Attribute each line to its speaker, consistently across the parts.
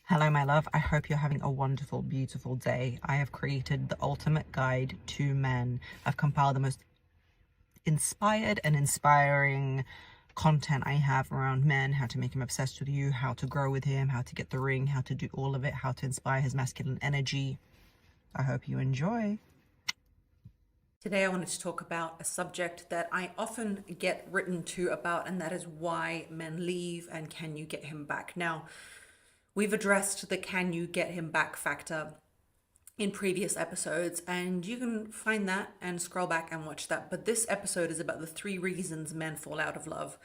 Speaker 1: Hello, my love. I hope you're having a wonderful, beautiful day. I have created the ultimate guide to men. I've compiled the most inspired and inspiring content I have around men, how to make him obsessed with you, how to grow with him, how to get the ring, how to do all of it, how to inspire his masculine energy. I hope you enjoy.
Speaker 2: Today, I wanted to talk about a subject that I often get written to about, and that is why men leave and can you get him back? Now, we've addressed the can you get him back factor in previous episodes, and you can find that and scroll back and watch that. But this episode is about the 3 reasons men fall out of love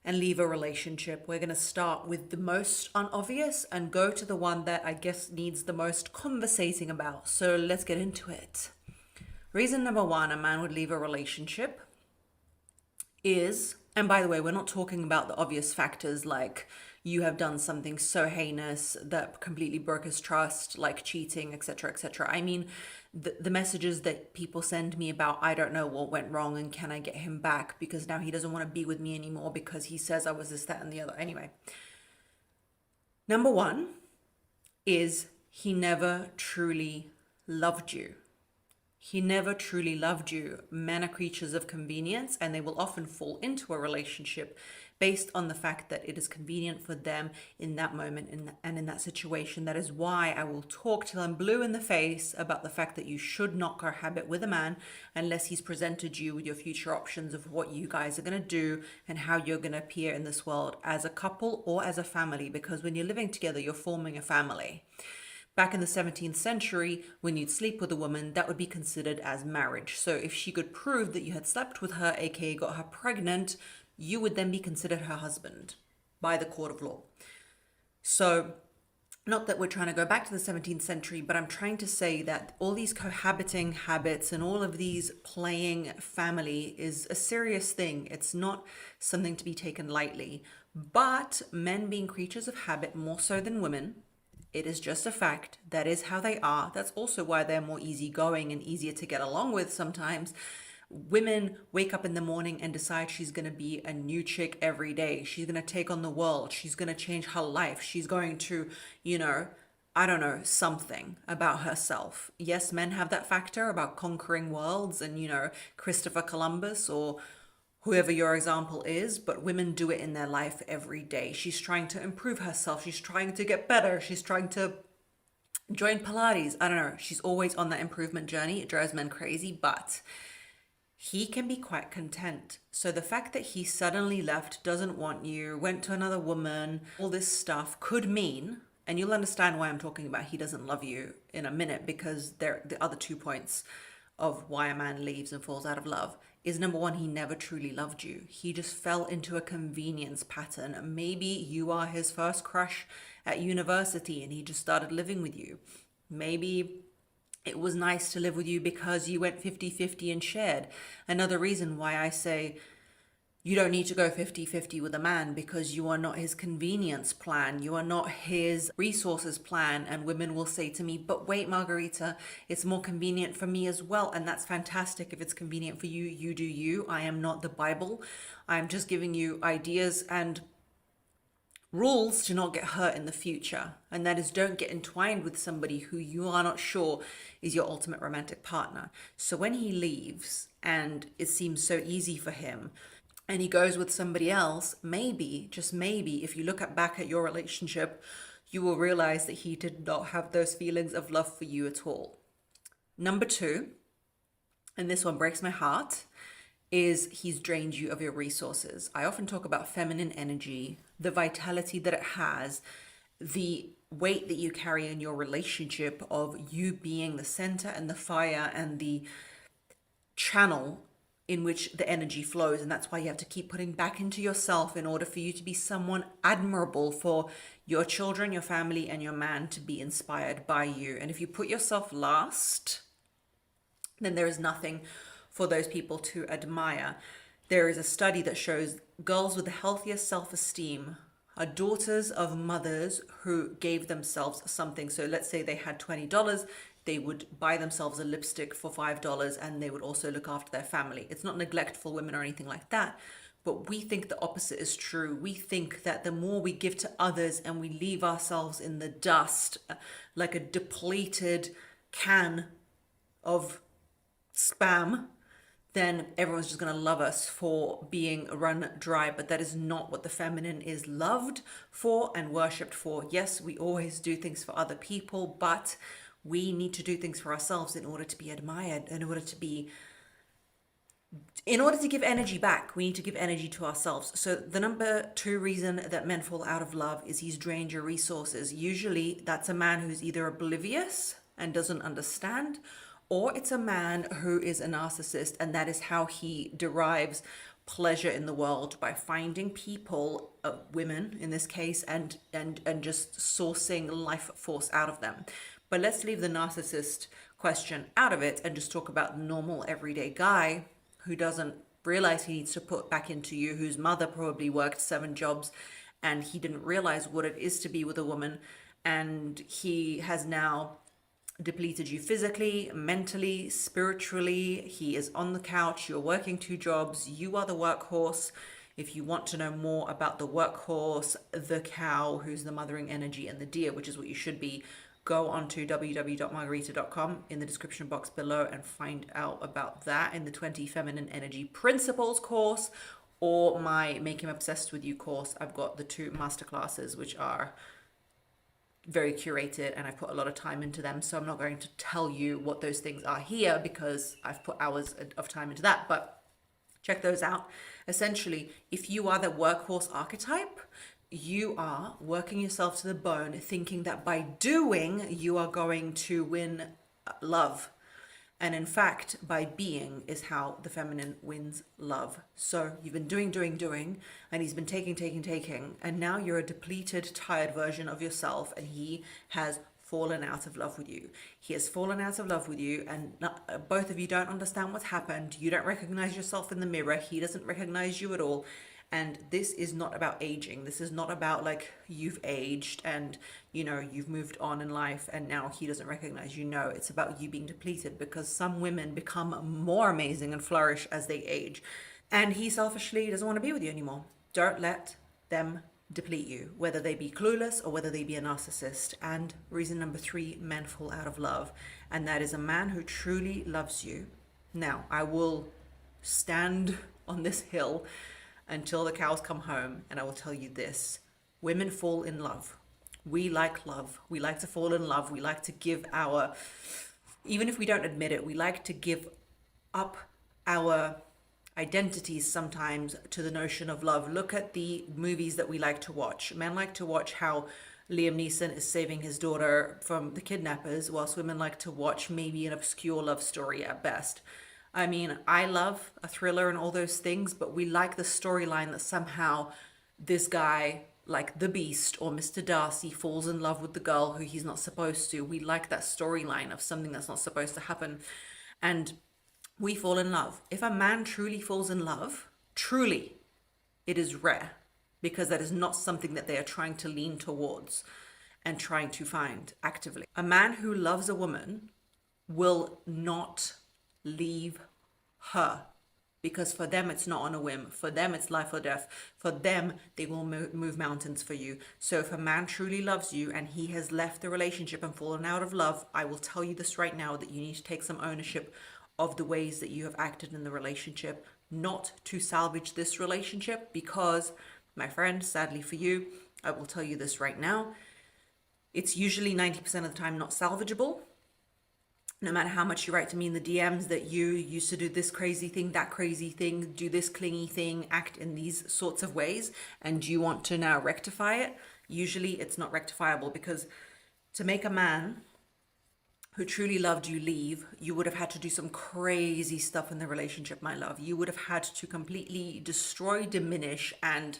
Speaker 2: and leave a relationship. We're going to start with the most unobvious and go to the one that I guess needs the most conversating about. So let's get into it. Reason number one a man would leave a relationship is, and by the way, we're not talking about the obvious factors like you have done something so heinous that completely broke his trust, like cheating, etc., etc. I mean, the messages that people send me about, I don't know what went wrong and can I get him back because now he doesn't want to be with me anymore because he says I was this, that, and the other. Anyway, number one is he never truly loved you. He never truly loved you. Men are creatures of convenience, and they will often fall into a relationship based on the fact that it is convenient for them in that moment and in that situation. That is why I will talk till I'm blue in the face about the fact that you should not cohabit with a man unless he's presented you with your future options of what you guys are going to do and how you're going to appear in this world as a couple or as a family. Because when you're living together, you're forming a family. Back in the 17th century, when you'd sleep with a woman, that would be considered as marriage. So if she could prove that you had slept with her, aka got her pregnant, you would then be considered her husband by the court of law. So not that we're trying to go back to the 17th century, but I'm trying to say that all these cohabiting habits and all of these playing family is a serious thing. It's not something to be taken lightly. But men being creatures of habit more so than women, it is just a fact. That is how they are. That's also why they're more easygoing and easier to get along with sometimes. Women wake up in the morning and decide she's going to be a new chick every day. She's going to take on the world. She's going to change her life. She's going to, I don't know, something about herself. Yes, men have that factor about conquering worlds and, Christopher Columbus or whoever your example is, but women do it in their life every day. She's trying to improve herself. She's trying to get better. She's trying to join Pilates. I don't know. She's always on that improvement journey. It drives men crazy, but he can be quite content. So the fact that he suddenly left, doesn't want you, went to another woman, all this stuff could mean, and you'll understand why I'm talking about he doesn't love you in a minute, because there the other 2 points of why a man leaves and falls out of love is number one, he never truly loved you. He just fell into a convenience pattern. Maybe you are his first crush at university and he just started living with you. Maybe it was nice to live with you because you went 50-50 and shared. Another reason why I say you don't need to go 50-50 with a man, because you are not his convenience plan. You are not his resources plan. And women will say to me, but wait, Margarita, it's more convenient for me as well. And that's fantastic. If it's convenient for you, you do you. I am not the Bible. I'm just giving you ideas and rules to not get hurt in the future. And that is, don't get entwined with somebody who you are not sure is your ultimate romantic partner. So when he leaves and it seems so easy for him, and he goes with somebody else, maybe, just maybe, if you look back at your relationship, you will realize that he did not have those feelings of love for you at all. Number two, and this one breaks my heart, is he's drained you of your resources. I often talk about feminine energy, the vitality that it has, the weight that you carry in your relationship of you being the center and the fire and the channel in which the energy flows. And that's why you have to keep putting back into yourself in order for you to be someone admirable for your children, your family, and your man to be inspired by you. And if you put yourself last, then there is nothing for those people to admire. There is a study that shows girls with the healthiest self-esteem are daughters of mothers who gave themselves something. So let's say they had $20, they would buy themselves a lipstick for $5 and they would also look after their family. It's not neglectful women or anything like that, But we think the opposite is true. We think that the more we give to others and we leave ourselves in the dust, like a depleted can of spam, then everyone's just going to love us for being run dry. But that is not what the feminine is loved for and worshipped for. Yes, we always do things for other people, but we need to do things for ourselves in order to be admired, in order to give energy back. We need to give energy to ourselves. So the number 2 reason that men fall out of love is he's drained your resources. Usually that's a man who's either oblivious and doesn't understand, or it's a man who is a narcissist, and that is how he derives pleasure in the world, by finding people, women in this case, and just sourcing life force out of them. But let's leave the narcissist question out of it and just talk about the normal everyday guy who doesn't realize he needs to put back into you, whose mother probably worked 7 jobs and he didn't realize what it is to be with a woman, and he has now depleted you physically, mentally, spiritually. He is on the couch, you're working 2 jobs, you are the workhorse. If you want to know more about the workhorse, the cow, who's the mothering energy, and the deer, which is what you should be, go on to www.margarita.com in the description box below and find out about that in the 20 Feminine Energy Principles course, or my Make Him Obsessed with You course. I've got the 2 masterclasses, which are very curated and I've put a lot of time into them. So I'm not going to tell you what those things are here because I've put hours of time into that, but check those out. Essentially, if you are the workhorse archetype, you are working yourself to the bone, thinking that by doing, you are going to win love. And in fact, by being is how the feminine wins love. So you've been doing, and he's been taking, and now you're a depleted, tired version of yourself, and he has fallen out of love with you. He has fallen out of love with you, and both of you don't understand what's happened. You don't recognize yourself in the mirror. He doesn't recognize you at all. And this is not about aging. This is not about like you've aged and you've moved on in life and now he doesn't recognize you. No, it's about you being depleted, because some women become more amazing and flourish as they age, and he selfishly doesn't want to be with you anymore. Don't let them deplete you, whether they be clueless or whether they be a narcissist. And reason number 3, men fall out of love, and that is a man who truly loves you. Now, I will stand on this hill until the cows come home, and I will tell you this: women fall in love. We like love. We like to fall in love. We like to give even if we don't admit it, we like to give up our identities sometimes to the notion of love. Look at the movies that we like to watch. Men like to watch how Liam Neeson is saving his daughter from the kidnappers, whilst women like to watch maybe an obscure love story at best. I mean, I love a thriller and all those things, but we like the storyline that somehow this guy, like the Beast or Mr. Darcy, falls in love with the girl who he's not supposed to. We like that storyline of something that's not supposed to happen. And we fall in love. If a man truly falls in love, truly, it is rare, because that is not something that they are trying to lean towards and trying to find actively. A man who loves a woman will not leave her, because for them it's not on a whim. For them it's life or death. For them, they will move mountains for you. So if a man truly loves you and he has left the relationship and fallen out of love, I will tell you this right now, that you need to take some ownership of the ways that you have acted in the relationship, not to salvage this relationship, because, my friend, sadly for you, I will tell you this right now, it's usually 90% of the time not salvageable. No matter how much you write to me in the DMs that you used to do this crazy thing, that crazy thing, do this clingy thing, act in these sorts of ways, and you want to now rectify it, usually it's not rectifiable, because to make a man who truly loved you leave, you would have had to do some crazy stuff in the relationship, my love. You would have had to completely destroy, diminish, and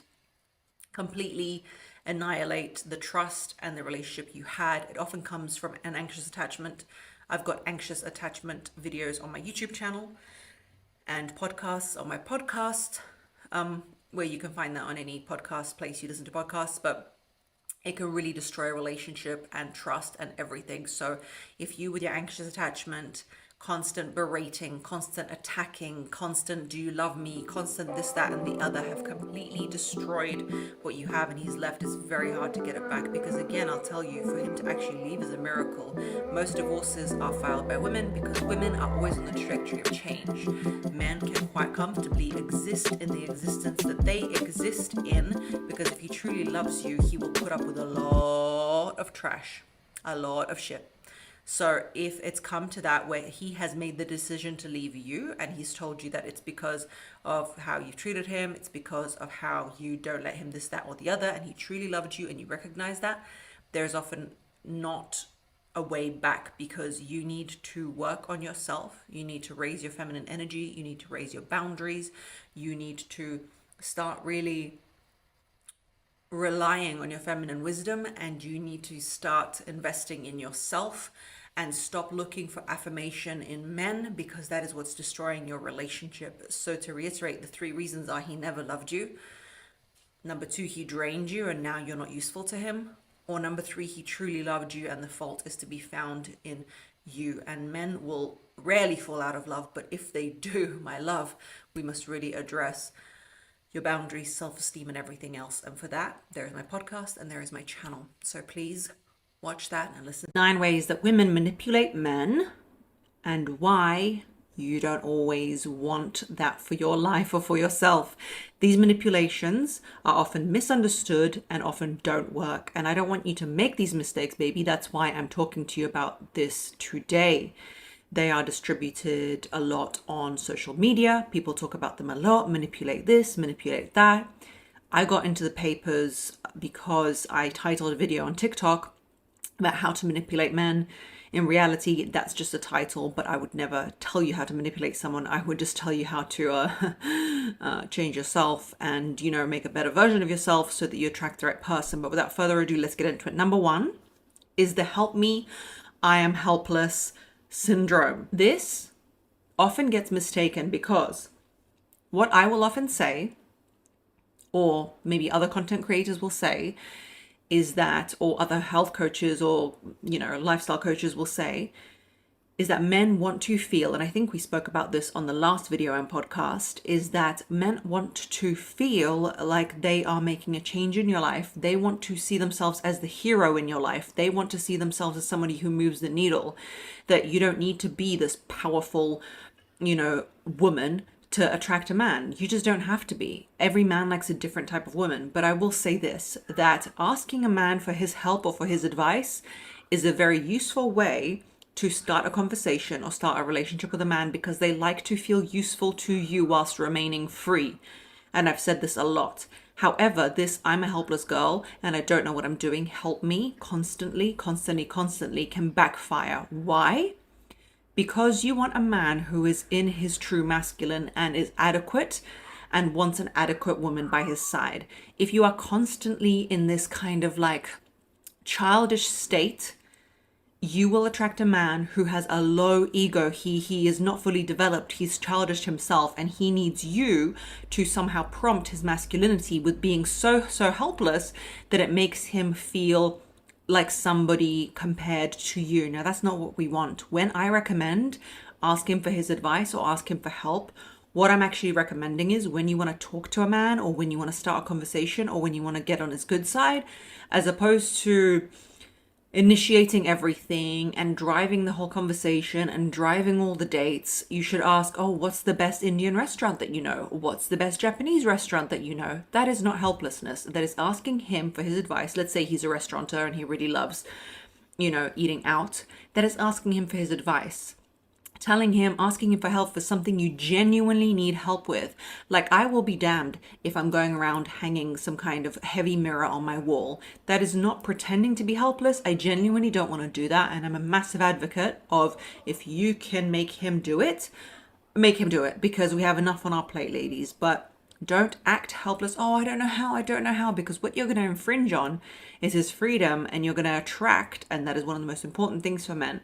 Speaker 2: completely annihilate the trust and the relationship you had. It often comes from an anxious attachment. I've got anxious attachment videos on my YouTube channel and podcasts on my podcast, where you can find that on any podcast place you listen to podcasts, but it can really destroy a relationship and trust and everything. So if you, with your anxious attachment, constant berating, constant attacking, constant do you love me, constant this, that, and the other have completely destroyed what you have, and he's left. It's very hard to get it back because, again, I'll tell you, for him to actually leave is a miracle. Most divorces are filed by women because women are always on the trajectory of change. Men can quite comfortably exist in the existence that they exist in because if he truly loves you, he will put up with a lot of trash, a lot of shit. So if it's come to that where he has made the decision to leave you and he's told you that it's because of how you've treated him, it's because of how you don't let him this, that, or the other, and he truly loved you and you recognize that, there's often not a way back because you need to work on yourself. You need to raise your feminine energy. You need to raise your boundaries. You need to start really relying on your feminine wisdom, and you need to start investing in yourself and stop looking for affirmation in men because that is what's destroying your relationship. So to reiterate, the 3 reasons are: he never loved you. Number 2, he drained you and now you're not useful to him. Or number 3, he truly loved you and the fault is to be found in you. And men will rarely fall out of love, but if they do, my love, we must really address your boundaries, self-esteem, and everything else. And for that, there is my podcast and there is my channel. So please watch that and listen. 9 ways that women manipulate men and why you don't always want that for your life or for yourself. These manipulations are often misunderstood and often don't work. And I don't want you to make these mistakes, baby. That's why I'm talking to you about this today. They are distributed a lot on social media. People talk about them a lot, manipulate this, manipulate that. I got into the papers because I titled a video on TikTok about how to manipulate men. In reality, that's just a title, but I would never tell you how to manipulate someone. I would just tell you how to change yourself and, make a better version of yourself so that you attract the right person. But without further ado, let's get into it. Number 1 is the help me, I am helpless syndrome. This often gets mistaken because what I will often say, or maybe other content creators will say, is that, or other health coaches or, lifestyle coaches will say, is that men want to feel, and I think we spoke about this on the last video and podcast, is that men want to feel like they are making a change in your life. They want to see themselves as the hero in your life. They want to see themselves as somebody who moves the needle, that you don't need to be this powerful, woman to attract a man. You just don't have to be. Every man likes a different type of woman. But I will say this, that asking a man for his help or for his advice is a very useful way to start a conversation or start a relationship with a man because they like to feel useful to you whilst remaining free. And I've said this a lot. However, this I'm a helpless girl and I don't know what I'm doing, help me constantly can backfire. Why? Because you want a man who is in his true masculine and is adequate and wants an adequate woman by his side. If you are constantly in this kind of childish state, you will attract a man who has a low ego. He is not fully developed. He's childish himself and he needs you to somehow prompt his masculinity with being so helpless that it makes him feel like somebody compared to you. Now, that's not what we want. When I recommend ask him for his advice or ask him for help, what I'm actually recommending is when you want to talk to a man or when you want to start a conversation or when you want to get on his good side, as opposed to initiating everything and driving the whole conversation and driving all the dates, you should ask, what's the best Indian restaurant that you know? What's the best Japanese restaurant that you know? That is not helplessness. That is asking him for his advice. Let's say he's a restaurateur and he really loves, eating out. That is asking him for his advice. Asking him for help for something you genuinely need help with. Like, I will be damned if I'm going around hanging some kind of heavy mirror on my wall. That is not pretending to be helpless. I genuinely don't want to do that. And I'm a massive advocate of, if you can make him do it, because we have enough on our plate, ladies. But don't act helpless. I don't know how, because what you're going to infringe on is his freedom and you're going to attract, and that is one of the most important things for men.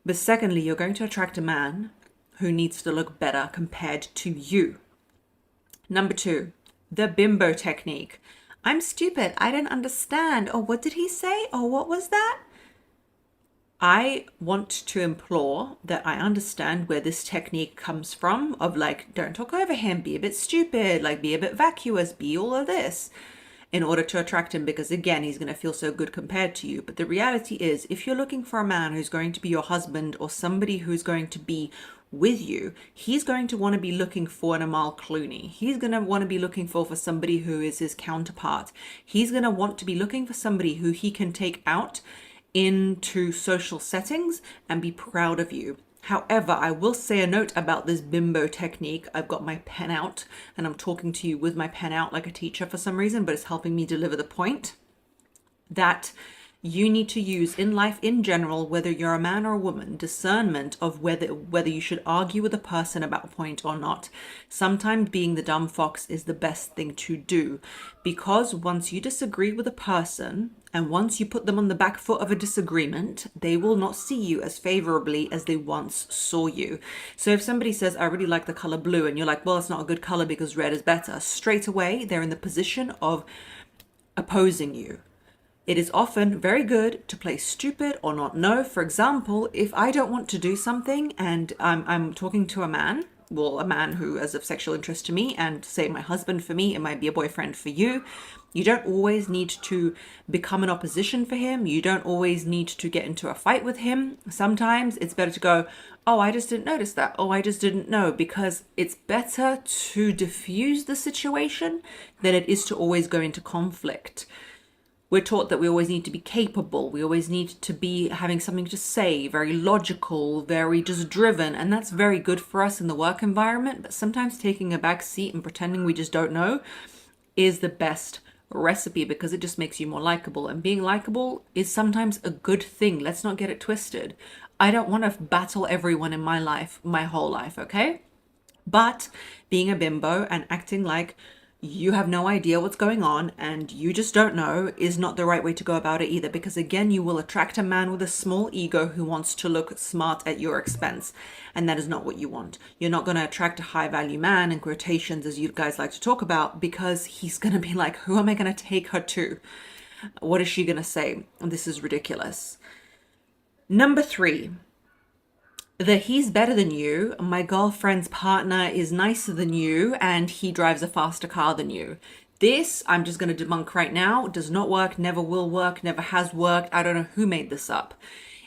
Speaker 2: But secondly, you're going to attract a man who needs to look better compared to you. Number 2, the bimbo technique. I'm stupid. I didn't understand. What did he say? What was that? I want to implore that I understand where this technique comes from of like, don't talk over him, be a bit stupid, like be a bit vacuous, be all of this in order to attract him, because again, he's going to feel so good compared to you. But the reality is, if you're looking for a man who's going to be your husband or somebody who's going to be with you, he's going to want to be looking for an Amal Clooney. He's going to want to be looking for somebody who is his counterpart. He's going to want to be looking for somebody who he can take out into social settings and be proud of you. However, I will say a note about this bimbo technique. I've got my pen out and I'm talking to you with my pen out like a teacher for some reason, but it's helping me deliver the point that you need to use in life in general, whether you're a man or a woman, discernment of whether you should argue with a person about a point or not. Sometimes being the dumb fox is the best thing to do, because once you disagree with a person and once you put them on the back foot of a disagreement, they will not see you as favorably as they once saw you. So if somebody says, I really like the color blue, and you're like, well, it's not a good color because red is better, straight away they're in the position of opposing you. It is often very good to play stupid or not know. For example, if I don't want to do something and I'm talking to a man, well, a man who is of sexual interest to me, and say my husband for me, it might be a boyfriend for you. You don't always need to become an opposition for him. You don't always need to get into a fight with him. Sometimes it's better to go, oh, I just didn't notice that. Oh, I just didn't know, because it's better to diffuse the situation than it is to always go into conflict. We're taught that we always need to be capable. We always need to be having something to say, very logical, very just driven. And that's very good for us in the work environment. But sometimes taking a back seat and pretending we just don't know is the best recipe, because it just makes you more likable. And being likable is sometimes a good thing. Let's not get it twisted. I don't want to battle everyone in my life, my whole life, okay? But being a bimbo and acting like you have no idea what's going on and you just don't know is not the right way to go about it either, because again, you will attract a man with a small ego who wants to look smart at your expense, and that is not what you want. You're not going to attract a high value man, in quotations, as you guys like to talk about, because he's going to be like, who am I going to take her to? What is she going to say? This is ridiculous. Number 3, that he's better than you, my girlfriend's partner is nicer than you, and he drives a faster car than you. This, I'm just going to debunk right now, does not work, never will work, never has worked. I don't know who made this up.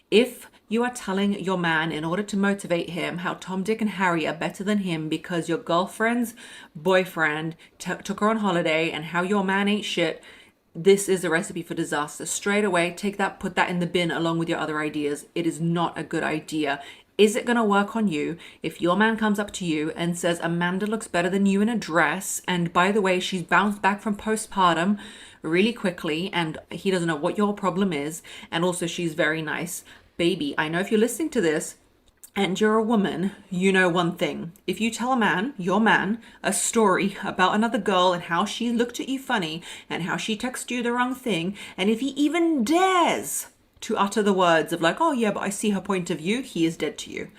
Speaker 2: If you are telling your man, in order to motivate him, how Tom, Dick, and Harry are better than him because your girlfriend's boyfriend took her on holiday, and how your man ain't shit, this is a recipe for disaster. Straight away, take that, put that in the bin along with your other ideas. It is not a good idea. Is it going to work on you if your man comes up to you and says, Amanda looks better than you in a dress, and by the way, she's bounced back from postpartum really quickly, and he doesn't know what your problem is, and also she's very nice. Baby, I know if you're listening to this and you're a woman, you know one thing. If you tell a man, your man, a story about another girl and how she looked at you funny and how she texted you the wrong thing, and if he even dares to utter the words of like, oh yeah, but I see her point of view, he is dead to you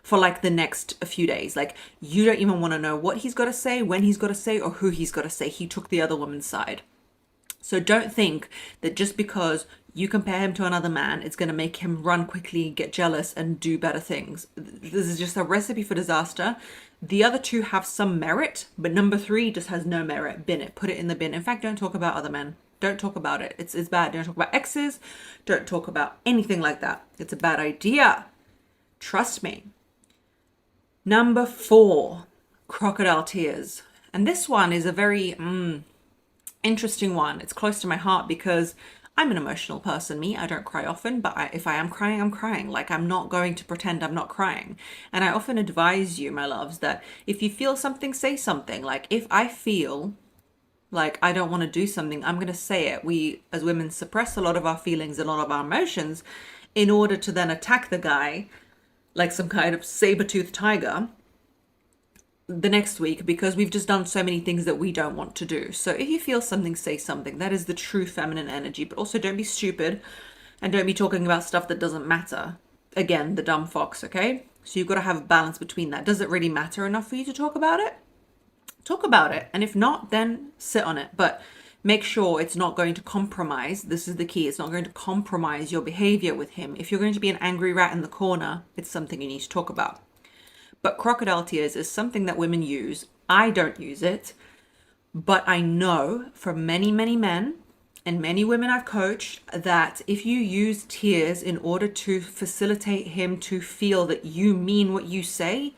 Speaker 2: for like the next few days. Like, you don't even want to know what he's got to say, when he's got to say, or who he's got to say. He took the other woman's side. So don't think that just because you compare him to another man, it's going to make him run quickly, get jealous, and do better things. This is just a recipe for disaster. The other 2 have some merit, but number 3 just has no merit. Bin it, put it in the bin. In fact, don't talk about other men. Don't talk about it. It's bad. Don't talk about exes. Don't talk about anything like that. It's a bad idea. Trust me. Number 4, crocodile tears. And this one is a very interesting one. It's close to my heart because I'm an emotional person. I don't cry often, but if I am crying, I'm crying. Like, I'm not going to pretend I'm not crying. And I often advise you, my loves, that if you feel something, say something. Like, if I feel like I don't want to do something, I'm going to say it. We as women suppress a lot of our feelings, a lot of our emotions, in order to then attack the guy like some kind of saber-toothed tiger the next week, because we've just done so many things that we don't want to do. So if you feel something, say something. That is the true feminine energy. But also don't be stupid and don't be talking about stuff that doesn't matter. Again, the dumb fox, okay? So you've got to have a balance between that. Does it really matter enough for you to talk about it? Talk about it. And if not, then sit on it. But make sure it's not going to compromise. This is the key. It's not going to compromise your behavior with him. If you're going to be an angry rat in the corner, it's something you need to talk about. But crocodile tears is something that women use. I don't use it, but I know from many, many men and many women I've coached that if you use tears in order to facilitate him to feel that you mean what you say,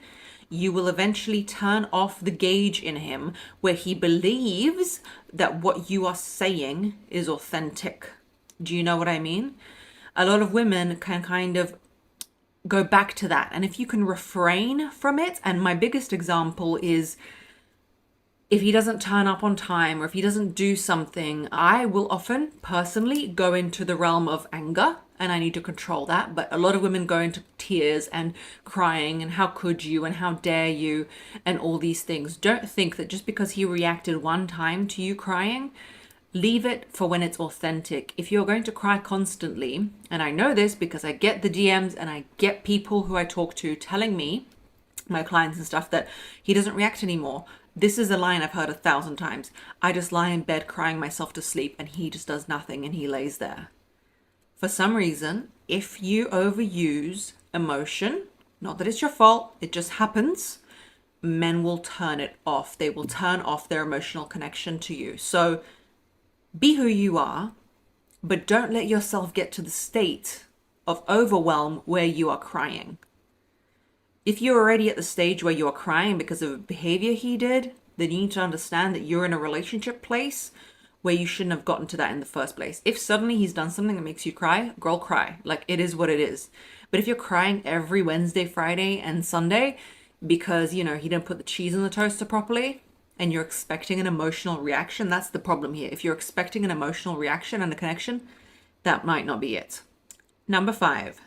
Speaker 2: you will eventually turn off the gauge in him where he believes that what you are saying is authentic. Do you know what I mean? A lot of women can kind of go back to that. And if you can refrain from it, and my biggest example is if he doesn't turn up on time or if he doesn't do something, I will often personally go into the realm of anger and I need to control that. But a lot of women go into tears and crying and how could you and how dare you and all these things. Don't think that just because he reacted one time to you crying, leave it for when it's authentic. If you're going to cry constantly, and I know this because I get the DMs and I get people who I talk to telling me, my clients and stuff, that he doesn't react anymore. This is a line I've heard 1,000 times. I just lie in bed crying myself to sleep and he just does nothing and he lays there. For some reason, if you overuse emotion, not that it's your fault, it just happens, men will turn it off. They will turn off their emotional connection to you. So be who you are, but don't let yourself get to the state of overwhelm where you are crying. If you're already at the stage where you're crying because of a behavior he did, then you need to understand that you're in a relationship place where you shouldn't have gotten to that in the first place. If suddenly he's done something that makes you cry, girl, cry. Like, it is what it is. But if you're crying every Wednesday, Friday, and Sunday because, he didn't put the cheese in the toaster properly and you're expecting an emotional reaction, that's the problem here. If you're expecting an emotional reaction and a connection, that might not be it. Number 5,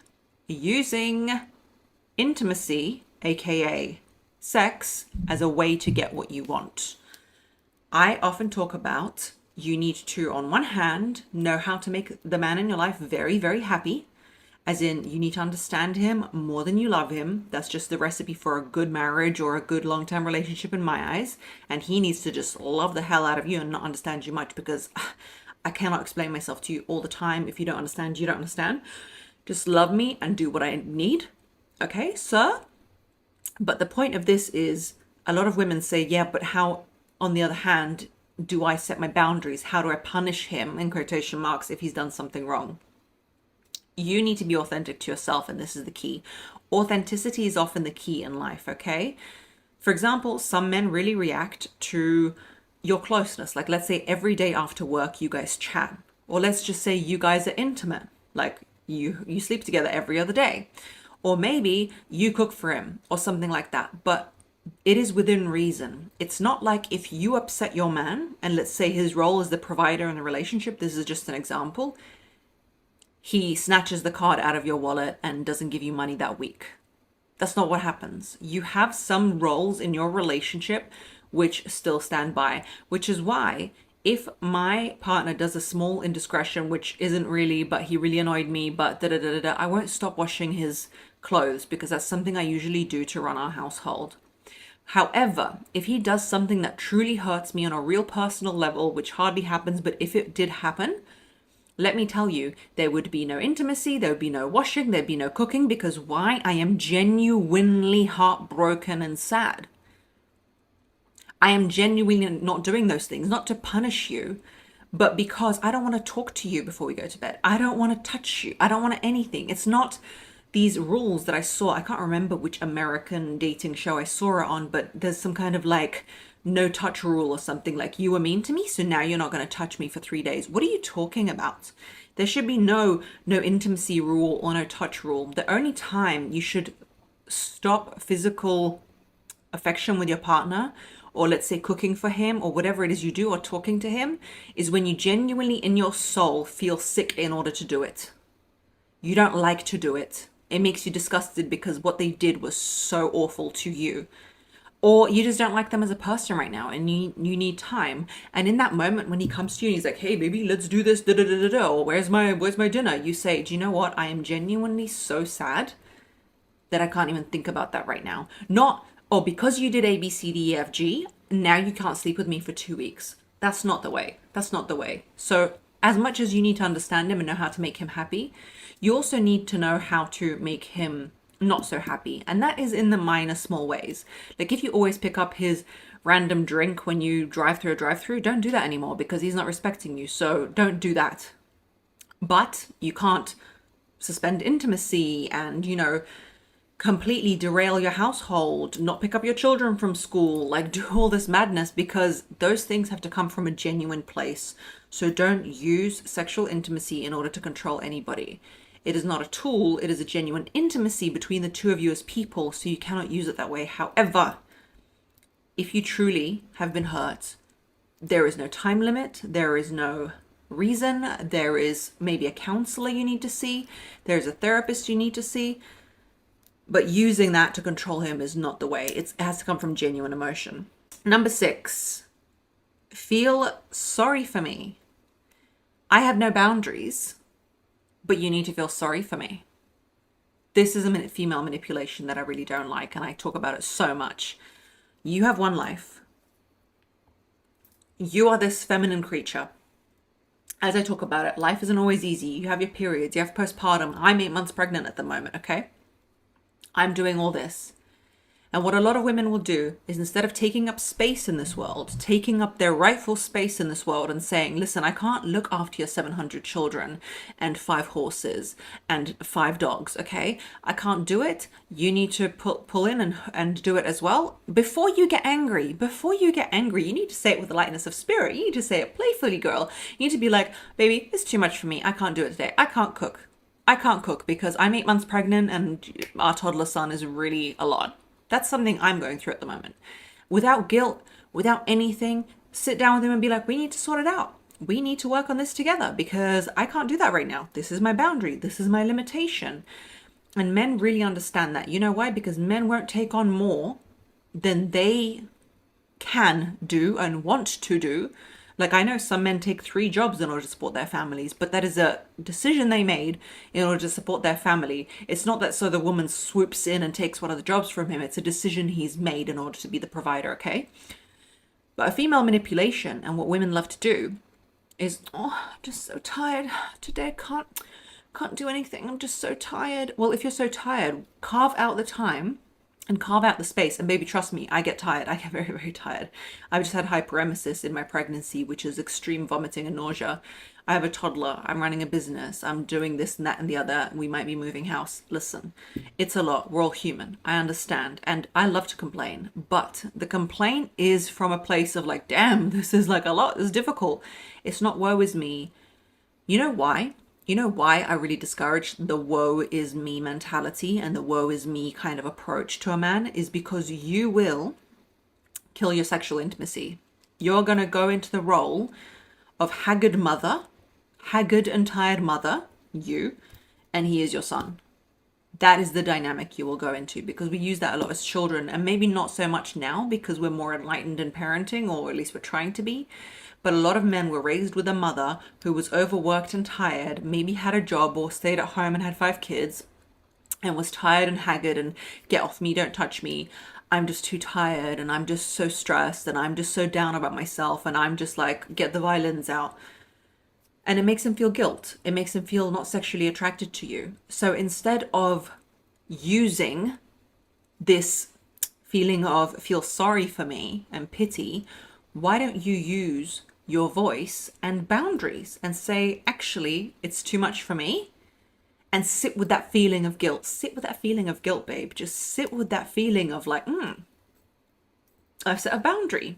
Speaker 2: using intimacy, aka sex, as a way to get what you want. I often talk about you need to, on one hand, know how to make the man in your life very, very happy. As in, you need to understand him more than you love him. That's just the recipe for a good marriage or a good long-term relationship in my eyes. And he needs to just love the hell out of you and not understand you much, because I cannot explain myself to you all the time. If you don't understand, you don't understand. Just love me and do what I need. Okay, sir? But the point of this is, a lot of women say, yeah, but how, on the other hand, do I set my boundaries? How do I punish him, in quotation marks, if he's done something wrong? You need to be authentic to yourself, and this is the key. Authenticity is often the key in life, okay? For example, some men really react to your closeness. Like, let's say every day after work, you guys chat. Or let's just say you guys are intimate. Like, you sleep together every other day. Or maybe you cook for him or something like that. But it is within reason. It's not like if you upset your man, and let's say his role as the provider in the relationship, this is just an example, he snatches the card out of your wallet and doesn't give you money that week. That's not what happens. You have some roles in your relationship which still stand by, which is why if my partner does a small indiscretion, which isn't really, but he really annoyed me, but I won't stop washing his clothes, because that's something I usually do to run our household. However, if he does something that truly hurts me on a real personal level, which hardly happens, but if it did happen, let me tell you, there would be no intimacy, there would be no washing, there'd be no cooking, because why? I am genuinely heartbroken and sad. I am genuinely not doing those things, not to punish you, but because I don't want to talk to you before we go to bed. I don't want to touch you. I don't want anything. It's not these rules that I saw. I can't remember which American dating show I saw it on, but there's some kind of like no touch rule or something, like you were mean to me, so now you're not going to touch me for 3 days. What are you talking about? There should be no intimacy rule or no touch rule. The only time you should stop physical affection with your partner, or let's say cooking for him or whatever it is you do, or talking to him, is when you genuinely in your soul feel sick in order to do it. You don't like to do it. It makes you disgusted because what they did was so awful to you. Or you just don't like them as a person right now and you need time. And in that moment when he comes to you and he's like, hey baby, let's do this, or where's my dinner? You say, do you know what? I am genuinely so sad that I can't even think about that right now. Not, oh, because you did A, B, C, D, E, F, G, now you can't sleep with me for 2 weeks. That's not the way. That's not the way. So as much as you need to understand him and know how to make him happy, you also need to know how to make him not so happy. And that is in the minor, small ways. Like if you always pick up his random drink when you drive through a drive-through, don't do that anymore because he's not respecting you. So don't do that. But you can't suspend intimacy and, completely derail your household, not pick up your children from school, like do all this madness, because those things have to come from a genuine place. So don't use sexual intimacy in order to control anybody. It is not a tool, it is a genuine intimacy between the two of you as people, so you cannot use it that way. However, if you truly have been hurt, there is no time limit, there is no reason, there is maybe a counselor you need to see, there's a therapist you need to see. But using that to control him is not the way. It has to come from genuine emotion. Number 6, feel sorry for me. I have no boundaries, but you need to feel sorry for me. This is a female manipulation that I really don't like, and I talk about it so much. You have one life. You are this feminine creature. As I talk about it, life isn't always easy. You have your periods, you have postpartum. I'm 8 months pregnant at the moment, okay? I'm doing all this. And what a lot of women will do is, instead of taking up space in this world, taking up their rightful space in this world and saying, listen, I can't look after your 700 children and 5 horses and 5 dogs, okay? I can't do it. You need to pull in and do it as well. Before you get angry, you need to say it with the lightness of spirit. You need to say it playfully, girl. You need to be like, baby, it's too much for me. I can't do it today. I can't cook because I'm 8 months pregnant and our toddler son is really a lot. That's something I'm going through at the moment. Without guilt, without anything, sit down with him and be like, we need to sort it out. We need to work on this together because I can't do that right now. This is my boundary. This is my limitation. And men really understand that. You know why? Because men won't take on more than they can do and want to do. Like, I know some men take 3 jobs in order to support their families, but that is a decision they made in order to support their family. It's not that so the woman swoops in and takes one of the jobs from him. It's a decision he's made in order to be the provider, okay? But a female manipulation, and what women love to do, is, oh, I'm just so tired today. Can't do anything. I'm just so tired. Well, if you're so tired, carve out the time and carve out the space. And baby, trust me, I get tired. I get very, very tired. I've just had hyperemesis in my pregnancy, which is extreme vomiting and nausea. I have a toddler. I'm running a business. I'm doing this and that and the other. We might be moving house. Listen, it's a lot. We're all human. I understand. And I love to complain. But the complaint is from a place of like, damn, this is like a lot. This is difficult. It's not woe is me. You know why? You know why I really discourage the woe is me mentality and the woe is me kind of approach to a man is because you will kill your sexual intimacy. You're going to go into the role of haggard and tired mother, you, and he is your son. That is the dynamic you will go into, because we use that a lot as children, and maybe not so much now because we're more enlightened in parenting, or at least we're trying to be. But a lot of men were raised with a mother who was overworked and tired, maybe had a job or stayed at home and had 5 kids and was tired and haggard and get off me, don't touch me. I'm just too tired and I'm just so stressed and I'm just so down about myself and I'm just like, get the violins out. And it makes him feel guilt. It makes him feel not sexually attracted to you. So instead of using this feeling of feel sorry for me and pity, why don't you use your voice and boundaries and say, actually, it's too much for me? And sit with that feeling of guilt. Sit with that feeling of guilt, babe. Just sit with that feeling of like, I've set a boundary.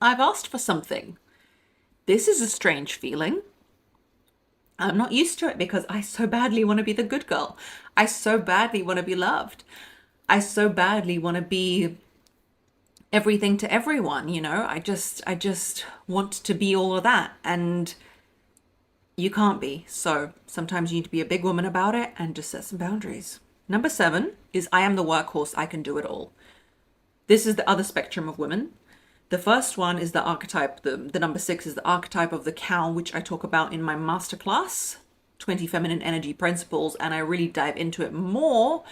Speaker 2: I've asked for something. This is a strange feeling. I'm not used to it because I so badly want to be the good girl. I so badly want to be loved. I so badly want to be everything to everyone, I just want to be all of that, and you can't be. So sometimes you need to be a big woman about it and just set some boundaries. Number 7 is I am the workhorse. I can do it all. This is the other spectrum of women. The first one is the archetype. The number 6 is the archetype of the cow, which I talk about in my masterclass, 20 Feminine Energy Principles, and I really dive into it more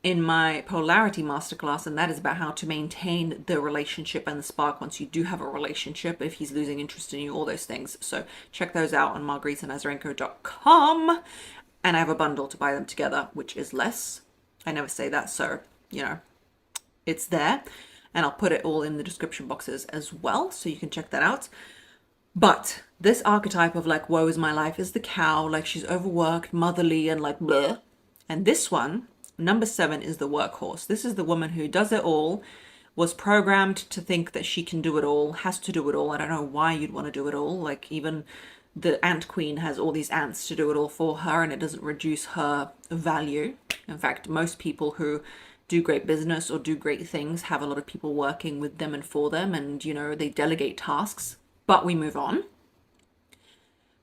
Speaker 2: in my polarity masterclass, and that is about how to maintain the relationship and the spark once you do have a relationship, if he's losing interest in you, all those things. So check those out on margaritanazarenko.com, and I have a bundle to buy them together, which is less. I never say that, so it's there, and I'll put it all in the description boxes as well, so you can check that out. But this archetype of like, woe is my life, is the cow, like she's overworked, motherly, and like bleh. And this one, number 7, is the workhorse. This is the woman who does it all, was programmed to think that she can do it all, has to do it all. I don't know why you'd want to do it all. Like, even the ant queen has all these ants to do it all for her, and it doesn't reduce her value. In fact, most people who do great business or do great things have a lot of people working with them and for them, and they delegate tasks. But we move on.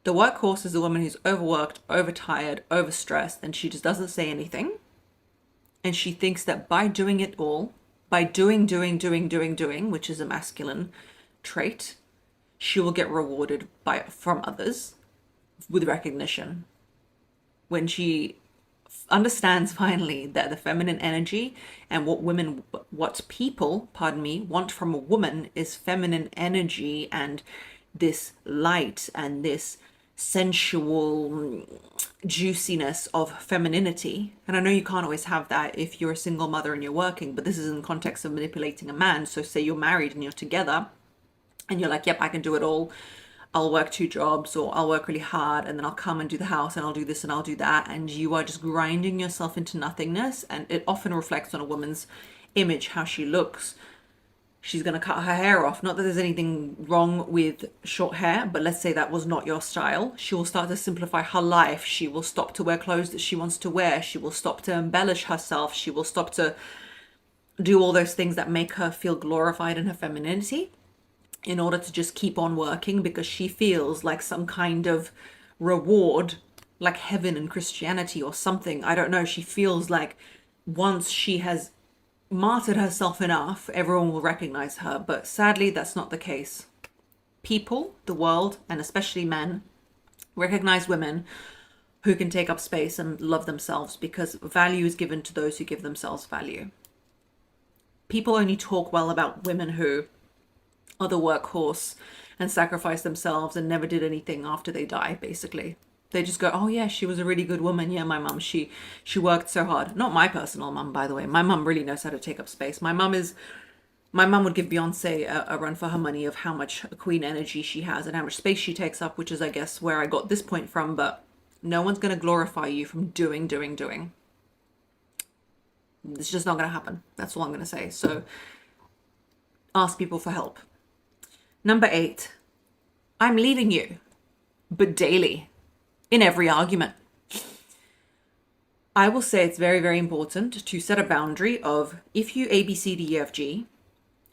Speaker 2: The workhorse is a woman who's overworked, overtired, overstressed, and she just doesn't say anything. And she thinks that by doing it all, by doing, which is a masculine trait, she will get rewarded from others with recognition. When she understands finally that the feminine energy and what people want from a woman is feminine energy and this light and this sensual juiciness of femininity. And I know you can't always have that if you're a single mother and you're working, but this is in the context of manipulating a man. So say you're married and you're together and you're like, yep, I can do it all. I'll work 2 jobs, or I'll work really hard, and then I'll come and do the house, and I'll do this and I'll do that. And you are just grinding yourself into nothingness. And it often reflects on a woman's image, how she looks. She's going to cut her hair off. Not that there's anything wrong with short hair, but let's say that was not your style. She will start to simplify her life. She will stop to wear clothes that she wants to wear. She will stop to embellish herself. She will stop to do all those things that make her feel glorified in her femininity, in order to just keep on working, because she feels like some kind of reward, like heaven in Christianity or something. I don't know. She feels like once she has martyred herself enough, everyone will recognize her. But sadly, that's not the case. People, the world, and especially men, recognize women who can take up space and love themselves, because value is given to those who give themselves value. People only talk well about women who are the workhorse and sacrifice themselves and never did anything after they die, basically. They just go, oh yeah, she was a really good woman. Yeah, my mum, she worked so hard. Not my personal mum, by the way. My mum really knows how to take up space. My mum would give Beyonce a run for her money of how much queen energy she has and how much space she takes up, which is, I guess, where I got this point from. But no one's going to glorify you from doing. It's just not going to happen. That's all I'm going to say. So ask people for help. Number 8, I'm leaving you, but daily, in every argument. I will say it's very, very important to set a boundary of, if you A, B, C, D, E, F, G,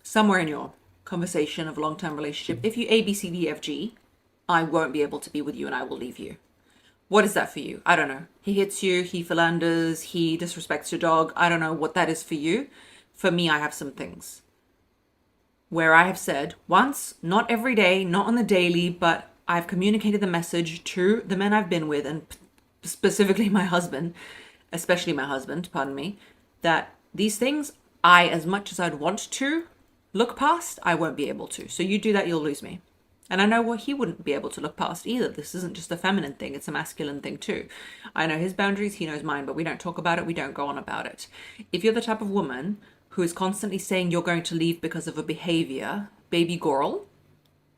Speaker 2: somewhere in your conversation of long-term relationship, if you A, B, C, D, E, F, G, I won't be able to be with you and I will leave you. What is that for you? I don't know. He hits you, he philanders, he disrespects your dog. I don't know what that is for you. For me, I have some things where I have said once, not every day, not on the daily, but I've communicated the message to the men I've been with, and specifically my husband, especially my husband, pardon me, that these things, as much as I'd want to look past, I won't be able to. So you do that, you'll lose me. And I know what he wouldn't be able to look past either. This isn't just a feminine thing, it's a masculine thing too. I know his boundaries, he knows mine, but we don't talk about it, we don't go on about it. If you're the type of woman who is constantly saying you're going to leave because of a behavior, baby girl,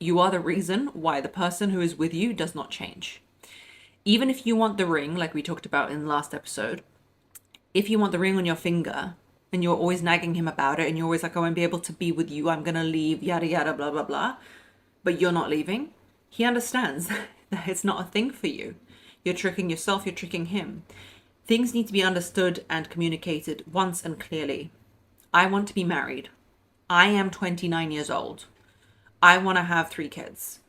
Speaker 2: you are the reason why the person who is with you does not change. Even if you want the ring, like we talked about in the last episode, if you want the ring on your finger and you're always nagging him about it and you're always like, I won't be able to be with you, I'm going to leave, yada, yada, blah, blah, blah, but you're not leaving, he understands that it's not a thing for you. You're tricking yourself, you're tricking him. Things need to be understood and communicated once and clearly. I want to be married. I am 29 years old. I want to have 3 kids.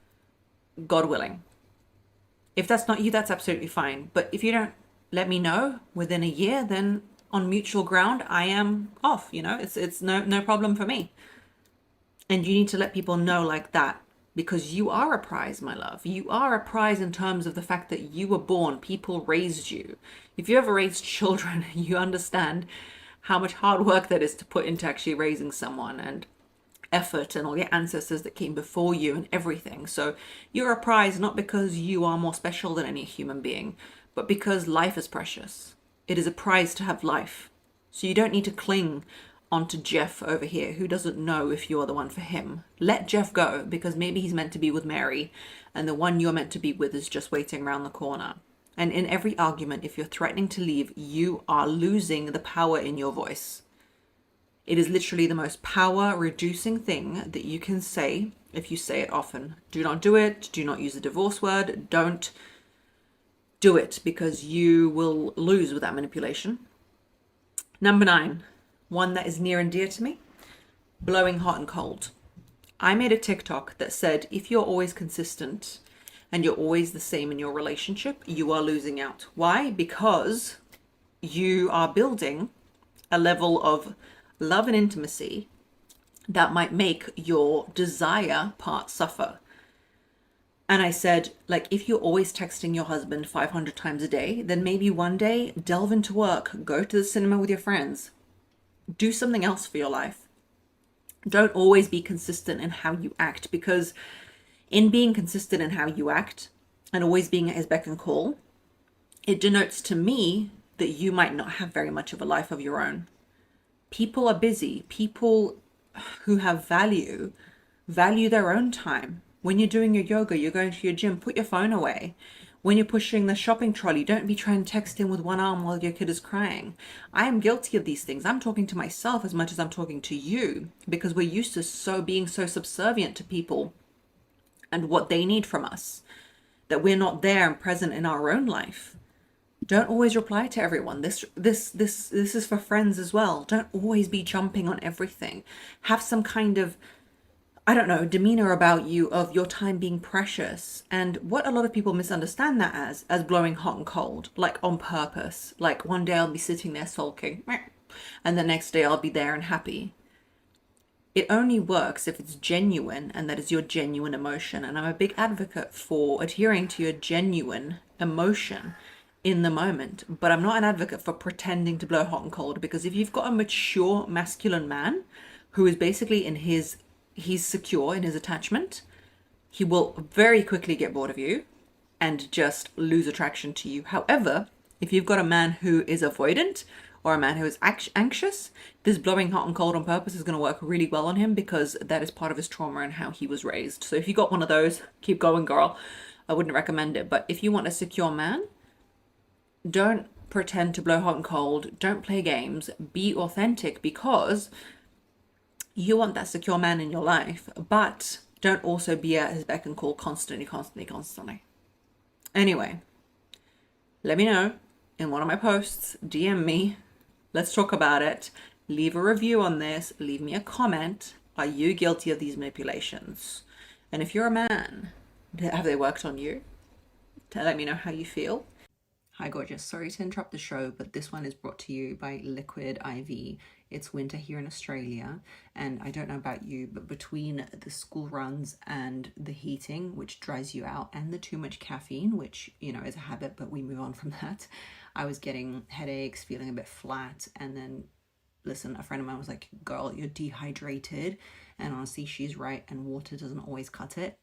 Speaker 2: God willing. If that's not you, that's absolutely fine. But if you don't let me know within a year, then on mutual ground, I am off. It's no problem for me. And you need to let people know like that, because you are a prize, my love. You are a prize in terms of the fact that you were born. People raised you. If you ever raised children, you understand how much hard work that is to put into actually raising someone, and effort, and all your ancestors that came before you and everything. So you're a prize not because you are more special than any human being, but because life is precious. It is a prize to have life. So you don't need to cling onto Jeff over here who doesn't know if you're the one for him. Let Jeff go, because maybe he's meant to be with Mary and the one you're meant to be with is just waiting around the corner. And in every argument, if you're threatening to leave, you are losing the power in your voice. It is literally the most power reducing thing that you can say if you say it often. Do not do it. Do not use the divorce word. Don't do it, because you will lose with that manipulation. Number 9, one that is near and dear to me, blowing hot and cold. I made a TikTok that said, if you're always consistent and you're always the same in your relationship, you are losing out. Why? Because you are building a level of love and intimacy that might make your desire part suffer. And I said, like, if you're always texting your husband 500 times a day, then maybe one day delve into work, go to the cinema with your friends, do something else for your life. Don't always be consistent in how you act, because in being consistent in how you act and always being at his beck and call, it denotes to me that you might not have very much of a life of your own. People are busy. People who have value their own time. When you're doing your yoga, you're going to your gym, put your phone away. When you're pushing the shopping trolley, don't be trying to text him with one arm while your kid is crying. I am guilty of these things. I'm talking to myself as much as I'm talking to you, because we're used to being so subservient to people and what they need from us, that we're not there and present in our own life. Don't always reply to everyone. This is for friends as well. Don't always be jumping on everything. Have some kind of, I don't know, demeanor about you of your time being precious. And what a lot of people misunderstand that as blowing hot and cold, like on purpose. Like one day I'll be sitting there sulking, and the next day I'll be there and happy. It only works if it's genuine, and that is your genuine emotion. And I'm a big advocate for adhering to your genuine emotion in the moment, but I'm not an advocate for pretending to blow hot and cold, because if you've got a mature masculine man who is basically he's secure in his attachment, he will very quickly get bored of you and just lose attraction to you. However, if you've got a man who is avoidant or a man who is anxious, this blowing hot and cold on purpose is going to work really well on him, because that is part of his trauma and how he was raised. So if you got one of those, keep going, girl. I wouldn't recommend it. But if you want a secure man, don't pretend to blow hot and cold. Don't play games. Be authentic, because you want that secure man in your life, but don't also be at his beck and call constantly. Anyway, let me know in one of my posts, DM me. Let's talk about it. Leave a review on this. Leave me a comment. Are you guilty of these manipulations? And if you're a man, have they worked on you? Let me know how you feel. Hi gorgeous, sorry to interrupt the show, but this one is brought to you by Liquid IV. It's winter here in Australia, and I don't know about you, but between the school runs and the heating, which dries you out, and the too much caffeine, which, you know, is a habit, but we move on from that, I was getting headaches, feeling a bit flat, and then, listen, a friend of mine was like, girl, you're dehydrated, and honestly, she's right, and water doesn't always cut it.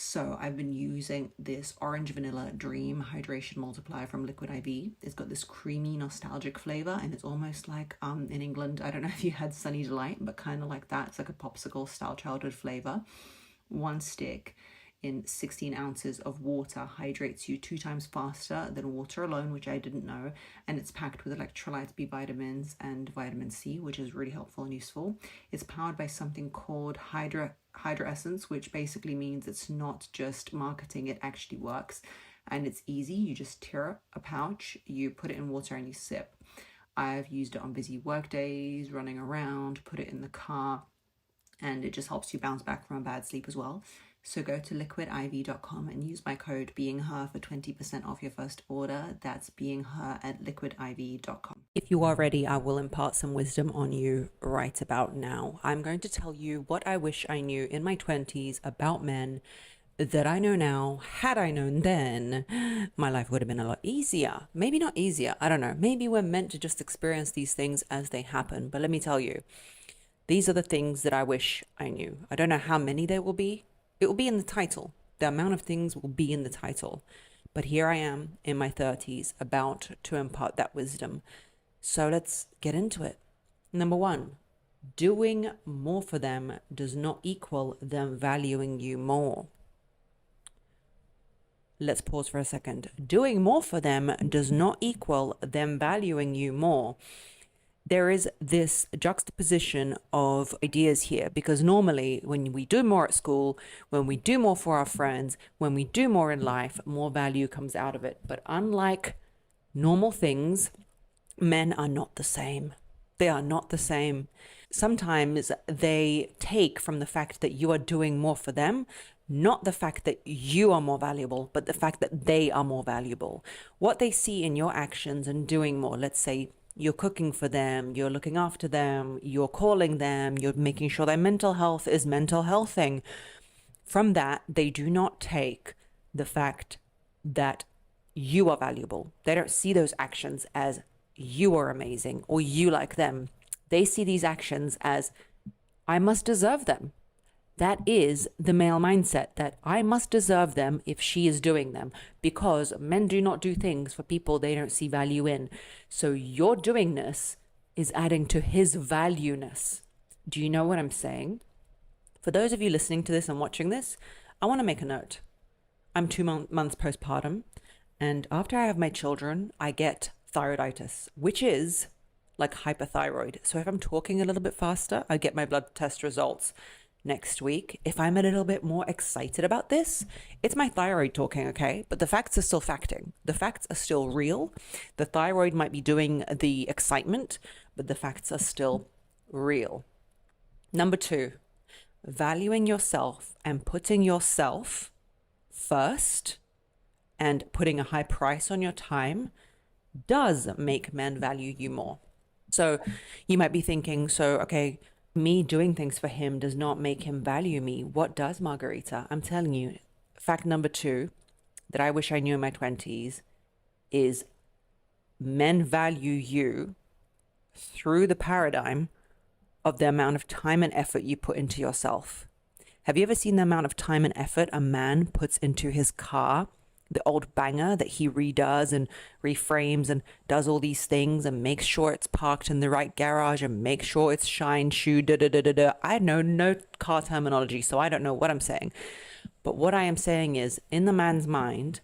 Speaker 2: So I've been using this Orange Vanilla Dream Hydration Multiplier from Liquid IV. It's got this creamy, nostalgic flavor, and it's almost like in England, I don't know if you had Sunny Delight, but kind of like that. It's like a popsicle style childhood flavor. One stick in 16 ounces of water hydrates you 2 times faster than water alone, which I didn't know. And it's packed with electrolytes, B vitamins, and vitamin C, which is really helpful and useful. It's powered By something called Hydra Essence, which basically means it's not just marketing, it actually works. And it's easy. You just tear a pouch, you put it in water, and you sip. I've used it on busy work days, running around, put it in the car, and it just helps you bounce back from a bad sleep as well. So go to liquidiv.com and use my code BeingHer for 20% off your first order. That's BeingHer at liquidiv.com. If you are ready, I will impart some wisdom on you right about now. I'm going to tell you what I wish I knew in my 20s about men that I know now, had I known then, my life would have been a lot easier. Maybe not easier. I don't know. Maybe we're meant to just experience these things as they happen. But let me tell you, these are the things that I wish I knew. I don't know how many there will be. It will be in the title. The amount of things will be in the title. But here I am in my 30s about to impart that wisdom. So let's get into it. Number one, doing more for them does not equal them valuing you more. Let's pause for a second. Doing more for them does not equal them valuing you more. There is this juxtaposition of ideas here, because normally when we do more at school, when we do more for our friends, when we do more in life, more value comes out of it. But unlike normal things, men are not the same. They are not the same. Sometimes they take from the fact that you are doing more for them, not the fact that you are more valuable, but the fact that they are more valuable. What they see in your actions and doing more, let's say you're cooking for them, you're looking after them, you're calling them, you're making sure their mental health is mental healthing. From that, they do not take the fact that you are valuable. They don't see those actions as you are amazing or you like them. They see these actions as, I must deserve them. That is the male mindset, that I must deserve them if she is doing them, because men do not do things for people they don't see value in. So your doingness is adding to his valueness. Do you know what I'm saying? For those of you listening to this and watching this, I want to make a note. I'm 2 months postpartum, and after I have my children, I get thyroiditis, which is like hyperthyroid. So if I'm talking a little bit faster, I get my blood test results next week. If I'm a little bit more excited about this, it's my thyroid talking, okay? But the facts are still facting. The facts are still real. The thyroid might be doing the excitement, but the facts are still real. Number two, valuing yourself and putting yourself first and putting a high price on your time does make men value you more. So you might be thinking, okay, me doing things for him does not make him value me. What does, Margarita? I'm telling you, fact number two that I wish I knew in my 20s is men value you through the paradigm of the amount of time and effort you put into yourself. Have you ever seen the amount of time and effort a man puts into his car? The old banger that he redoes and reframes and does all these things and makes sure it's parked in the right garage and makes sure it's shine shoe I know no car terminology, so I don't know what I'm saying. But what I am saying is, in the man's mind,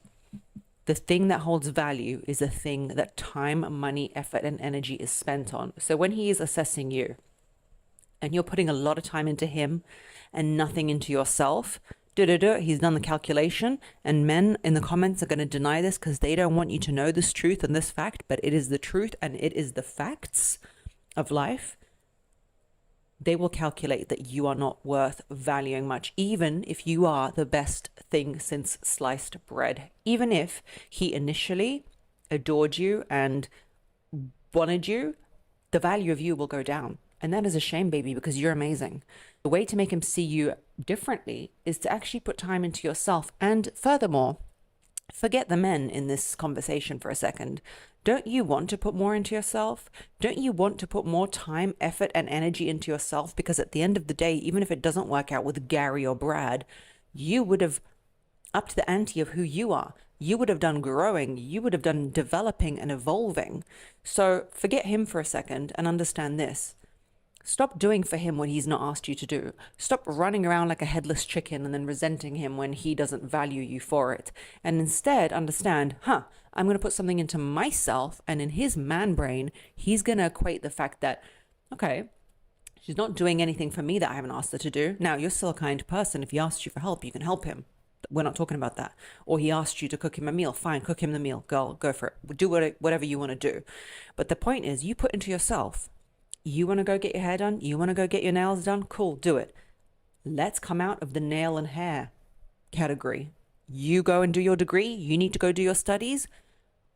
Speaker 2: the thing that holds value is the thing that time, money, effort, and energy is spent on. So when he is assessing you and you're putting a lot of time into him and nothing into yourself, he's done the calculation, and men in the comments are going to deny this because they don't want you to know this truth and this fact, but it is the truth and it is the facts of life. They will calculate that you are not worth valuing much, even if you are the best thing since sliced bread. Even if he initially adored you and wanted you, the value of you will go down. And that is a shame, baby, because you're amazing. The way to make him see you differently is to actually put time into yourself. And furthermore, forget the men in this conversation for a second. Don't you want to put more into yourself? Don't you want to put more time, effort, and energy into yourself? Because at the end of the day, even if it doesn't work out with Gary or Brad, you would have upped the ante of who you are. You would have done growing. You would have done developing and evolving. So forget him for a second and understand this. Stop doing for him what he's not asked you to do. Stop running around like a headless chicken and then resenting him when he doesn't value you for it. And instead understand, I'm going to put something into myself, and in his man brain, he's going to equate the fact that, okay, she's not doing anything for me that I haven't asked her to do. Now, you're still a kind person. If he asks you for help, you can help him. We're not talking about that. Or he asked you to cook him a meal. Fine, cook him the meal. Go for it. Do whatever you want to do. But the point is, you put into yourself. You want to go get your hair done? You want to go get your nails done? Cool, do it. Let's come out of the nail and hair category. You go and do your degree. You need to go do your studies.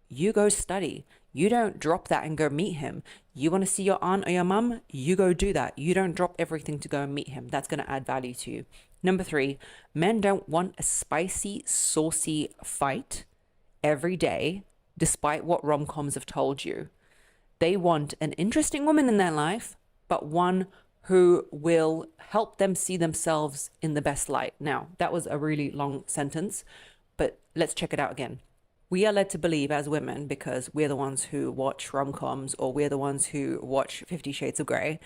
Speaker 2: you go study. You don't drop that and go meet him. You want to see your aunt or your mum? You go do that. You don't drop everything to go and meet him. That's going to add value to you. Number 3, men don't want a spicy, saucy fight every day, despite what rom-coms have told you. They want an interesting woman in their life, but one who will help them see themselves in the best light. Now, that was a really long sentence, but let's check it out again. We are led to believe as women, because we're the ones who watch rom-coms, or we're the ones who watch 50 Shades of Grey,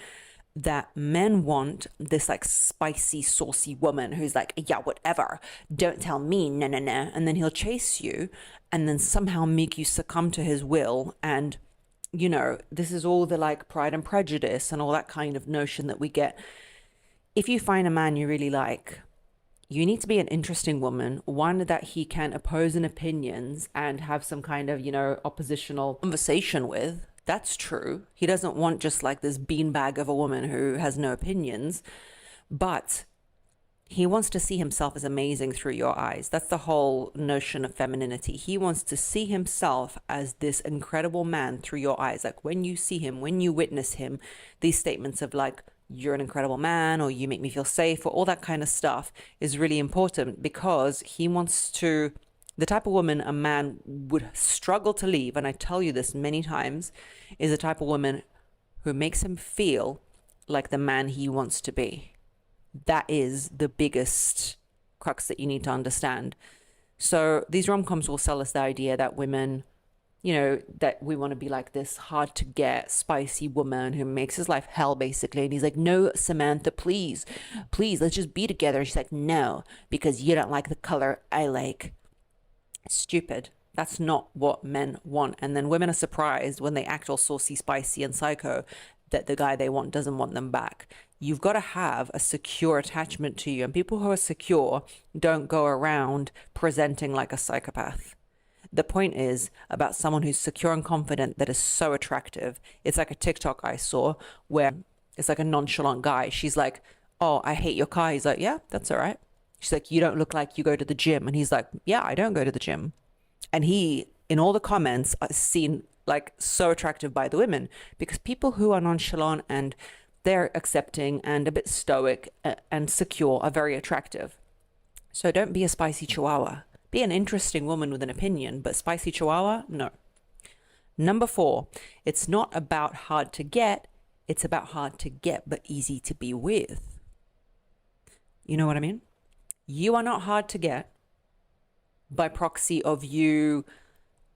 Speaker 2: that men want this like spicy, saucy woman who's like, yeah, whatever, don't tell me, no, no, no. And then he'll chase you and then somehow make you succumb to his will. And, you know, this is all the like Pride and Prejudice and all that kind of notion that we get. If you find a man you really like, you need to be an interesting woman, one that he can oppose in opinions and have some kind of, you know, oppositional conversation with. That's true. He doesn't want just like this beanbag of a woman who has no opinions, but he wants to see himself as amazing through your eyes. That's the whole notion of femininity. He wants to see himself as this incredible man through your eyes. Like when you see him, when you witness him, these statements of like, you're an incredible man, or you make me feel safe, or all that kind of stuff is really important, because he wants to, the type of woman a man would struggle to leave, and I tell you this many times, is the type of woman who makes him feel like the man he wants to be. That is the biggest crux that you need to understand. So these rom-coms will sell us the idea that women, you know, that we want to be like this hard to get, spicy woman who makes his life hell, basically. And he's like, no, Samantha, please, let's just be together. And she's like, no, because you don't like the color I like. Stupid. That's not what men want. And then women are surprised when they act all saucy, spicy, and psycho that the guy they want doesn't want them back. You've got to have a secure attachment to you. And people who are secure don't go around presenting like a psychopath. The point is about someone who's secure and confident that is so attractive. It's like a TikTok I saw where it's like a nonchalant guy. She's like, oh, I hate your car. He's like, yeah, that's all right. She's like, you don't look like you go to the gym. And he's like, yeah, I don't go to the gym. And he, in all the comments, are seen like so attractive by the women, because people who are nonchalant and they're accepting and a bit stoic and secure are very attractive. So don't be a spicy chihuahua. Be an interesting woman with an opinion, but spicy chihuahua, no. Number 4, it's not about hard to get, it's about hard to get but easy to be with. You know what I mean? You are not hard to get by proxy of you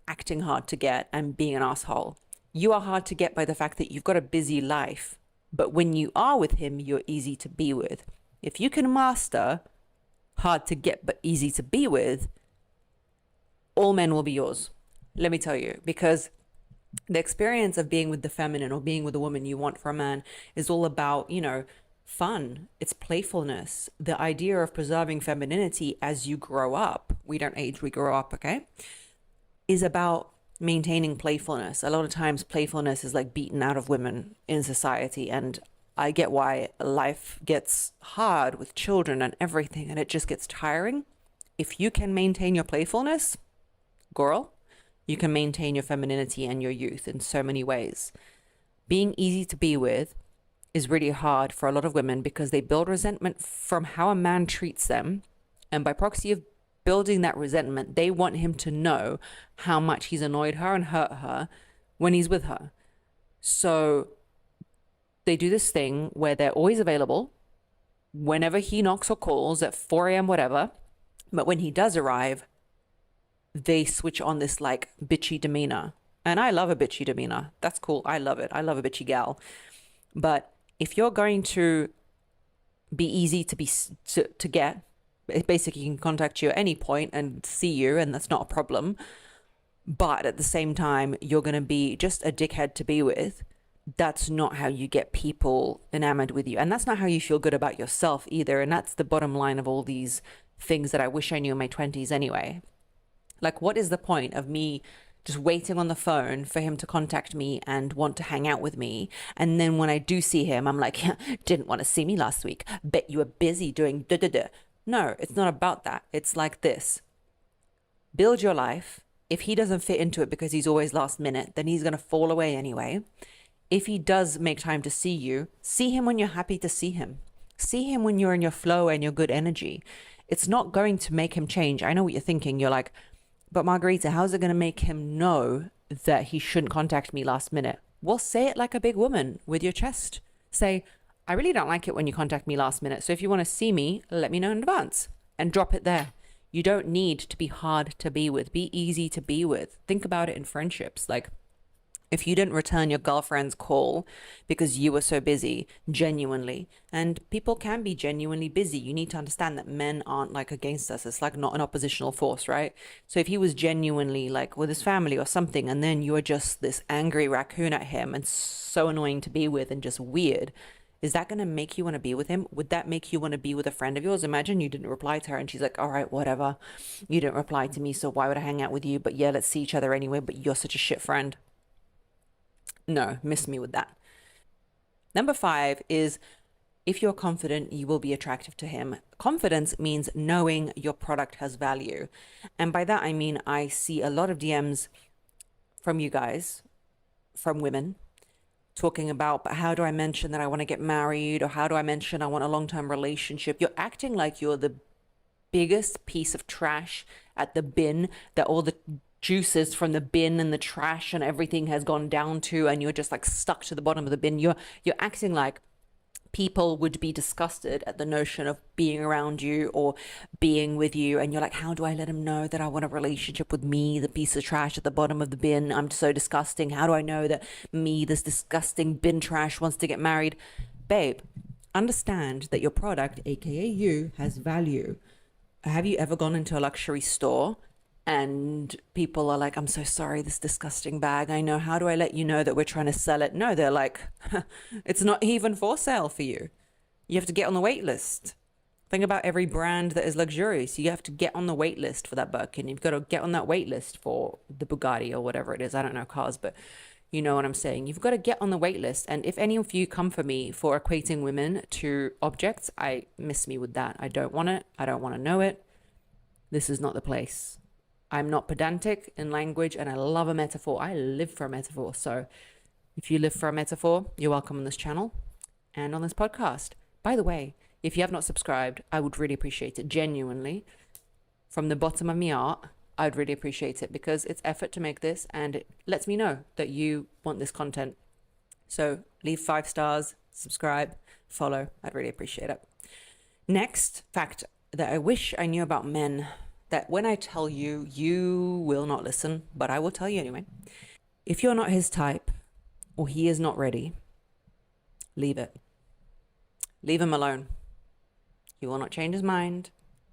Speaker 2: acting hard to get and being an asshole. You are hard to get by the fact that you've got a busy life, but when you are with him, you're easy to be with. If you can master hard to get but easy to be with, all men will be yours. Let me tell you, because the experience of being with the feminine or being with a woman you want for a man is all about, you know, fun. It's playfulness. The idea of preserving femininity as you grow up, we don't age, we grow up, okay, is about maintaining playfulness. A lot of times playfulness is like beaten out of women in society, and I get why life gets hard with children and everything, and it just gets tiring. If you can maintain your playfulness, girl, you can maintain your femininity and your youth in so many ways. Being easy to be with is really hard for a lot of women because they build resentment from how a man treats them. And by proxy of building that resentment, they want him to know how much he's annoyed her and hurt her when he's with her. So they do this thing where they're always available whenever he knocks or calls at 4 a.m., whatever. But when he does arrive, they switch on this like bitchy demeanor. And I love a bitchy demeanor. That's cool. I love it. I love a bitchy gal. But if you're going to be easy to get, basically he can contact you at any point and see you, and that's not a problem. But at the same time, you're going to be just a dickhead to be with. That's not how you get people enamored with you. And that's not how you feel good about yourself either. And that's the bottom line of all these things that I wish I knew in my 20s anyway. Like, what is the point of me just waiting on the phone for him to contact me and want to hang out with me? And then when I do see him, I'm like, didn't want to see me last week. Bet you were busy doing da-da-da. No, it's not about that. It's like this. Build your life, If he doesn't fit into it because he's always last minute, then he's going to fall away anyway. If he does make time to see him when you're happy to see him. See him when you're in your flow and your good energy. It's not going to make him change. I know what you're thinking. You're like, but Margarita, how's it going to make him know that he shouldn't contact me last minute? Well, say it like a big woman with your chest. Say, I really don't like it when you contact me last minute. So if you want to see me, let me know in advance and drop it there. You don't need to be hard to be with. Be easy to be with. Think about it in friendships. Like, if you didn't return your girlfriend's call because you were so busy, genuinely, and people can be genuinely busy, you need to understand that men aren't like against us. It's like not an oppositional force, right? So if he was genuinely like with his family or something, and then you are just this angry raccoon at him and so annoying to be with and just weird, is that going to make you want to be with him? Would that make you want to be with a friend of yours? Imagine you didn't reply to her and she's like, all right, whatever. You didn't reply to me, so why would I hang out with you? But yeah, let's see each other anyway, but you're such a shit friend. No, miss me with that. Number 5 is, if you're confident, you will be attractive to him. Confidence means knowing your product has value. And by that, I mean, I see a lot of DMs from you guys, from women, talking about, but how do I mention that I want to get married? Or how do I mention I want a long-term relationship? You're acting like you're the biggest piece of trash at the bin, that all the juices from the bin and the trash and everything has gone down to, and you're just like stuck to the bottom of the bin. You're acting like people would be disgusted at the notion of being around you or being with you, and you're like, how do I let him know that I want a relationship with me, the piece of trash at the bottom of the bin? I'm so disgusting. How do I know that me, this disgusting bin trash, wants to get married? Babe, understand that your product, aka you, has value. Have you ever gone into a luxury store and people are like, I'm so sorry, this disgusting bag, I know, how do I let you know that we're trying to sell it? No, they're like, it's not even for sale for you. You have to get on the wait list. Think about every brand that is luxurious. You have to get on the wait list for that Birkin. You've got to get on that wait list for the Bugatti or whatever it is. I don't know cars, but you know what I'm saying. You've got to get on the wait list. And if any of you come for me for equating women to objects, I miss me with that. I don't want it. I don't want to know it. This is not the place. I'm not pedantic in language, and I love a metaphor. I live for a metaphor. So if you live for a metaphor, you're welcome on this channel and on this podcast. By the way, if you have not subscribed, I would really appreciate it. Genuinely, from the bottom of my heart, I'd really appreciate it, because it's effort to make this and it lets me know that you want this content. So leave 5 stars, subscribe, follow. I'd really appreciate it. Next fact that I wish I knew about men, that when I tell you, you will not listen, but I will tell you anyway. If you're not his type or he is not ready, leave it. Leave him alone. He will not change his mind.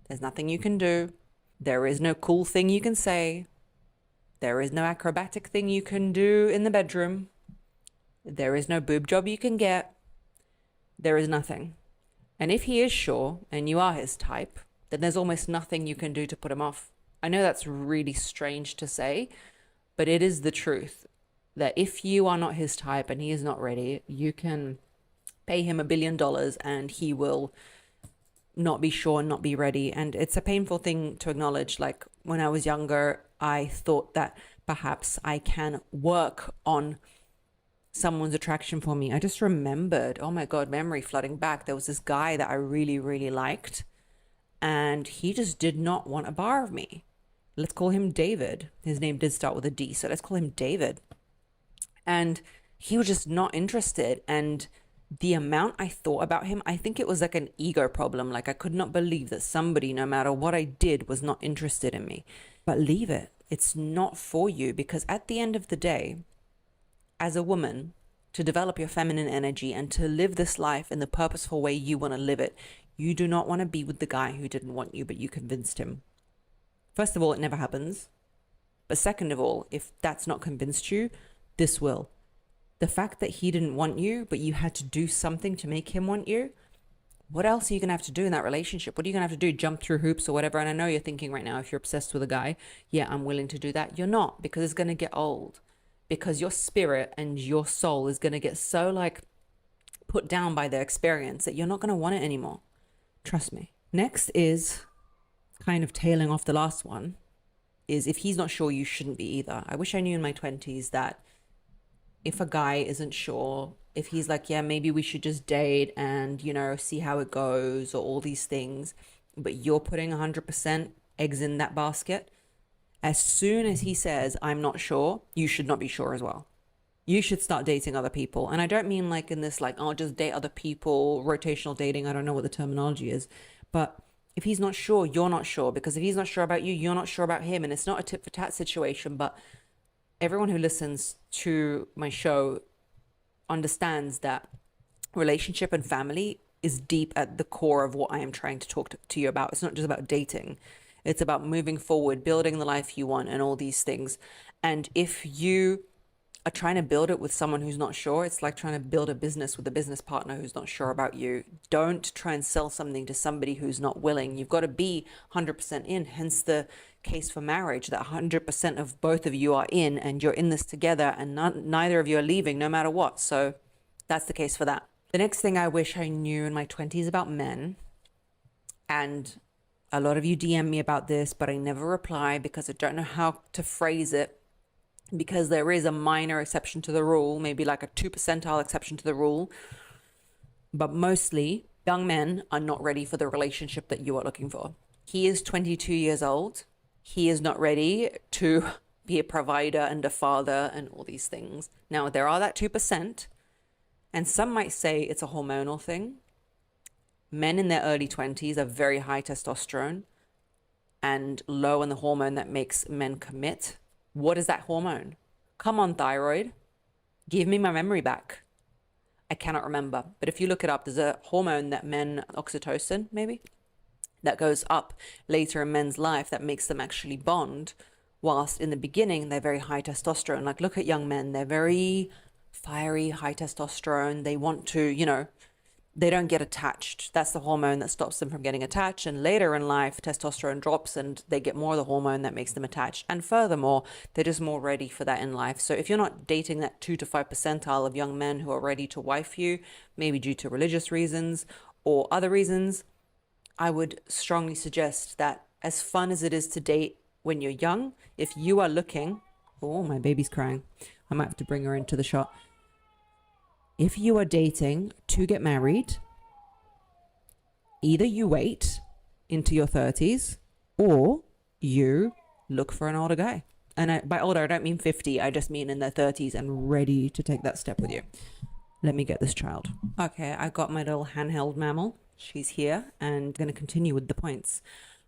Speaker 2: There's nothing you can do. There is no cool thing you can say. There is no acrobatic thing you can do in the bedroom. There is no boob job you can get. There is nothing. And if he is sure and you are his type, then there's almost nothing you can do to put him off. I know that's really strange to say, but it is the truth, that if you are not his type and he is not ready, you can pay him $1 billion and he will not be sure and not be ready. And it's a painful thing to acknowledge. Like, when I was younger, I thought that perhaps I can work on someone's attraction for me. I just remembered, oh my God, memory flooding back. There was this guy that I really, really liked, and he just did not want a bar of me. Let's call him David. His name did start with a D, so let's call him David. And he was just not interested. And the amount I thought about him, I think it was like an ego problem. Like, I could not believe that somebody, no matter what I did, was not interested in me. But leave it. It's not for you, because at the end of the day, as a woman, to develop your feminine energy and to live this life in the purposeful way you want to live it, you do not want to be with the guy who didn't want you, but you convinced him. First of all, it never happens. But second of all, if that's not convinced you, this will. The fact that he didn't want you, but you had to do something to make him want you, what else are you going to have to do in that relationship? What are you going to have to do? Jump through hoops or whatever? And I know you're thinking right now, if you're obsessed with a guy, yeah, I'm willing to do that. You're not, because it's going to get old. Because your spirit and your soul is going to get so like put down by their experience that you're not going to want it anymore. Trust me. Next is kind of tailing off the last one. is if he's not sure, you shouldn't be either. I wish I knew in my 20s that if a guy isn't sure, if he's like, yeah, maybe we should just date and, see how it goes or all these things, but you're putting 100% eggs in that basket, as soon as he says, I'm not sure, you should not be sure as well. You should start dating other people. And I don't mean like in this, like, oh, just date other people, rotational dating. I don't know what the terminology is. But if he's not sure, you're not sure. Because if he's not sure about you, you're not sure about him. And it's not a tit for tat situation. But everyone who listens to my show understands that relationship and family is deep at the core of what I am trying to talk to you about. It's not just about dating. It's about moving forward, building the life you want and all these things. And if you are trying to build it with someone who's not sure, it's like trying to build a business with a business partner who's not sure about you. Don't try and sell something to somebody who's not willing. You've got to be 100% in, hence the case for marriage, that 100% of both of you are in and you're in this together and neither of you are leaving no matter what. So that's the case for that. The next thing I wish I knew in my 20s about men, and a lot of you DM me about this, but I never reply because I don't know how to phrase it, because there is a minor exception to the rule, maybe like a 2 percentile exception to the rule. But mostly, young men are not ready for the relationship that you are looking for. He is 22 years old. He is not ready to be a provider and a father and all these things. Now, there are that 2%, and some might say it's a hormonal thing. Men in their early 20s are very high testosterone and low in the hormone that makes men commit. What is that hormone? Come on, thyroid. Give me my memory back. I cannot remember. But if you look it up, there's a hormone that men, oxytocin maybe, that goes up later in men's life that makes them actually bond. Whilst in the beginning, they're very high testosterone. Like, look at young men. They're very fiery, high testosterone. They want to, they don't get attached. That's the hormone that stops them from getting attached. And later in life, testosterone drops and they get more of the hormone that makes them attached. And furthermore, they're just more ready for that in life. So if you're not dating that 2 to 5 percentile of young men who are ready to wife you, maybe due to religious reasons or other reasons, I would strongly suggest that, as fun as it is to date when you're young, if you are looking, oh, my baby's crying. I might have to bring her into the shot. If you are dating to get married, either you wait into your 30s or you look for an older guy. And by older, I don't mean 50. I just mean in their 30s and ready to take that step with you. Let me get this child. Okay, I got my little handheld mammal. She's here and going to continue with the points.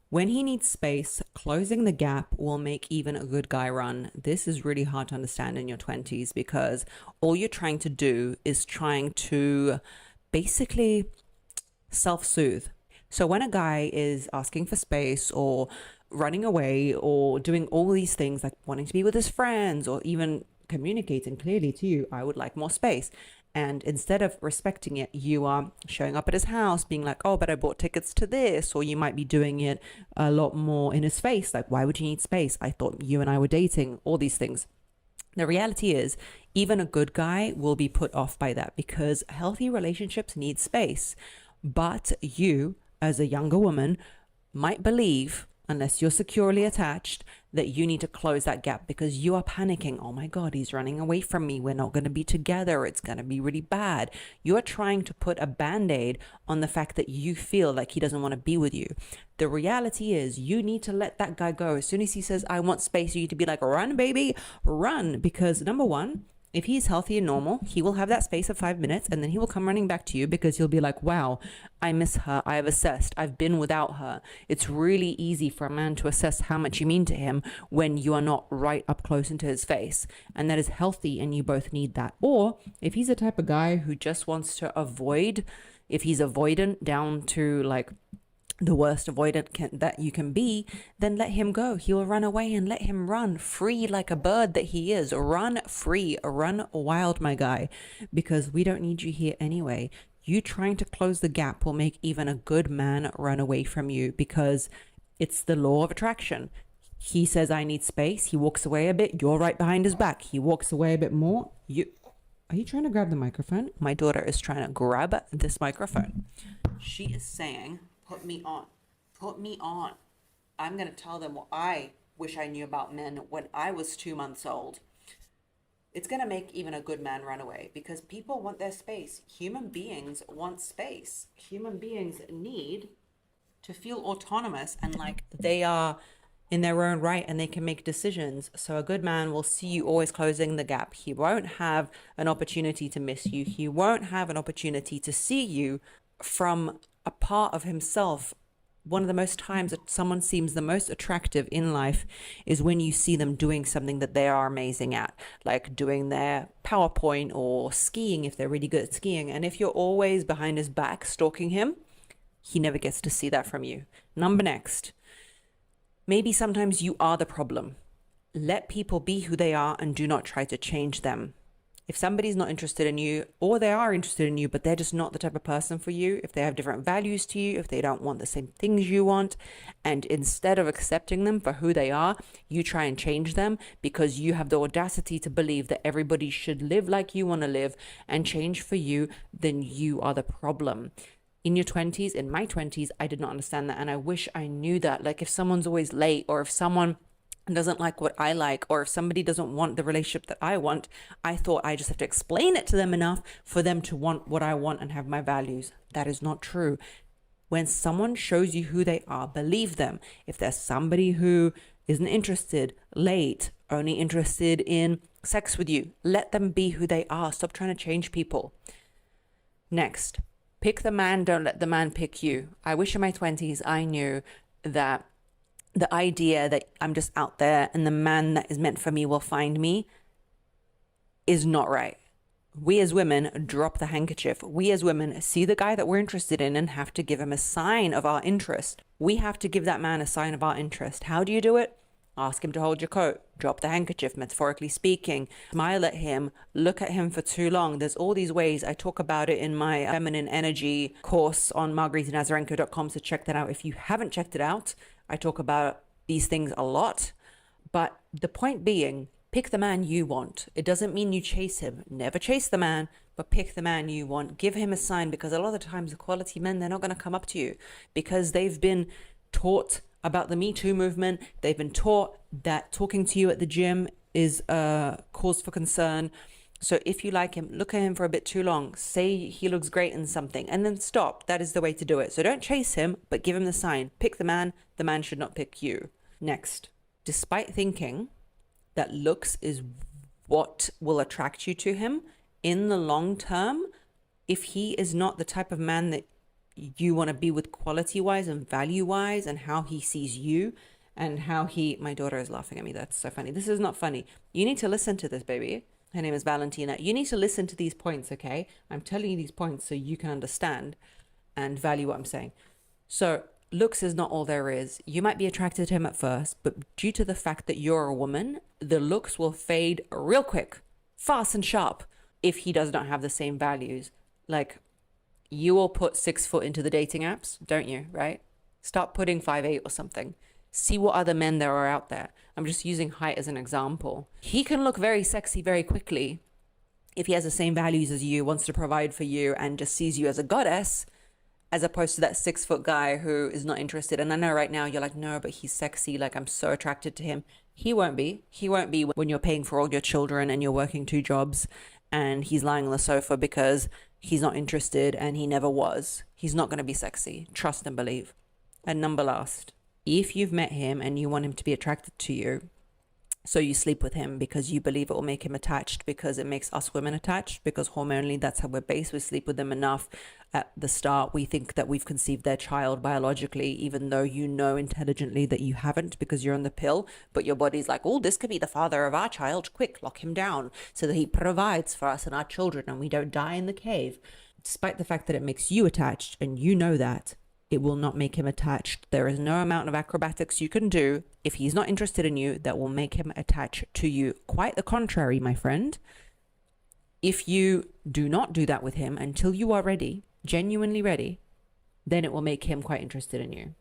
Speaker 2: When he needs space, closing the gap will make even a good guy run. This is really hard to understand in your 20s because all you're trying to do is trying to basically self-soothe. So when a guy is asking for space or running away or doing all these things like wanting to be with his friends or even communicating clearly to you, I would like more space. And instead of respecting it, you are showing up at his house being like, oh, but I bought tickets to this. Or you might be doing it a lot more in his face. Like, why would you need space? I thought you and I were dating, all these things. The reality is, even a good guy will be put off by that because healthy relationships need space. But you, as a younger woman, might believe, unless you're securely attached, that you need to close that gap because you are panicking. Oh my God, he's running away from me. We're not going to be together. It's going to be really bad. You're trying to put a band-aid on the fact that you feel like he doesn't want to be with you. The reality is you need to let that guy go. As soon as he says, I want space, you need to be like, run, baby, run. Because number one, if he's healthy and normal, he will have that space of 5 minutes and then he will come running back to you because he'll be like, wow, I miss her. I have assessed. I've been without her. It's really easy for a man to assess how much you mean to him when you are not right up close into his face. And that is healthy and you both need that. Or if he's the type of guy who just wants to avoid, if he's avoidant down to like the worst avoidant that you can be, then let him go. He will run away and let him run free like a bird that he is. Run free, run wild, my guy, because we don't need you here anyway. You trying to close the gap will make even a good man run away from you because it's the law of attraction. He says, I need space. He walks away a bit. You're right behind his back. He walks away a bit more. Are you trying to grab the microphone? My daughter is trying to grab this microphone. She is saying, put me on. Put me on. I'm going to tell them what I wish I knew about men when I was 2 months old, it's going to make even a good man run away, because people want their space. Human beings want space. Human beings need to feel autonomous and like they are in their own right and they can make decisions. So a good man will see you always closing the gap. He won't have an opportunity to miss you. He won't have an opportunity to see you from a part of himself. One of the most times that someone seems the most attractive in life is when you see them doing something that they are amazing at, like doing their PowerPoint or skiing if they're really good at skiing. And if you're always behind his back stalking him, he never gets to see that from you. Number next, maybe sometimes you are the problem. Let people be who they are and do not try to change them. If somebody's not interested in you, or they are interested in you, but they're just not the type of person for you, if they have different values to you, if they don't want the same things you want, and instead of accepting them for who they are, you try and change them because you have the audacity to believe that everybody should live like you want to live and change for you, then you are the problem. In your 20s, in my 20s, I did not understand that. And I wish I knew that. Like if someone's always late, or if someone doesn't like what I like, or if somebody doesn't want the relationship that I want, I thought I just have to explain it to them enough for them to want what I want and have my values. That is not true. When someone shows you who they are, believe them. If there's somebody who isn't interested, late, only interested in sex with you, let them be who they are. Stop trying to change people. Next, pick the man, don't let the man pick you. I wish in my 20s I knew that the idea that I'm just out there and the man that is meant for me will find me is not right. We as women drop the handkerchief. We as women see the guy that we're interested in and have to give him a sign of our interest. We have to give that man a sign of our interest. How do you do it? Ask him to hold your coat, drop the handkerchief, metaphorically speaking, smile at him, look at him for too long. There's all these ways. I talk about it in my feminine energy course on margaritanazarenko.com, so check that out. If you haven't checked it out, I talk about these things a lot. But the point being, pick the man you want. It doesn't mean you chase him. Never chase the man, but pick the man you want. Give him a sign, because a lot of the times the quality men, they're not going to come up to you because they've been taught about the Me Too movement. They've been taught that talking to you at the gym is a cause for concern. So if you like him, look at him for a bit too long. Say he looks great in something and then stop. That is the way to do it. So don't chase him, but give him the sign. Pick the man should not pick you. Next, despite thinking that looks is what will attract you to him, in the long term, if he is not the type of man that you want to be with quality wise and value wise, and how he sees you and how my daughter is laughing at me. That's so funny. This is not funny. You need to listen to this, baby. Her name is Valentina. You need to listen to these points, okay? I'm telling you these points so you can understand and value what I'm saying. So looks is not all there is. You might be attracted to him at first, but due to the fact that you're a woman, the looks will fade real quick, fast and sharp, if he does not have the same values. Like, you will put 6 foot into the dating apps, don't you? Right? Start putting 5'8" or something. See what other men there are out there. I'm just using height as an example. He can look very sexy very quickly if he has the same values as you, wants to provide for you, and just sees you as a goddess, as opposed to that 6 foot guy who is not interested. And I know right now you're like, no, but he's sexy. Like, I'm so attracted to him. He won't be. He won't be when you're paying for all your children and you're working 2 jobs and he's lying on the sofa because he's not interested and he never was. He's not going to be sexy. Trust and believe. And number last, if you've met him and you want him to be attracted to you, so you sleep with him because you believe it will make him attached, because it makes us women attached, because hormonally that's how we're based. We sleep with them enough at the start. We think that we've conceived their child biologically, even though you know intelligently that you haven't because you're on the pill. But your body's like, oh, this could be the father of our child. Quick, lock him down so that he provides for us and our children and we don't die in the cave. Despite the fact that it makes you attached and you know that, it will not make him attached. There is no amount of acrobatics you can do if he's not interested in you that will make him attach to you. Quite the contrary, my friend. If you do not do that with him until you are ready, genuinely ready, then it will make him quite interested in you.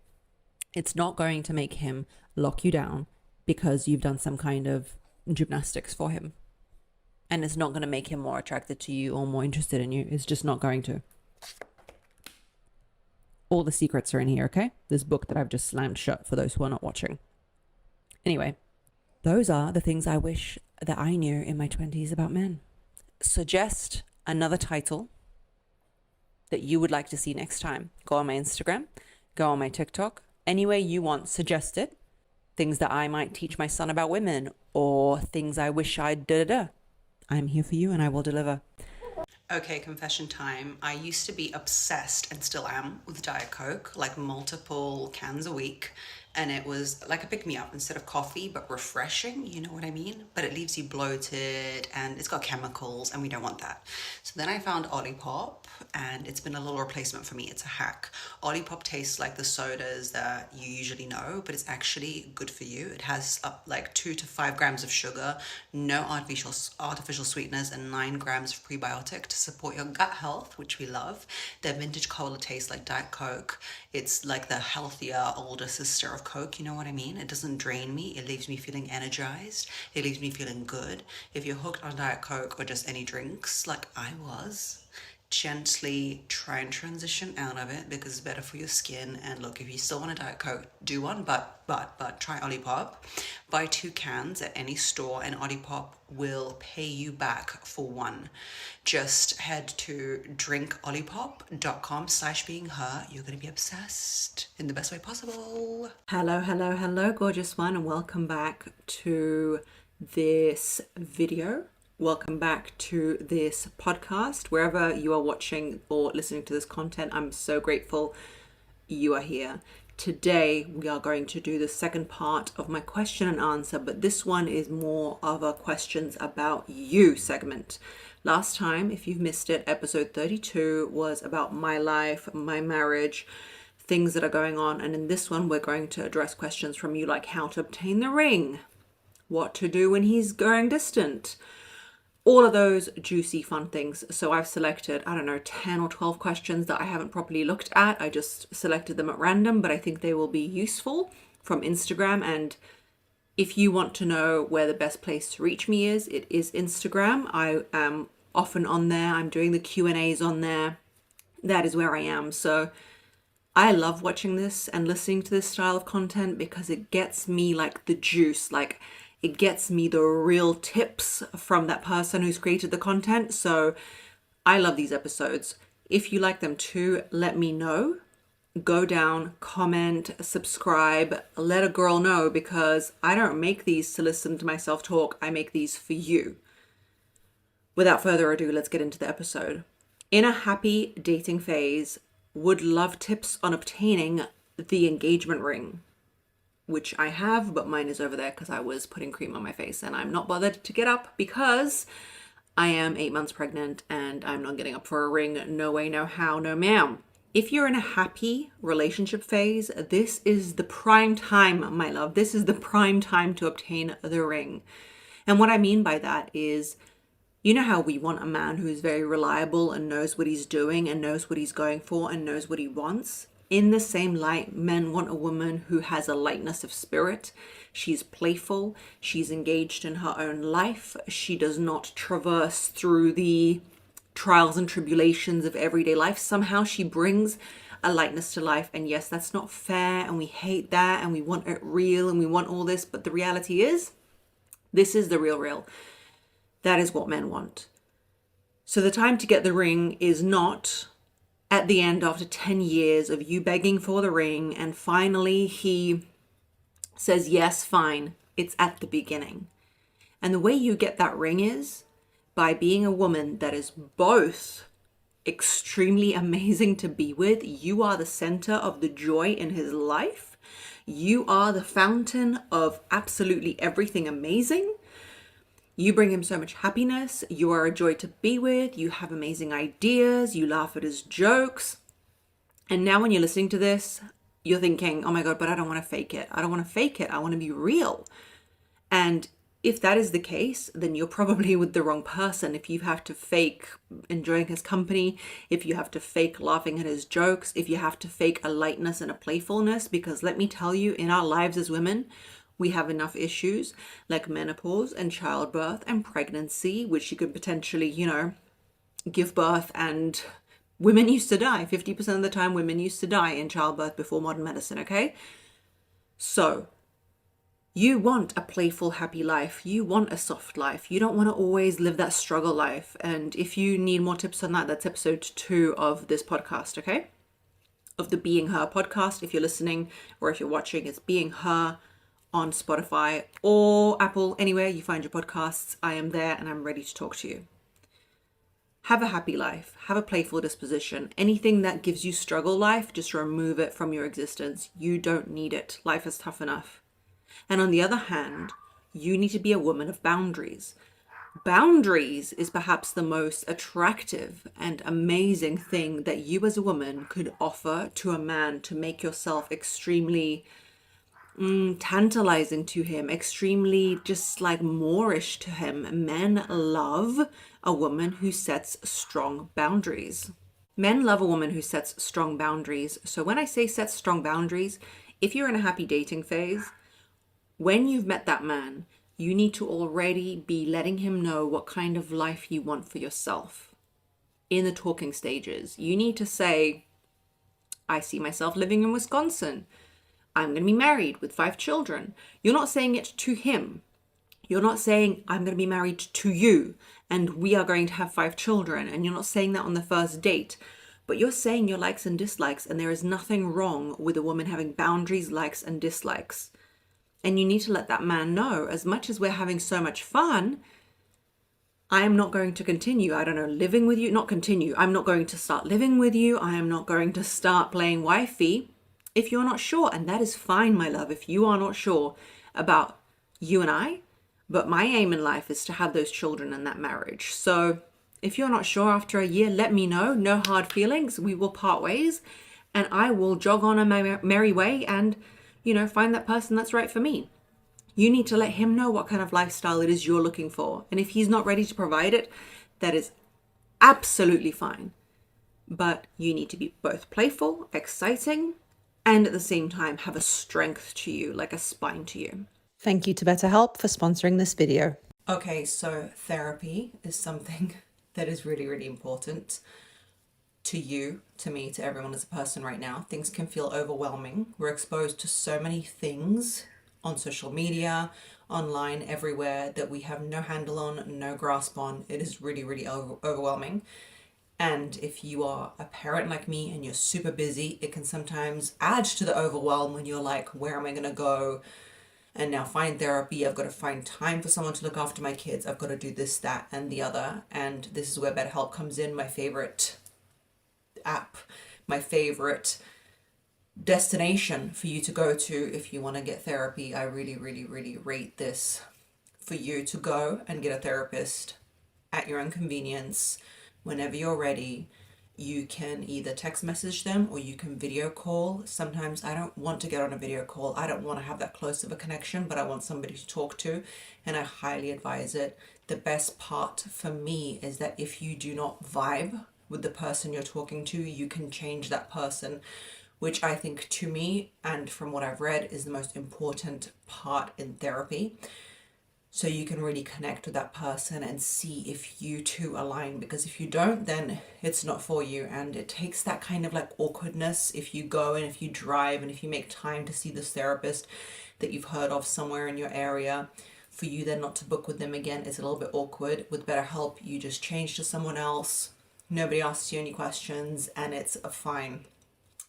Speaker 2: It's not going to make him lock you down because you've done some kind of gymnastics for him. And it's not going to make him more attracted to you or more interested in you. It's just not going to. All the secrets are in here, okay? This book that I've just slammed shut for those who are not watching. Anyway, those are the things I wish that I knew in my 20s about men. Suggest another title that you would like to see next time. Go on my Instagram, go on my TikTok, any way you want, suggest it. Things that I might teach my son about women, or things I wish I'd da-da-da. I'm here for you and I will deliver. Okay, confession time. I used to be obsessed, and still am, with Diet Coke, like multiple cans a week. And it was like a pick-me-up instead of coffee, but refreshing, you know what I mean? But it leaves you bloated and it's got chemicals and we don't want that. So then I found OLIPOP and it's been a little replacement for me. It's a hack. OLIPOP tastes like the sodas that you usually know, but it's actually good for you. It has like 2 to 5 grams of sugar, no artificial sweeteners, and 9 grams of prebiotic to support your gut health, which we love. Their vintage cola tastes like Diet Coke. It's like the healthier older sister of Coke, you know what I mean? It doesn't drain me. It leaves me feeling energized. It leaves me feeling good. If you're hooked on Diet Coke or just any drinks like I was, gently try and transition out of it because it's better for your skin. And look, if you still want a Diet Coke, do one, but try OLIPOP. Buy 2 cans at any store and OLIPOP will pay you back for one. Just head to drinkolipop.com/beingher. You're going to be obsessed in the best way possible. Hello, gorgeous one, and welcome back to this video. Welcome back to this podcast. Wherever you are watching or listening to this content, I'm so grateful you are here. Today, we are going to do the second part of my question and answer, but this one is more of a questions about you segment. Last time, if you've missed it, episode 32 was about my life, my marriage, things that are going on. And in this one, we're going to address questions from you like how to obtain the ring, what to do when he's going distant, all of those juicy fun things. So I've selected, 10 or 12 questions that I haven't properly looked at. I just selected them at random, but I think they will be useful from Instagram. And if you want to know where the best place to reach me is, it is Instagram. I am often on there. I'm doing the Q&As on there. That is where I am. So I love watching this and listening to this style of content because it gets me like the juice, like it gets me the real tips from that person who's created the content. So I love these episodes. If you like them too, let me know. Go down, comment, subscribe, let a girl know, because I don't make these to listen to myself talk. I make these for you. Without further ado, let's get into the episode. In a happy dating phase, would love tips on obtaining the engagement ring, which I have, but mine is over there because I was putting cream on my face and I'm not bothered to get up because I am 8 months pregnant and I'm not getting up for a ring. No way, no how, no ma'am. If you're in a happy relationship phase, this is the prime time, my love. This is the prime time to obtain the ring. And what I mean by that is, you know how we want a man who is very reliable and knows what he's doing and knows what he's going for and knows what he wants? In the same light, men want a woman who has a lightness of spirit. She's playful. She's engaged in her own life. She does not traverse through the trials and tribulations of everyday life. Somehow she brings a lightness to life. And yes, that's not fair. And we hate that. And we want it real. And we want all this. But the reality is, this is the real. That is what men want. So the time to get the ring is not at the end after 10 years of you begging for the ring and finally he says, yes, fine. It's at the beginning. And the way you get that ring is by being a woman that is both extremely amazing to be with. You are the center of the joy in his life. You are the fountain of absolutely everything amazing. You bring him so much happiness. You are a joy to be with. You have amazing ideas. You laugh at his jokes. And now when you're listening to this, you're thinking, oh my God, but I don't want to fake it. I don't want to fake it. I want to be real. And if that is the case, then you're probably with the wrong person. If you have to fake enjoying his company, if you have to fake laughing at his jokes, if you have to fake a lightness and a playfulness, because let me tell you, in our lives as women, we have enough issues like menopause and childbirth and pregnancy, which you could potentially, give birth, and women used to die. 50% of the time, women used to die in childbirth before modern medicine, okay? So You want a playful, happy life. You want a soft life. You don't want to always live that struggle life. And if you need more tips on that, that's episode 2 of this podcast, okay? Of the Being Her podcast. If you're listening or if you're watching, it's Being Her on Spotify or Apple, anywhere you find your podcasts. I am there and I'm ready to talk to you. Have a happy life. Have a playful disposition. Anything that gives you struggle life, just remove it from your existence. You don't need it. Life is tough enough. And on the other hand, you need to be a woman of boundaries. Boundaries is perhaps the most attractive and amazing thing that you as a woman could offer to a man to make yourself extremely tantalizing to him, extremely just like moorish to him. Men love a woman who sets strong boundaries. Men love a woman who sets strong boundaries. So when I say set strong boundaries, if you're in a happy dating phase, when you've met that man, you need to already be letting him know what kind of life you want for yourself in the talking stages. You need to say, I see myself living in Wisconsin. I'm going to be married with 5 children. You're not saying it to him. You're not saying, I'm going to be married to you and we are going to have 5 children. And you're not saying that on the first date. But you're saying your likes and dislikes, and there is nothing wrong with a woman having boundaries, likes and dislikes. And you need to let that man know, as much as we're having so much fun, I am not going to continue, living with you, not continue. I'm not going to start living with you. I am not going to start playing wifey if you're not sure. And that is fine, my love, if you are not sure about you and I. But my aim in life is to have those children and that marriage. So if you're not sure after a year, let me know. No hard feelings. We will part ways and I will jog on a merry way and, find that person that's right for me. You need to let him know what kind of lifestyle it is you're looking for. And if he's not ready to provide it, that is absolutely fine. But you need to be both playful, exciting, and at the same time have a strength to you, like a spine to you.
Speaker 1: Thank you to BetterHelp for sponsoring this video.
Speaker 2: Okay, so therapy is something that is really, really important to you, to me, to everyone as a person right now. Things can feel overwhelming. We're exposed to so many things on social media, online, everywhere that we have no handle on, no grasp on. It is really, really overwhelming. And if you are a parent like me and you're super busy, it can sometimes add to the overwhelm when you're like, where am I going to go? And now find therapy. I've got to find time for someone to look after my kids. I've got to do this, that, and the other. And this is where BetterHelp comes in, my favorite app, my favorite destination for you to go to if you want to get therapy. I really, really, really rate this for you to go and get a therapist at your own convenience whenever you're ready. You can either text message them or you can video call. Sometimes I don't want to get on a video call. I don't want to have that close of a connection, but I want somebody to talk to, and I highly advise it. The best part for me is that if you do not vibe with the person you're talking to, you can change that person, which I think, to me and from what I've read, is the most important part in therapy. So you can really connect with that person and see if you two align, because if you don't, then it's not for you. And it takes that kind of like awkwardness if you go and if you drive and if you make time to see this therapist that you've heard of somewhere in your area, for you then not to book with them again. It's a little bit awkward. With BetterHelp, you just change to someone else. Nobody asks you any questions and it's fine.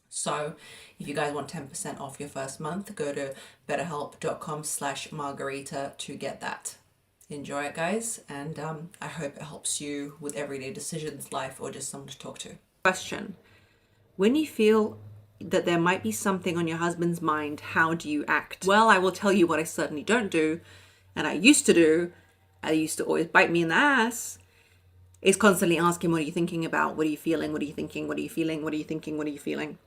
Speaker 2: So if you guys want 10% off your first month, go to betterhelp.com/margarita to get that. Enjoy it, guys, and I hope it helps you with everyday decisions, life, or just someone to talk to. Question: when you feel that there might be something on your husband's mind, how do you act? Well, I will tell you what I certainly don't do, and I used to do. I used to always bite me in the ass. Is constantly asking, what are you thinking about? What are you feeling? What are you thinking? What are you feeling? What are you thinking? What are you feeling?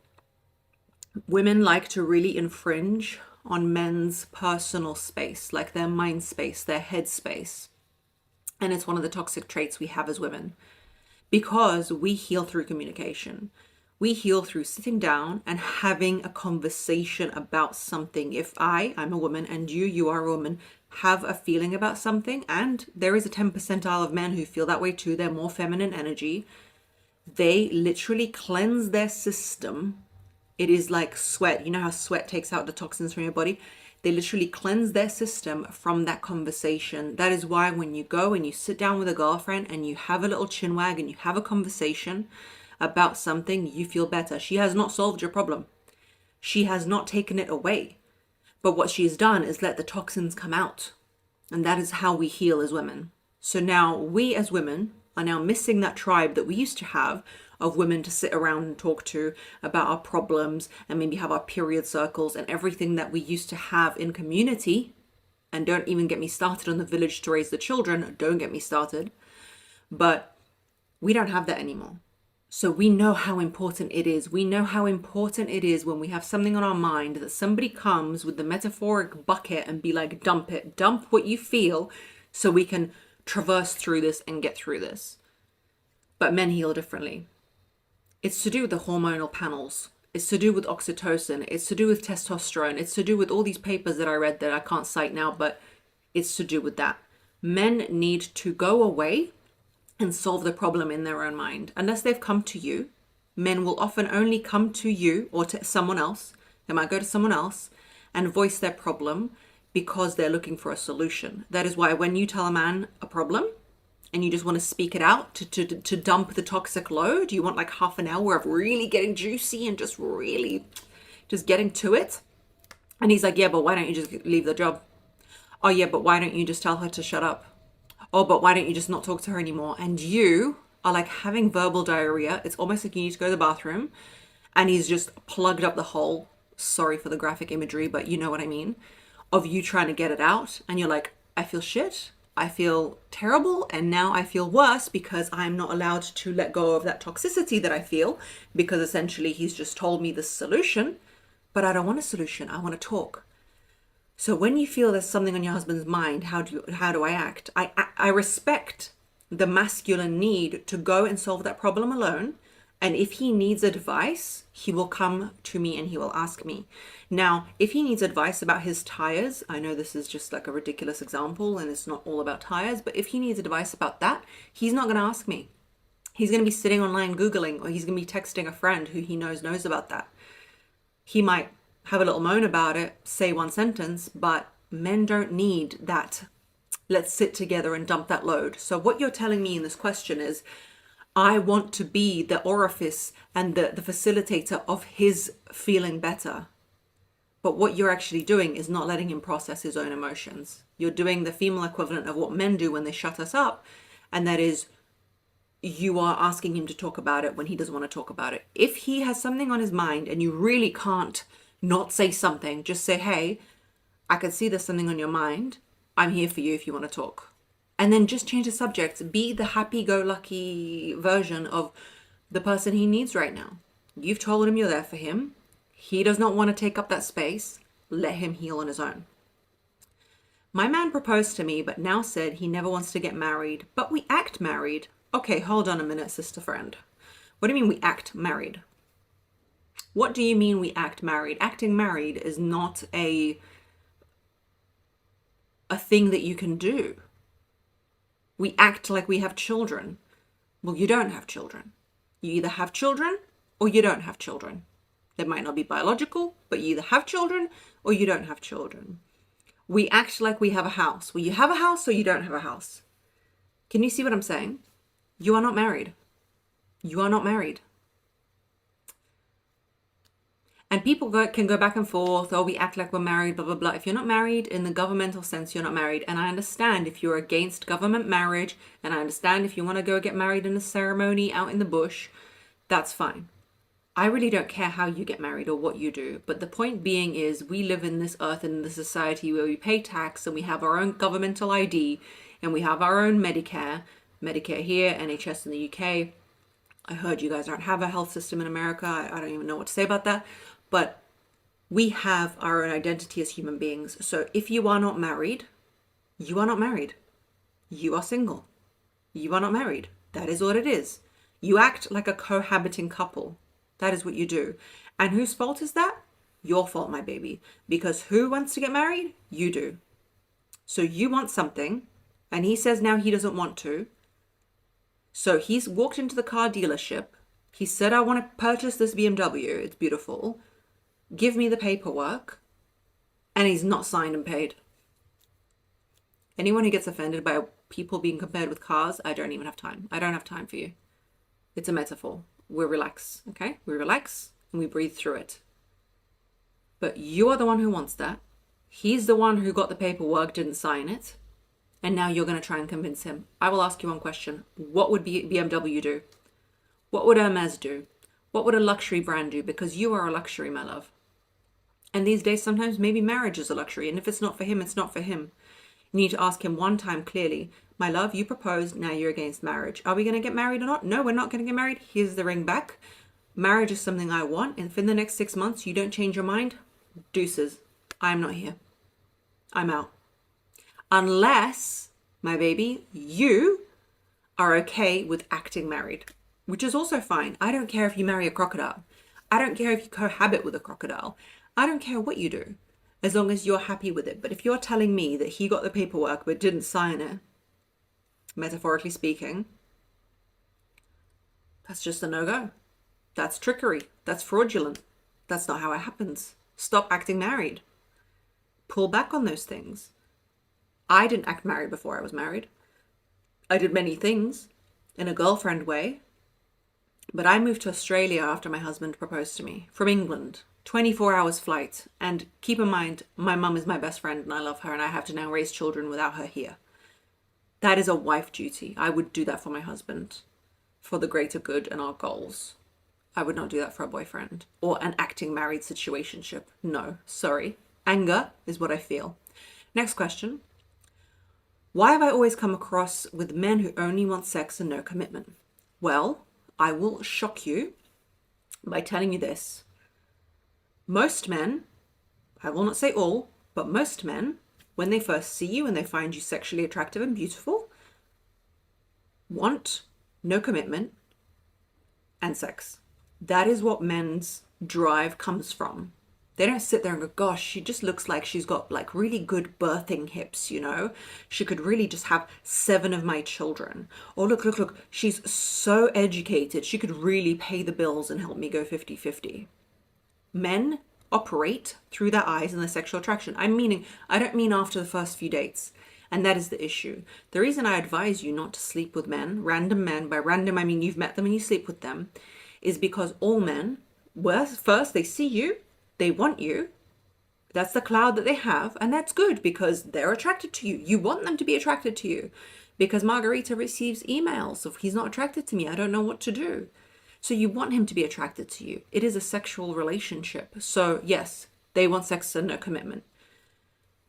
Speaker 2: Women like to really infringe on men's personal space, like their mind space, their head space. And it's one of the toxic traits we have as women, because we heal through communication. We heal through sitting down and having a conversation about something. If I'm a woman and you are a woman, have a feeling about something, and there is a 10 percentile of men who feel that way too, they're more feminine energy. They literally cleanse their system. It is like sweat. You know how sweat takes out the toxins from your body? They literally cleanse their system from that conversation. That is why when you go and you sit down with a girlfriend and you have a little chin wag and you have a conversation about something, you feel better. She has not solved your problem. She has not taken it away. But what she's done is let the toxins come out. And that is how we heal as women. So now we as women are now missing that tribe that we used to have of women to sit around and talk to about our problems and maybe have our period circles and everything that we used to have in community. And don't even get me started on the village to raise the children. Don't get me started. But we don't have that anymore. So we know how important it is. We know how important it is when we have something on our mind that somebody comes with the metaphoric bucket and be like, dump it, dump what you feel so we can traverse through this and get through this. But men heal differently. It's to do with the hormonal panels. It's to do with oxytocin. It's to do with testosterone. It's to do with all these papers that I read that I can't cite now, but it's to do with that. Men need to go away and solve the problem in their own mind. Unless they've come to you, men will often only come to you or to someone else. They might go to someone else and voice their problem because they're looking for a solution. That is why when you tell a man a problem and you just want to speak it out to dump the toxic load, you want like half an hour of really getting juicy and just really just getting to it. And he's like, yeah, but why don't you just leave the job? Oh yeah, but why don't you just tell her to shut up? Oh, but why don't you just not talk to her anymore? And you are like having verbal diarrhea. It's almost like you need to go to the bathroom and he's just plugged up the hole. Sorry for the graphic imagery, but you know what I mean, of you trying to get it out. And you're like, I feel shit. I feel terrible. And now I feel worse because I'm not allowed to let go of that toxicity that I feel, because essentially he's just told me the solution, but I don't want a solution. I want to talk. So when you feel there's something on your husband's mind, how do I act? I respect the masculine need to go and solve that problem alone. And if he needs advice, he will come to me and he will ask me. Now, if he needs advice about his tires, I know this is just like a ridiculous example and it's not all about tires, but if he needs advice about that, he's not going to ask me. He's going to be sitting online Googling, or he's going to be texting a friend who he knows about that. He might have a little moan about it, say one sentence, but men don't need that. Let's sit together and dump that load. So what you're telling me in this question is, I want to be the orifice and the facilitator of his feeling better. But what you're actually doing is not letting him process his own emotions. You're doing the female equivalent of what men do when they shut us up. And that is, you are asking him to talk about it when he doesn't want to talk about it. If he has something on his mind and you really can't not say something, just say, hey, I can see there's something on your mind. I'm here for you if you want to talk. And then just change the subject. Be the happy-go-lucky version of the person he needs right now. You've told him you're there for him. He does not want to take up that space. Let him heal on his own. My man proposed to me, but now said he never wants to get married, but we act married. Okay, hold on a minute, sister friend. What do you mean we act married? What do you mean we act married? Acting married is not a thing that you can do. We act like we have children. Well, you don't have children. You either have children or you don't have children. They might not be biological, but you either have children or you don't have children. We act like we have a house. Well, you have a house or you don't have a house. Can you see what I'm saying? You are not married. You are not married. And people can go back and forth, oh, we act like we're married, blah, blah, blah. If you're not married in the governmental sense, you're not married. And I understand if you're against government marriage, and I understand if you want to go get married in a ceremony out in the bush, that's fine. I really don't care how you get married or what you do. But the point being is, we live in this earth and in this society where we pay tax and we have our own governmental ID and we have our own Medicare here, NHS in the UK. I heard you guys don't have a health system in America. I don't even know what to say about that. But we have our own identity as human beings. So if you are not married, you are not married. You are single. You are not married. That is what it is. You act like a cohabiting couple. That is what you do. And whose fault is that? Your fault, my baby. Because who wants to get married? You do. So you want something, and he says now he doesn't want to. So he's walked into the car dealership. He said, I want to purchase this BMW. It's beautiful. Give me the paperwork. and he's not signed and paid. Anyone who gets offended by people being compared with cars, I don't even have time. I don't have time for you. It's a metaphor. We relax, okay? We relax and we breathe through it. But you are the one who wants that. He's the one who got the paperwork, didn't sign it. And now you're going to try and convince him. I will ask you one question. What would BMW do? What would Hermes do? What would a luxury brand do? Because you are a luxury, my love. And these days, sometimes maybe marriage is a luxury. And if it's not for him, it's not for him. You need to ask him one time clearly, my love, you proposed, now you're against marriage. Are we going to get married or not? No, we're not going to get married. Here's the ring back. Marriage is something I want. And if in the next 6 months you don't change your mind, deuces. I'm not here. I'm out. Unless, my baby, you are okay with acting married, which is also fine. I don't care if you marry a crocodile. I don't care if you cohabit with a crocodile. I don't care what you do, as long as you're happy with it. But if you're telling me that he got the paperwork but didn't sign it, metaphorically speaking, that's just a no-go. That's trickery. That's fraudulent. That's not how it happens. Stop acting married. Pull back on those things. I didn't act married before I was married. I did many things in a girlfriend way, but I moved to Australia after my husband proposed to me from England. 24 hours flight. And keep in mind, my mum is my best friend and I love her and I have to now raise children without her here. That is a wife duty. I would do that for my husband, for the greater good and our goals. I would not do that for a boyfriend or an acting married situationship. No, sorry. Anger is what I feel. Next question. Why have I always come across with men who only want sex and no commitment? Well, I will shock you by telling you this. Most men, I will not say all, but most men, when they first see you and they find you sexually attractive and beautiful, want no commitment and sex. That is what men's drive comes from. They don't sit there and go, gosh, she just looks like she's got like really good birthing hips, you know? She could really just have 7 of my children. Or look, she's so educated. She could really pay the bills and help me go 50-50. Men operate through their eyes and their sexual attraction. I don't mean after the first few dates. And that is the issue. The reason I advise you not to sleep with men, random men, by random I mean you've met them and you sleep with them, is because all men, first they see you, they want you. That's the cloud that they have. And that's good because they're attracted to you. You want them to be attracted to you. Because Margarita receives emails of he's not attracted to me. I don't know what to do. So you want him to be attracted to you. It is a sexual relationship. So yes, they want sex and no commitment.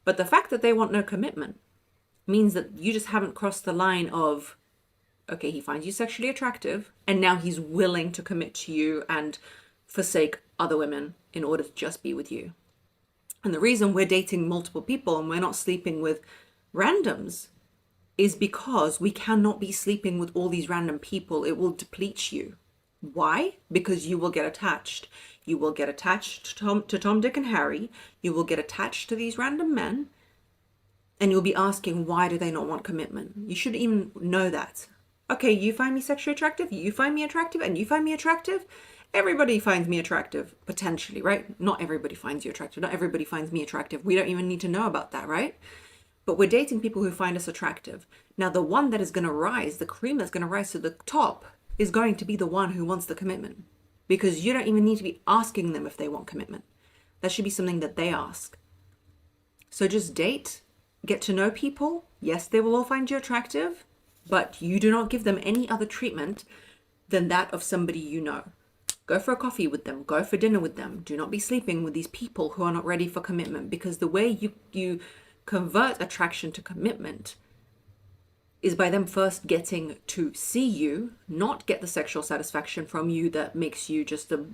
Speaker 2: But the fact that they want no commitment means that you just haven't crossed the line of, okay, he finds you sexually attractive and now he's willing to commit to you and forsake other women in order to just be with you. And the reason we're dating multiple people and we're not sleeping with randoms is because we cannot be sleeping with all these random people. It will deplete you. Why? Because you will get attached. You will get attached to Tom, Dick, and Harry. You will get attached to these random men. And you'll be asking, why do they not want commitment? You should even know that. Okay, you find me sexually attractive, you find me attractive, and you find me attractive. Everybody finds me attractive, potentially, right? Not everybody finds you attractive. Not everybody finds me attractive. We don't even need to know about that, right? But we're dating people who find us attractive. Now, the one that is going to rise, the cream that's going to rise to the top, is going to be the one who wants the commitment. Because you don't even need to be asking them if they want commitment. That should be something that they ask. So just date, get to know people. Yes, they will all find you attractive, but you do not give them any other treatment than that of somebody you know. Go for a coffee with them. Go for dinner with them. Do not be sleeping with these people who are not ready for commitment, because the way you convert attraction to commitment is by them first getting to see you, not get the sexual satisfaction from you that makes you just a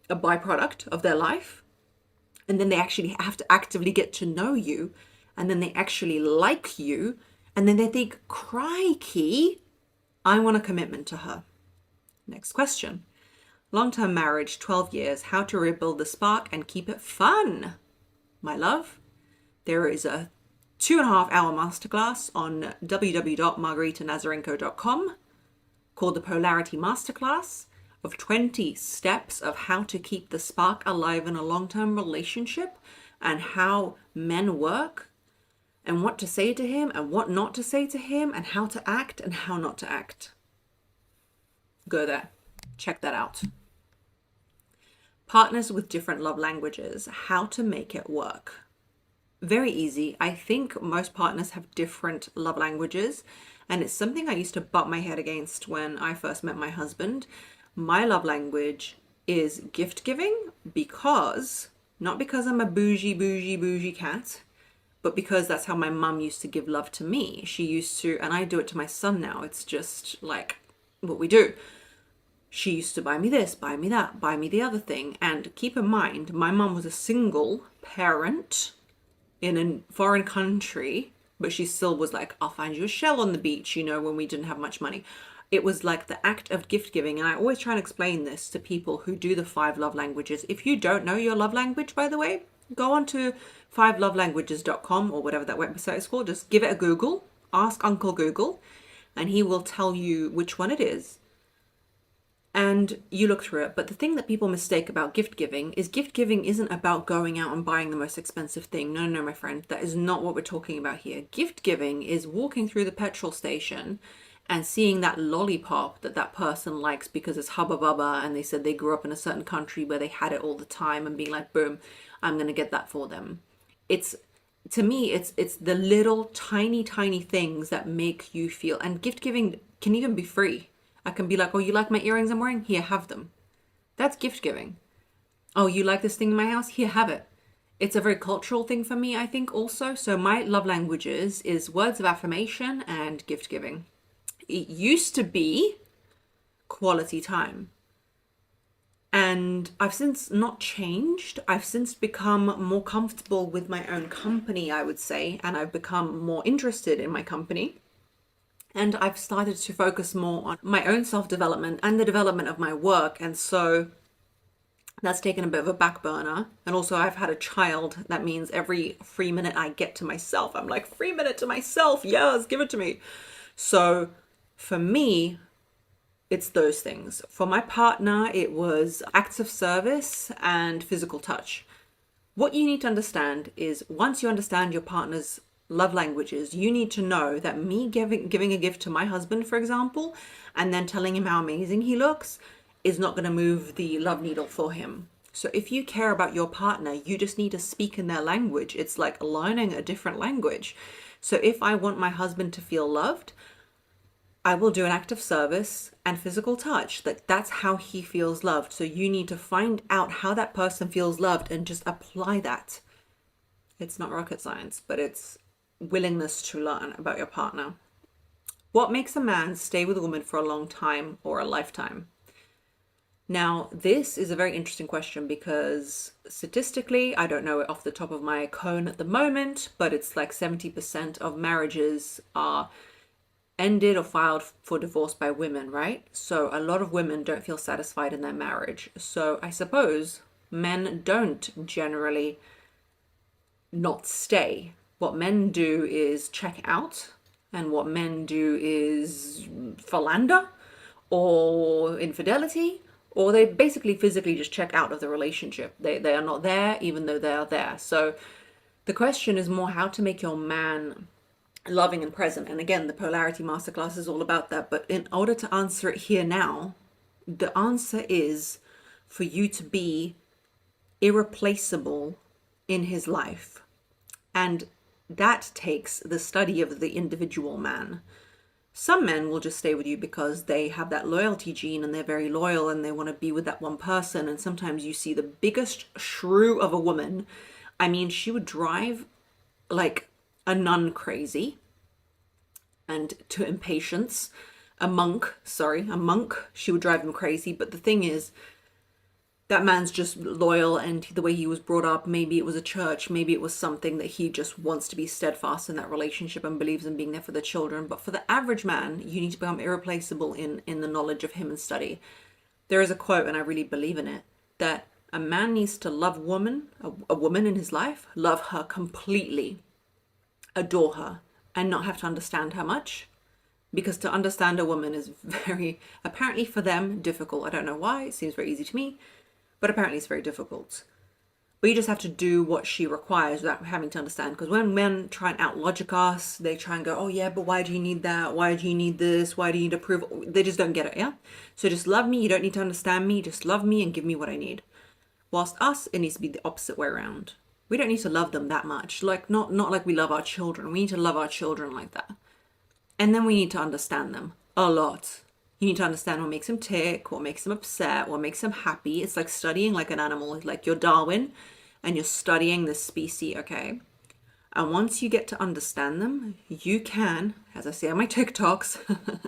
Speaker 2: byproduct of their life. And then they actually have to actively get to know you, and then they actually like you, and then they think, crikey, I want a commitment to her. Next question. Long-term marriage, 12 years, how to rebuild the spark and keep it fun. My love, there is a 2.5-hour masterclass on www.margaritanazarenko.com called the Polarity Masterclass. of 20 steps of how to keep the spark alive in a long-term relationship and how men work and what to say to him and what not to say to him and how to act and how not to act. Go there. Check that out. Partners with different love languages, how to make it work. Very easy. I think most partners have different love languages, and it's something I used to butt my head against when I first met my husband. My love language is gift giving not because I'm a bougie cat, but because that's how my mum used to give love to me. She used to, and I do it to my son now. It's just like what we do. She used to buy me this, buy me that, buy me the other thing. And keep in mind, my mum was a single parent in a foreign country, but she still was like, I'll find you a shell on the beach, when we didn't have much money. It was like the act of gift giving. And I always try and explain this to people who do the 5 love languages. If you don't know your love language, by the way, go on to 5lovelanguages.com or whatever that website is called. Just give it a Google, ask Uncle Google, and he will tell you which one it is. And you look through it. But the thing that people mistake about gift giving isn't about going out and buying the most expensive thing. No, my friend, that is not what we're talking about here. Gift giving is walking through the petrol station and seeing that lollipop that person likes because it's Hubba Bubba and they said they grew up in a certain country where they had it all the time, and being like, boom, I'm going to get that for them. To me, it's the little tiny things that make you feel, and gift giving can even be free. I can be like, oh, you like my earrings I'm wearing? Here, have them. That's gift giving. Oh, you like this thing in my house? Here, have it. It's a very cultural thing for me, I think, also. So my love languages is words of affirmation and gift giving. It used to be quality time. And I've since not changed. I've since become more comfortable with my own company, I would say. And I've become more interested in my company. And I've started to focus more on my own self-development and the development of my work. And so that's taken a bit of a back burner. And also I've had a child. That means every free minute I get to myself, I'm like, free minute to myself. Yes, give it to me. So for me, it's those things. For my partner, it was acts of service and physical touch. What you need to understand is once you understand your partner's love languages, you need to know that me giving a gift to my husband, for example, and then telling him how amazing he looks is not going to move the love needle for him. So if you care about your partner, you just need to speak in their language. It's like learning a different language. So if I want my husband to feel loved, I will do an act of service and physical touch. That's how he feels loved. So you need to find out how that person feels loved and just apply that. It's not rocket science, but it's willingness to learn about your partner. What makes a man stay with a woman for a long time or a lifetime? Now, this is a very interesting question because statistically, I don't know it off the top of my cone at the moment, but it's like 70% of marriages are ended or filed for divorce by women, right? So a lot of women don't feel satisfied in their marriage. So I suppose men don't generally not stay. What men do is check out, and what men do is philander or infidelity, or they basically physically just check out of the relationship. They are not there even though they are there. So the question is more how to make your man loving and present. And again, the Polarity Masterclass is all about that. But in order to answer it here now, the answer is for you to be irreplaceable in his life. And that takes the study of the individual man. Some men will just stay with you because they have that loyalty gene and they're very loyal and they want to be with that one person. And sometimes you see the biggest shrew of a woman. I mean, she would drive like a nun crazy and to impatience. A monk, she would drive him crazy. But the thing is, that man's just loyal, and the way he was brought up, maybe it was a church, maybe it was something that he just wants to be steadfast in that relationship and believes in being there for the children. But for the average man, you need to become irreplaceable in the knowledge of him and study. There is a quote, and I really believe in it, that a man needs to love a woman in his life, love her completely, adore her, and not have to understand her much. Because to understand a woman is very, apparently for them, difficult. I don't know why. It seems very easy to me, but apparently it's very difficult. But you just have to do what she requires without having to understand. Because when men try and out-logic us, they try and go, oh yeah, but why do you need that? Why do you need this? Why do you need approval? They just don't get it, yeah? So just love me. You don't need to understand me. Just love me and give me what I need. Whilst us, it needs to be the opposite way around. We don't need to love them that much. Like, not like we love our children. We need to love our children like that. And then we need to understand them a lot. You need to understand what makes them tick, what makes them upset, what makes them happy. It's like studying like an animal, like you're Darwin and you're studying this species, okay? And once you get to understand them, you can, as I say on my TikToks,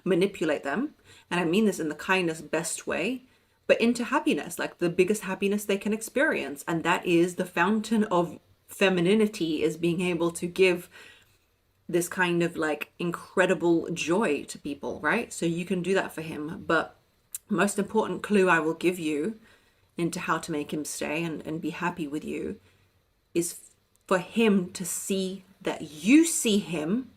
Speaker 2: manipulate them. And I mean this in the kindest, best way, but into happiness, like the biggest happiness they can experience. And that is the fountain of femininity, is being able to give this kind of like incredible joy to people, right? So you can do that for him. But most important clue I will give you into how to make him stay and be happy with you is for him to see that you see him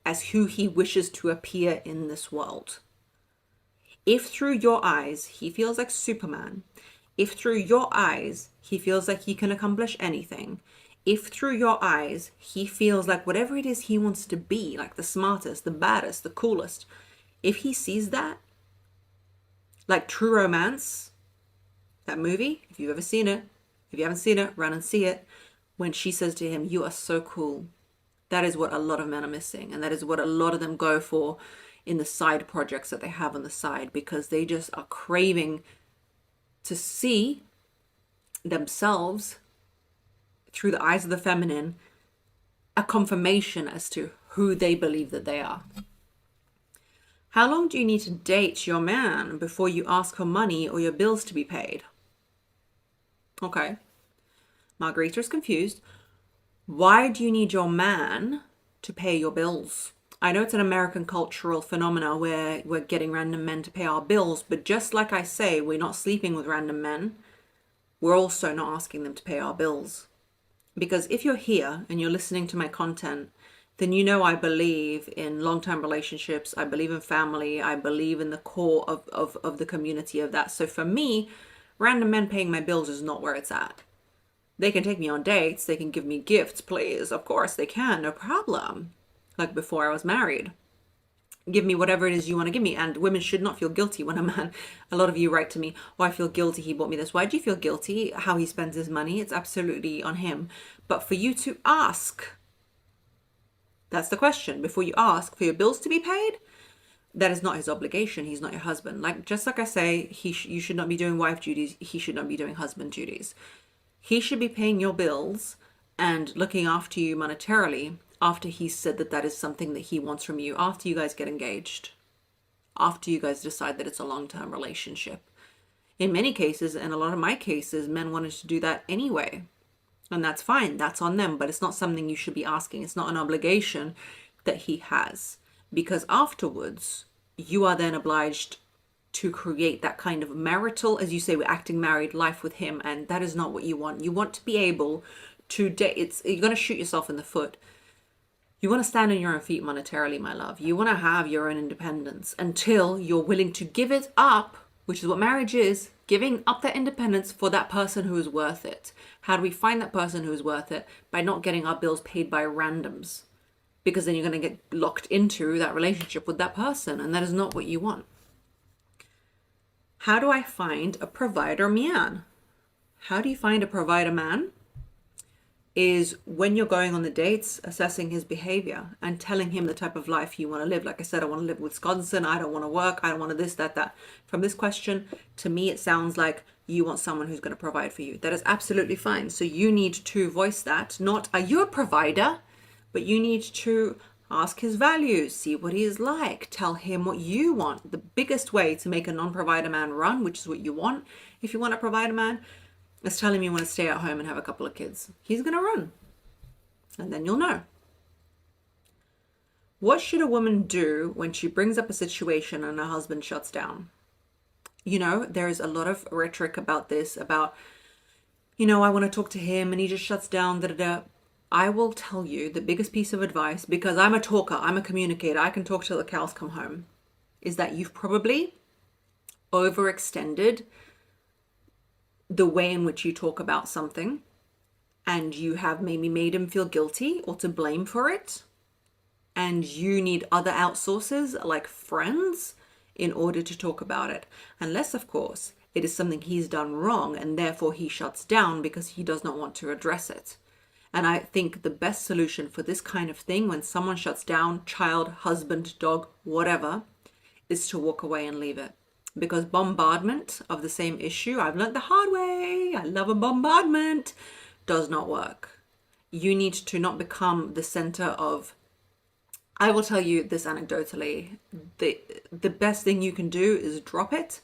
Speaker 2: as who he wishes to appear in this world. If through your eyes he feels like Superman, if through your eyes he feels like he can accomplish anything, if through your eyes he feels like whatever it is he wants to be, like the smartest, the baddest, the coolest, if he sees that, like True Romance, that movie, if you've ever seen it, if you haven't seen it, run and see it, when she says to him, you are so cool. That is what a lot of men are missing. And that is what a lot of them go for in the side projects that they have on the side, because they just are craving to see themselves through the eyes of the feminine, a confirmation as to who they believe that they are. How long do you need to date your man before you ask for money or your bills to be paid? Okay. Margarita's confused. Why do you need your man to pay your bills? I know it's an American cultural phenomena where we're getting random men to pay our bills, but just like I say, we're not sleeping with random men. We're also not asking them to pay our bills. Because if you're here and you're listening to my content, then you know I believe in long-term relationships. I believe in family. I believe in the core of the community of that. So for me, random men paying my bills is not where it's at. They can take me on dates. They can give me gifts, please. Of course they can. No problem. Like before I was married. Give me whatever it is you want to give me. And women should not feel guilty when a man, a lot of you write to me, oh, I feel guilty he bought me this. Why do you feel guilty? How he spends his money? It's absolutely on him. But for you to ask, that's the question. Before you ask for your bills to be paid, that is not his obligation. He's not your husband. Like, just like I say, you should not be doing wife duties. He should not be doing husband duties. He should be paying your bills and looking after you monetarily after he said that that is something that he wants from you, after you guys get engaged, after you guys decide that it's a long-term relationship. In many cases, and a lot of my cases, men wanted to do that anyway. And that's fine. That's on them. But it's not something you should be asking. It's not an obligation that he has. Because afterwards, you are then obliged to create that kind of marital, as you say, we're acting married life with him. And that is not what you want. You want to be able to date. You're going to shoot yourself in the foot. You want to stand on your own feet monetarily, my love. You want to have your own independence until you're willing to give it up, which is what marriage is, giving up that independence for that person who is worth it. How do we find that person who is worth it? By not getting our bills paid by randoms. Because then you're going to get locked into that relationship with that person, and that is not what you want. How do I find a provider man? How do you find a provider man? Is when you're going on the dates, assessing his behavior and telling him the type of life you want to live. Like I said, I want to live in Wisconsin. I don't want to work. I don't want to this, that. From this question, to me, it sounds like you want someone who's going to provide for you. That is absolutely fine. So you need to voice that. Not, are you a provider? But you need to ask his values, see what he is like, tell him what you want. The biggest way to make a non-provider man run, which is what you want, if you want a provider man, is tell him you want to stay at home and have a couple of kids. He's going to run. And then you'll know. What should a woman do when she brings up a situation and her husband shuts down? You know, there's a lot of rhetoric about this, about, you know, I want to talk to him and he just shuts down, da da da. I will tell you the biggest piece of advice, because I'm a talker, I'm a communicator, I can talk till the cows come home, is that you've probably overextended the way in which you talk about something, and you have maybe made him feel guilty or to blame for it. And you need other outsources like friends in order to talk about it. Unless, of course, it is something he's done wrong and therefore he shuts down because he does not want to address it. And I think the best solution for this kind of thing, when someone shuts down, child, husband, dog, whatever, is to walk away and leave it. Because bombardment of the same issue, I've learned the hard way, I love a bombardment, does not work. You need to not become the center of, I will tell you this anecdotally, the best thing you can do is drop it,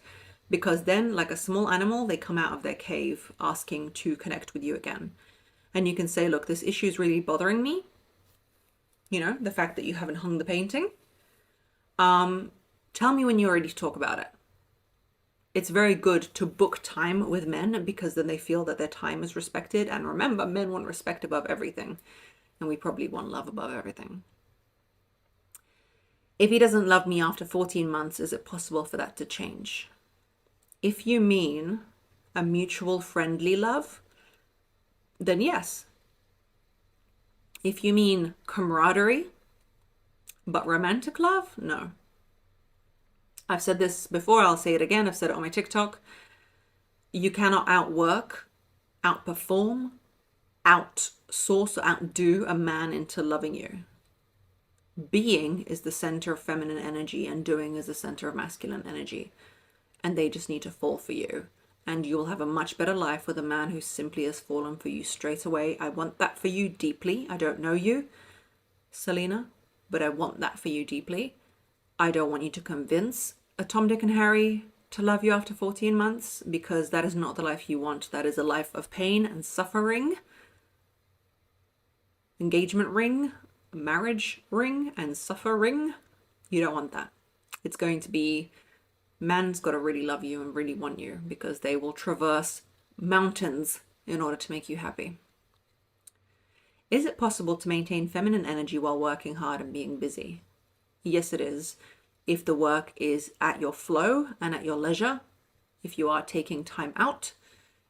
Speaker 2: because then, like a small animal, they come out of their cave asking to connect with you again. And you can say, look, this issue is really bothering me. You know, the fact that you haven't hung the painting. Tell me when you're ready to talk about it. It's very good to book time with men, because then they feel that their time is respected. And remember, men want respect above everything. And we probably want love above everything. If he doesn't love me after 14 months, is it possible for that to change? If you mean a mutual friendly love, then yes. If you mean camaraderie, but romantic love, no. I've said this before, I'll say it again, I've said it on my TikTok. You cannot outwork, outperform, outsource, or outdo a man into loving you. Being is the center of feminine energy and doing is the center of masculine energy. And they just need to fall for you. And you will have a much better life with a man who simply has fallen for you straight away. I want that for you deeply. I don't know you, Selena, but I want that for you deeply. I don't want you to convince a Tom, Dick, and Harry to love you after 14 months, because that is not the life you want. That is a life of pain and suffering. Engagement ring, marriage ring, and suffering. You don't want that. It's going to be, man's got to really love you and really want you, because they will traverse mountains in order to make you happy. Is it possible to maintain feminine energy while working hard and being busy? Yes, it is. If the work is at your flow and at your leisure, if you are taking time out,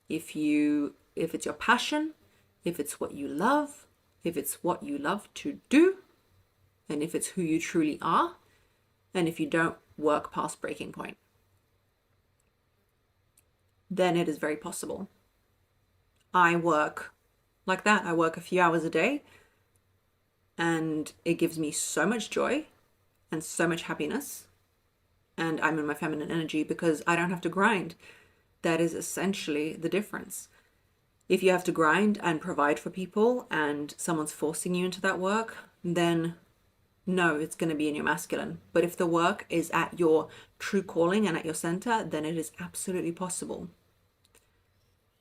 Speaker 2: if it's your passion, if it's what you love, if it's what you love to do, and if it's who you truly are, and if you don't work past breaking point, then it is very possible. I work like that. I work a few hours a day, and it gives me so much joy and so much happiness. And I'm in my feminine energy because I don't have to grind. That is essentially the difference. If you have to grind and provide for people and someone's forcing you into that work, then no, it's going to be in your masculine. But if the work is at your true calling and at your center, then it is absolutely possible.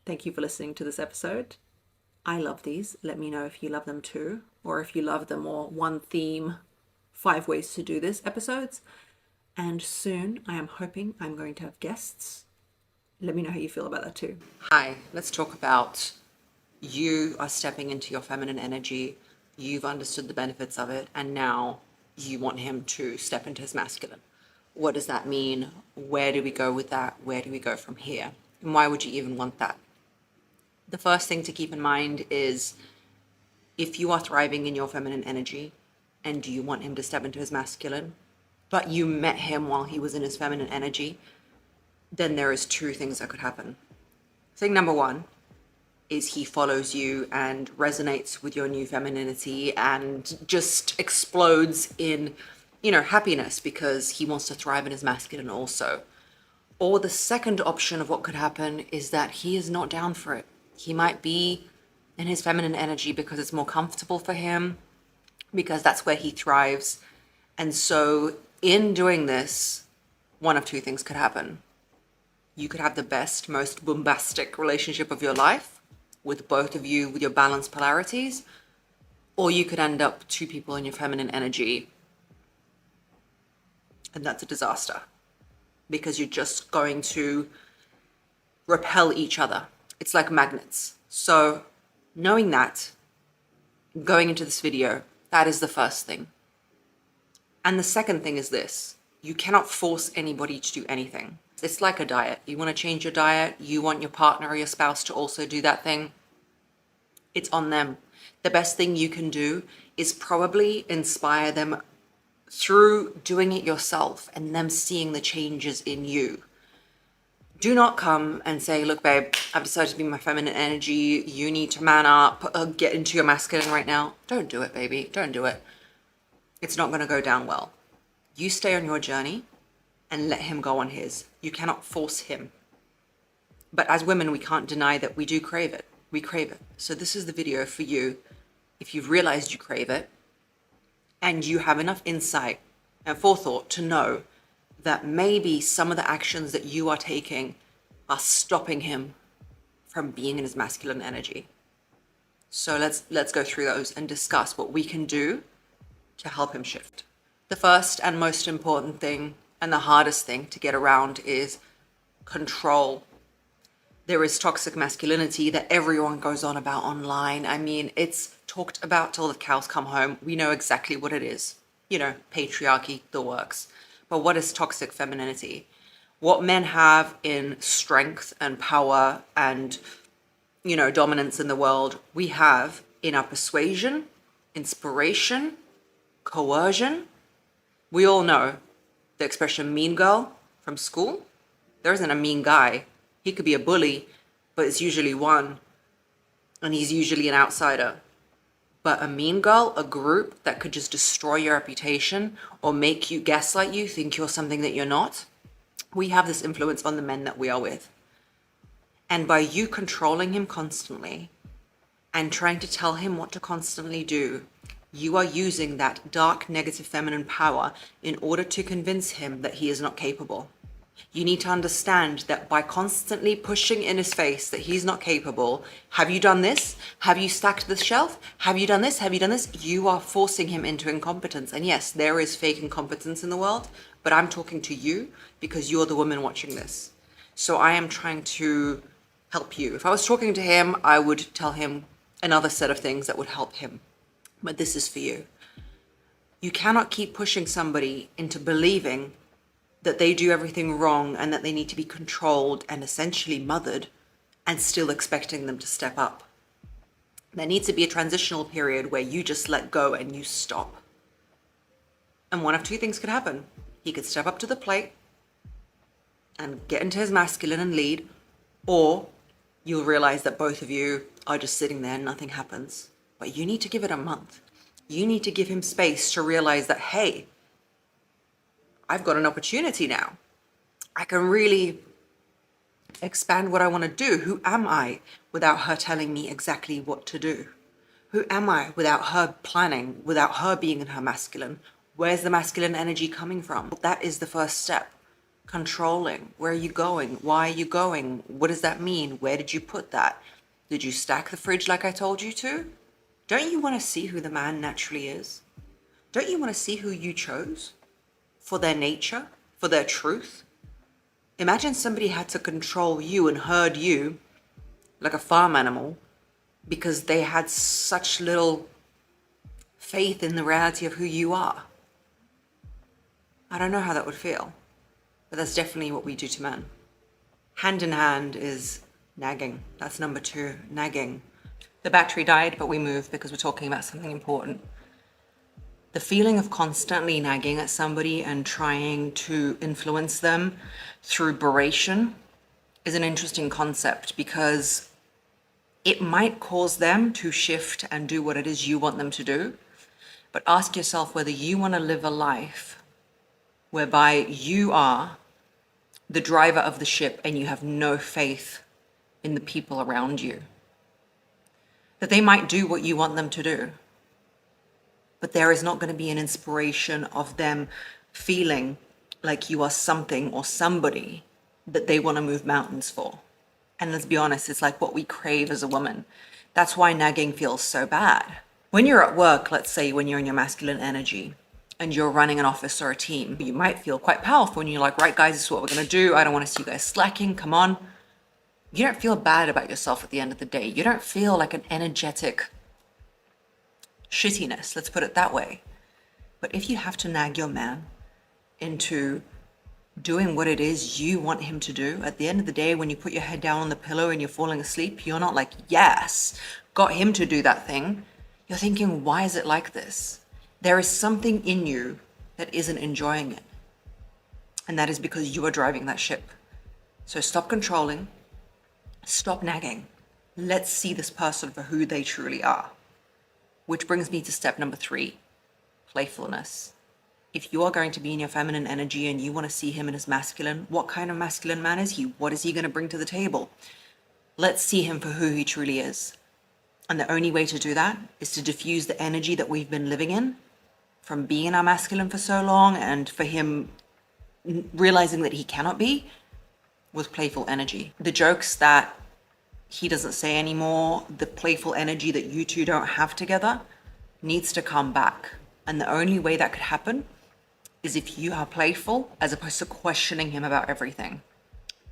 Speaker 2: Thank you for listening to this episode. I love these. Let me know if you love them too, or if you love the more one theme, 5 ways to do this episodes. And soon I am hoping I'm going to have guests. Let me know how you feel about that too. Hi, let's talk about, you are stepping into your feminine energy. You've understood the benefits of it, and now you want him to step into his masculine. What does that mean? Where do we go with that? Where do we go from here? And why would you even want that? The first thing to keep in mind is, if you are thriving in your feminine energy and you want him to step into his masculine, but you met him while he was in his feminine energy, then there is 2 things that could happen. Thing number 1 is he follows you and resonates with your new femininity and just explodes in, happiness because he wants to thrive in his masculine also. Or the second option of what could happen is that he is not down for it. He might be in his feminine energy because it's more comfortable for him, because that's where he thrives. And so in doing this, one of 2 things could happen. You could have the best, most bombastic relationship of your life with both of you, with your balanced polarities, or you could end up 2 people in your feminine energy, and that's a disaster, because you're just going to repel each other. It's like magnets. So knowing that, going into this video. That is the first thing. And the second thing is this: you cannot force anybody to do anything. It's like a diet. You want to change your diet, you want your partner or your spouse to also do that thing, it's on them. The best thing you can do is probably inspire them through doing it yourself and them seeing the changes in you. Do not come and say, look, babe, I've decided to be my feminine energy. You need to man up, get into your masculine right now. Don't do it, baby. Don't do it. It's not going to go down well. You stay on your journey and let him go on his. You cannot force him. But as women, we can't deny that we do crave it. We crave it. So this is the video for you. If you've realized you crave it and you have enough insight and forethought to know that maybe some of the actions that you are taking are stopping him from being in his masculine energy. So let's go through those and discuss what we can do to help him shift. The first and most important thing and the hardest thing to get around is control. There is toxic masculinity that everyone goes on about online. I mean, it's talked about till the cows come home. We know exactly what it is. You know, patriarchy, the works. But what is toxic femininity? What men have in strength and power and, you know, dominance in the world, we have in our persuasion, inspiration, coercion. We all know the expression mean girl from school. There isn't a mean guy. He could be a bully, but it's usually one, and he's usually an outsider. But a mean girl, a group that could just destroy your reputation or make you gaslight you, think you're something that you're not, we have this influence on the men that we are with. And by you controlling him constantly and trying to tell him what to constantly do, you are using that dark, negative feminine power in order to convince him that he is not capable. You need to understand that by constantly pushing in his face that he's not capable, have you done this? Have you stacked the shelf? Have you done this? Have you done this? You are forcing him into incompetence. And yes, there is fake incompetence in the world, but I'm talking to you because you're the woman watching this. So I am trying to help you. If I was talking to him, I would tell him another set of things that would help him. But this is for you. You cannot keep pushing somebody into believing that they do everything wrong and that they need to be controlled and essentially mothered and still expecting them to step up. There needs to be a transitional period where you just let go and you stop. And one of two things could happen. He could step up to the plate and get into his masculine and lead, or you'll realize that both of you are just sitting there and nothing happens. But you need to give it a month. You need to give him space to realize that, hey, I've got an opportunity now. I can really expand what I want to do. Who am I without her telling me exactly what to do? Who am I without her planning, without her being in her masculine? Where's the masculine energy coming from? That is the first step. Controlling. Where are you going? Why are you going? What does that mean? Where did you put that? Did you stack the fridge like I told you to? Don't you want to see who the man naturally is? Don't you want to see who you chose? For their nature, for their truth. Imagine somebody had to control you and herd you like a farm animal because they had such little faith in the reality of who you are. I don't know how that would feel, but that's definitely what we do to men. Hand in hand is nagging. That's number 2, nagging. The battery died, but we moved because we're talking about something important. The feeling of constantly nagging at somebody and trying to influence them through beration is an interesting concept because it might cause them to shift and do what it is you want them to do. But ask yourself whether you want to live a life whereby you are the driver of the ship and you have no faith in the people around you. That they might do what you want them to do, but there is not going to be an inspiration of them feeling like you are something or somebody that they want to move mountains for. And let's be honest, it's like what we crave as a woman. That's why nagging feels so bad. When you're at work, let's say when you're in your masculine energy and you're running an office or a team, you might feel quite powerful when you're like, right guys, this is what we're going to do. I don't want to see you guys slacking. Come on. You don't feel bad about yourself at the end of the day. You don't feel like an energetic shittiness, let's put it that way. But if you have to nag your man into doing what it is you want him to do, at the end of the day, when you put your head down on the pillow and you're falling asleep, you're not like, yes, got him to do that thing. You're thinking, why is it like this? There is something in you that isn't enjoying it. And that is because you are driving that ship. So stop controlling, stop nagging. Let's see this person for who they truly are. Which brings me to step number 3, playfulness. If you are going to be in your feminine energy and you want to see him in his masculine, what kind of masculine man is he? What is he going to bring to the table? Let's see him for who he truly is. And the only way to do that is to diffuse the energy that we've been living in from being in our masculine for so long, and for him realizing that he cannot be, with playful energy. The jokes that he doesn't say anymore, the playful energy that you two don't have together needs to come back. And the only way that could happen is if you are playful as opposed to questioning him about everything.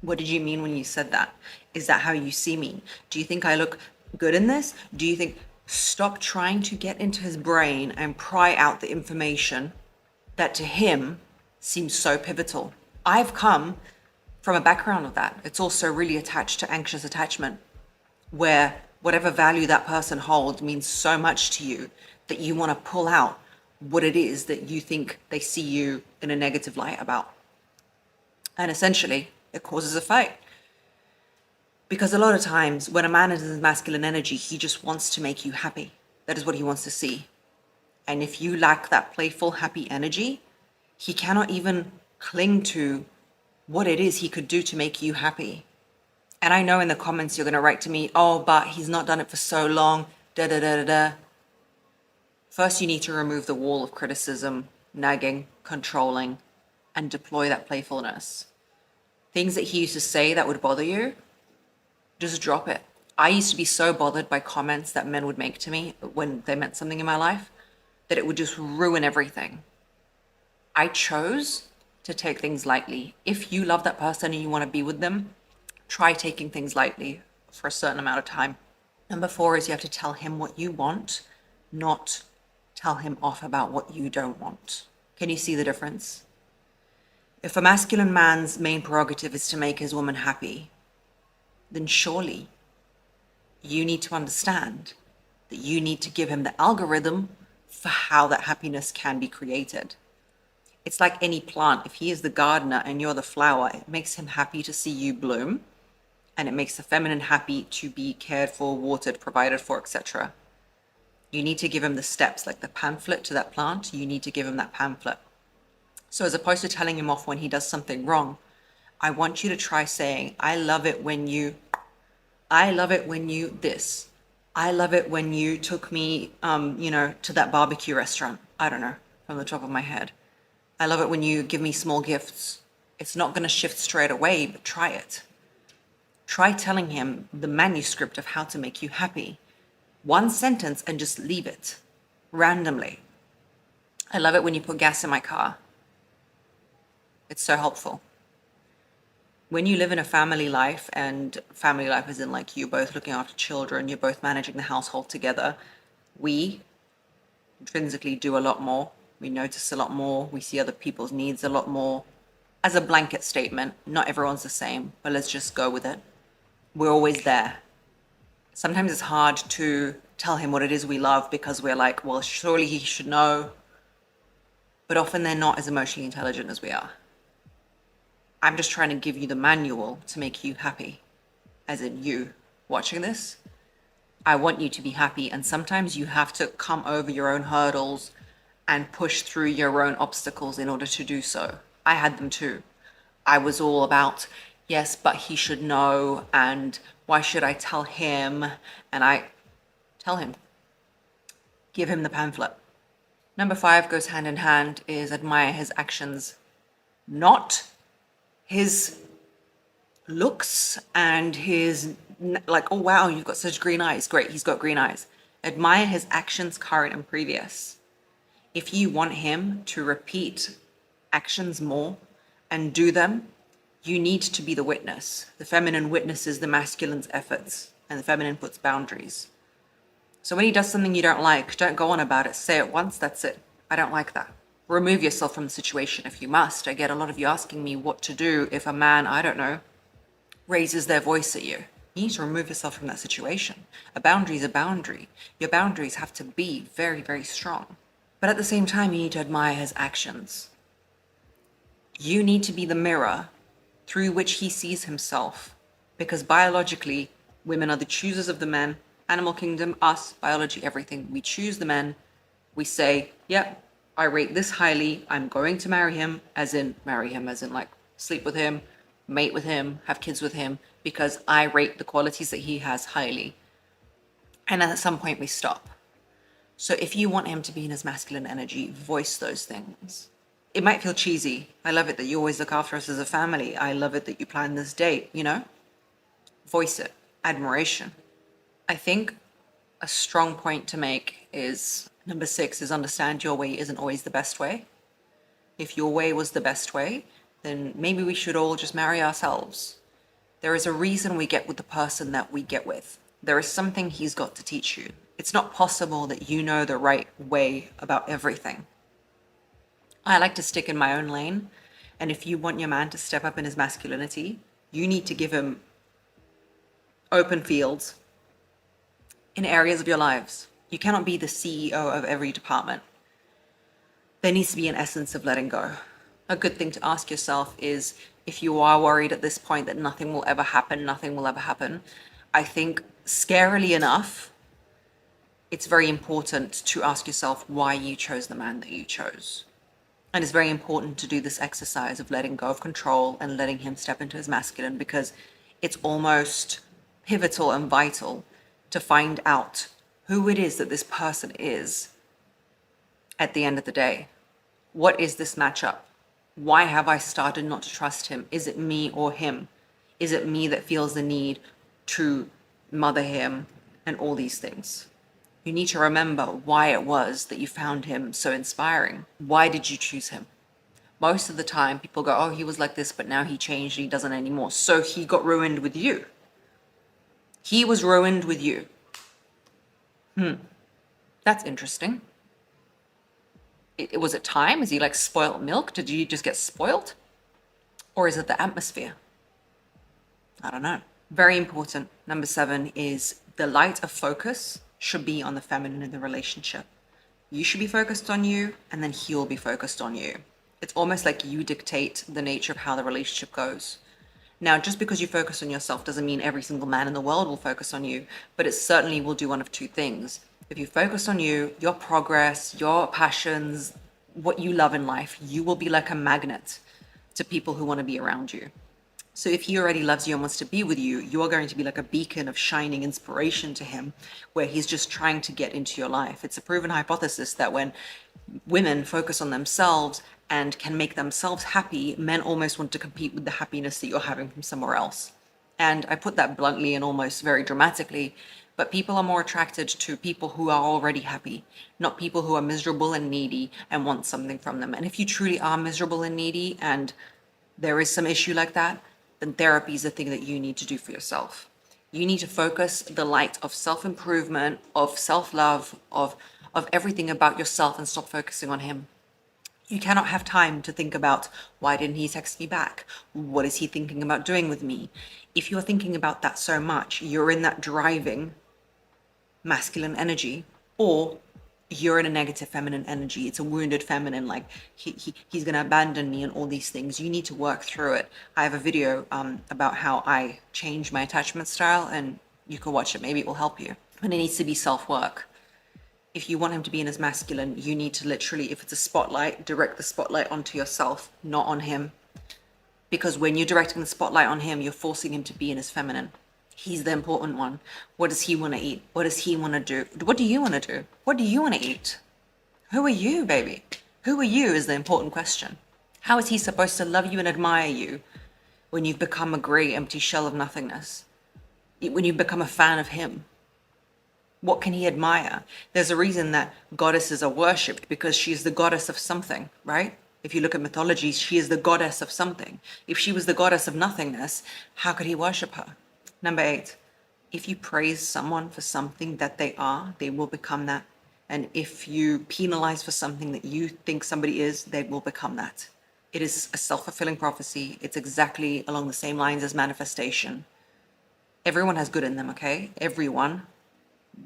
Speaker 2: What did you mean when you said that? Is that how you see me? Do you think I look good in this? Do you think... Stop trying to get into his brain and pry out the information that to him seems so pivotal. I've come from a background of that. It's also really attached to anxious attachment, where whatever value that person holds means so much to you that you want to pull out what it is that you think they see you in a negative light about. And essentially, it causes a fight. Because a lot of times when a man is in his masculine energy, he just wants to make you happy. That is what he wants to see. And if you lack that playful, happy energy, he cannot even cling to what it is he could do to make you happy. And I know in the comments you're going to write to me, oh, but he's not done it for so long, da da da da da. First, you need to remove the wall of criticism, nagging, controlling, and deploy that playfulness. Things that he used to say that would bother you, just drop it. I used to be so bothered by comments that men would make to me when they meant something in my life that it would just ruin everything. I chose to take things lightly. If you love that person and you want to be with them, try taking things lightly for a certain amount of time. Number 4 is you have to tell him what you want, not tell him off about what you don't want. Can you see the difference? If a masculine man's main prerogative is to make his woman happy, then surely you need to understand that you need to give him the algorithm for how that happiness can be created. It's like any plant. If he is the gardener and you're the flower, it makes him happy to see you bloom, and it makes the feminine happy to be cared for, watered, provided for, etc. You need to give him the steps, like the pamphlet to that plant. You need to give him that pamphlet. So as opposed to telling him off when he does something wrong, I want you to try saying, I love it when you this. I love it when you took me, to that barbecue restaurant. I don't know, from the top of my head. I love it when you give me small gifts. It's not going to shift straight away, but try it. Try telling him the manuscript of how to make you happy. One sentence and just leave it randomly. I love it when you put gas in my car. It's so helpful. When you live in a family life, and family life is in like you both looking after children, you're both managing the household together, we intrinsically do a lot more. We notice a lot more. We see other people's needs a lot more. As a blanket statement, not everyone's the same, but let's just go with it. We're always there. Sometimes it's hard to tell him what it is we love because we're like, well, surely he should know. But often they're not as emotionally intelligent as we are. I'm just trying to give you the manual to make you happy. As in you watching this, I want you to be happy. And sometimes you have to come over your own hurdles and push through your own obstacles in order to do so. I had them too. I was all about, yes, but he should know, and why should I tell him? And I tell him, give him the pamphlet. Number 5 goes hand in hand, is admire his actions, not his looks and his, like, oh wow, you've got such green eyes. Great, he's got green eyes. Admire his actions, current and previous. If you want him to repeat actions more and do them, you need to be the witness. The feminine witnesses the masculine's efforts, and the feminine puts boundaries. So when he does something you don't like, don't go on about it. Say it once, that's it. I don't like that. Remove yourself from the situation if you must. I get a lot of you asking me what to do if a man, I don't know, raises their voice at you. You need to remove yourself from that situation. A boundary is a boundary. Your boundaries have to be very, very strong. But at the same time, you need to admire his actions. You need to be the mirror through which he sees himself. Because biologically, women are the choosers of the men. Animal kingdom, us, biology, everything. We choose the men. We say, yep, I rate this highly. I'm going to marry him, as in like sleep with him, mate with him, have kids with him, because I rate the qualities that he has highly. And at some point we stop. So if you want him to be in his masculine energy, voice those things. It might feel cheesy. I love it that you always look after us as a family. I love it that you plan this date, you know? Voice it. Admiration. I think a strong point to make is number 6 is understand your way isn't always the best way. If your way was the best way, then maybe we should all just marry ourselves. There is a reason we get with the person that we get with. There is something he's got to teach you. It's not possible that you know the right way about everything. I like to stick in my own lane. And if you want your man to step up in his masculinity, you need to give him open fields in areas of your lives. You cannot be the CEO of every department. There needs to be an essence of letting go. A good thing to ask yourself is, if you are worried at this point that nothing will ever happen, I think scarily enough, it's very important to ask yourself why you chose the man that you chose. And it's very important to do this exercise of letting go of control and letting him step into his masculine, because it's almost pivotal and vital to find out who it is that this person is at the end of the day. What is this matchup? Why have I started not to trust him? Is it me or him? Is it me that feels the need to mother him and all these things? You need to remember why it was that you found him so inspiring. Why did you choose him? Most of the time, people go, oh, he was like this, but now he changed and he doesn't anymore. So he got ruined with you. He was ruined with you. That's interesting. Was it time? Is he like spoiled milk? Did you just get spoiled? Or is it the atmosphere? I don't know. Very important. Number 7 is the light of focus should be on the feminine in the relationship. You should be focused on you, and then he'll be focused on you. It's almost like you dictate the nature of how the relationship goes. Now, just because you focus on yourself doesn't mean every single man in the world will focus on you, but it certainly will do one of two things. If you focus on you, your progress, your passions, what you love in life, you will be like a magnet to people who want to be around you. So if he already loves you and wants to be with you, you are going to be like a beacon of shining inspiration to him, where he's just trying to get into your life. It's a proven hypothesis that when women focus on themselves and can make themselves happy, men almost want to compete with the happiness that you're having from somewhere else. And I put that bluntly and almost very dramatically, but people are more attracted to people who are already happy, not people who are miserable and needy and want something from them. And if you truly are miserable and needy and there is some issue like that, then therapy is the thing that you need to do for yourself. You need to focus the light of self-improvement, of self-love, of everything about yourself, and stop focusing on him. You cannot have time to think about, why didn't he text me back? What is he thinking about doing with me? If you're thinking about that so much, you're in that driving masculine energy, or you're in a negative feminine energy. It's a wounded feminine, like he's going to abandon me and all these things. You need to work through it. I have a video about how I changed my attachment style, and you can watch it. Maybe it will help you. And it needs to be self-work. If you want him to be in his masculine, you need to literally, if it's a spotlight, direct the spotlight onto yourself, not on him. Because when you're directing the spotlight on him, you're forcing him to be in his feminine. He's the important one. What does he want to eat? What does he want to do? What do you want to do? What do you want to eat? Who are you, baby? Who are you is the important question. How is he supposed to love you and admire you when you've become a grey, empty shell of nothingness? When you've become a fan of him? What can he admire? There's a reason that goddesses are worshipped, because she's the goddess of something, right? If you look at mythology, she is the goddess of something. If she was the goddess of nothingness, how could he worship her? Number 8, If you praise someone for something that they are, they will become that. And if you penalize for something that you think somebody is, they will become that. It is a self-fulfilling prophecy. It's exactly along the same lines as manifestation. Everyone has good in them, okay? Everyone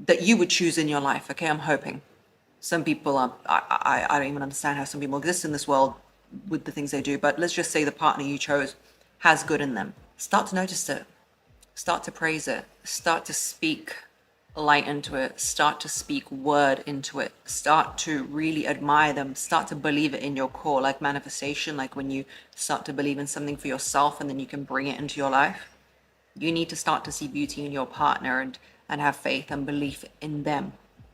Speaker 2: that you would choose in your life, okay? I'm hoping. Some people are, I don't even understand how some people exist in this world with the things they do, but let's just say the partner you chose has good in them. Start to notice it. Start to praise it. Start to speak light into it. Start to speak word into it. Start to really admire them. Start to believe it in your core, like manifestation, like when you start to believe in something for yourself and then you can bring it into your life. You need to start to see beauty in your partner and have faith and belief in them.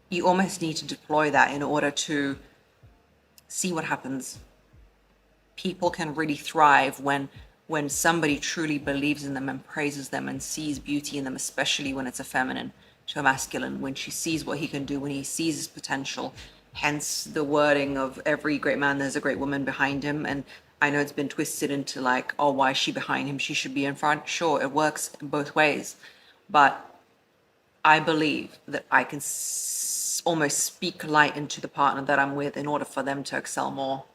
Speaker 2: You almost need to deploy that in order to see what happens. People can really thrive when somebody truly believes in them and praises them and sees beauty in them, especially when it's a feminine to a masculine, when she sees what he can do, when he sees his potential. Hence the wording of every great man, there's a great woman behind him. And I know it's been twisted into like, oh, why is she behind him? She should be in front. Sure, it works both ways. But I believe that I can almost speak light into the partner that I'm with in order for them to excel more.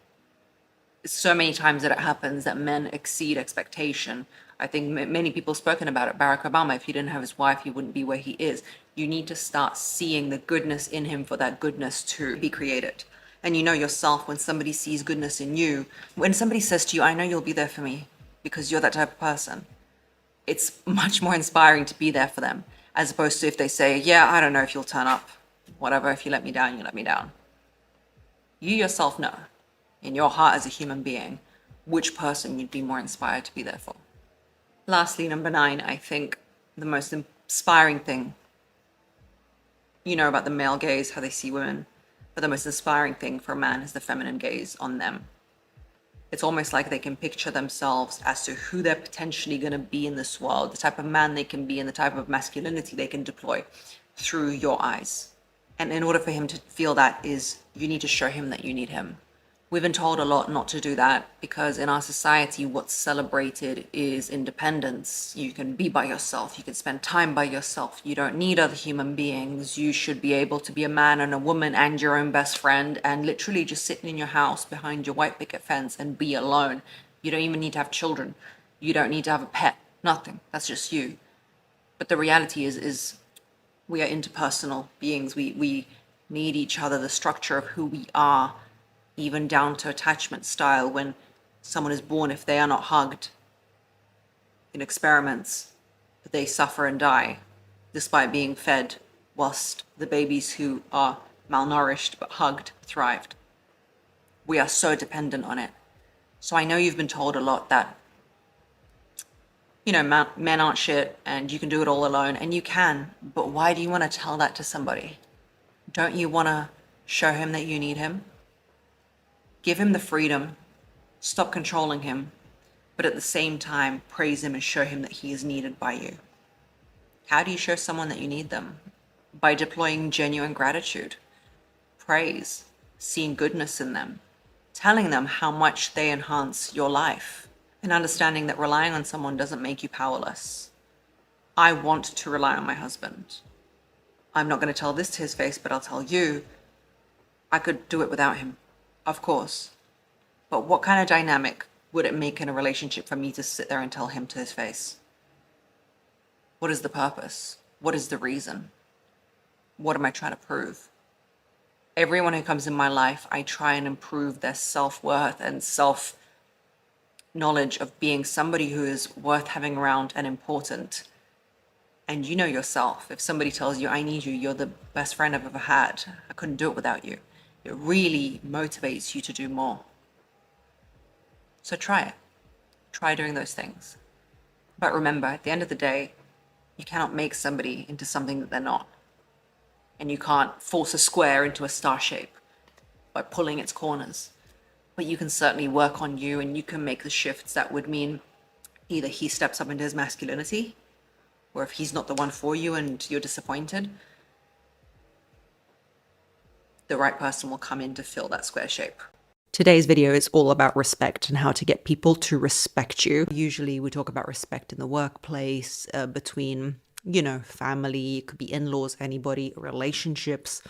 Speaker 2: So many times that it happens that men exceed expectation. I think many people have spoken about it. Barack Obama, if he didn't have his wife, he wouldn't be where he is. You need to start seeing the goodness in him for that goodness to be created. And you know yourself, when somebody sees goodness in you, when somebody says to you, I know you'll be there for me because you're that type of person, it's much more inspiring to be there for them, as opposed to if they say, yeah, I don't know if you'll turn up, whatever, if you let me down, you let me down. You yourself know in your heart as a human being which person you'd be more inspired to be there for. Lastly, number 9, I think the most inspiring thing, you know about the male gaze, how they see women, but the most inspiring thing for a man is the feminine gaze on them. It's almost like they can picture themselves as to who they're potentially going to be in this world, the type of man they can be, and the type of masculinity they can deploy through your eyes. And in order for him to feel that is, you need to show him that you need him. We've been told a lot not to do that because in our society, what's celebrated is independence. You can be by yourself. You can spend time by yourself. You don't need other human beings. You should be able to be a man and a woman and your own best friend and literally just sitting in your house behind your white picket fence and be alone. You don't even need to have children. You don't need to have a pet. Nothing. That's just you. But the reality is we are interpersonal beings. We need each other, the structure of who we are, even down to attachment style. When someone is born, if they are not hugged in experiments, they suffer and die despite being fed, whilst the babies who are malnourished but hugged thrived. We are so dependent on it. So I know you've been told a lot that, you know, men aren't shit and you can do it all alone, and you can, but why do you want to tell that to somebody? Don't you want to show him that you need him? Give him the freedom, stop controlling him, but at the same time, praise him and show him that he is needed by you. How do you show someone that you need them? By deploying genuine gratitude, praise, seeing goodness in them, telling them how much they enhance your life, and understanding that relying on someone doesn't make you powerless. I want to rely on my husband. I'm not going to tell this to his face, but I'll tell you, I could do it without him. Of course. But what kind of dynamic would it make in a relationship for me to sit there and tell him to his face? What is the purpose? What is the reason? What am I trying to prove? Everyone who comes in my life, I try and improve their self-worth and self-knowledge of being somebody who is worth having around and important. And you know yourself, if somebody tells you, I need you, you're the best friend I've ever had, I couldn't do it without you, it really motivates you to do more. So try it. Try doing those things. But remember, at the end of the day, you cannot make somebody into something that they're not. And you can't force a square into a star shape by pulling its corners. But you can certainly work on you, and you can make the shifts that would mean either he steps up into his masculinity, or if he's not the one for you and you're disappointed, the right person will come in to fill that square shape. Today's video is all about respect and how to get people to respect you. Usually we talk about respect in the workplace, between
Speaker 1: family, it could be in-laws, anybody, relationships.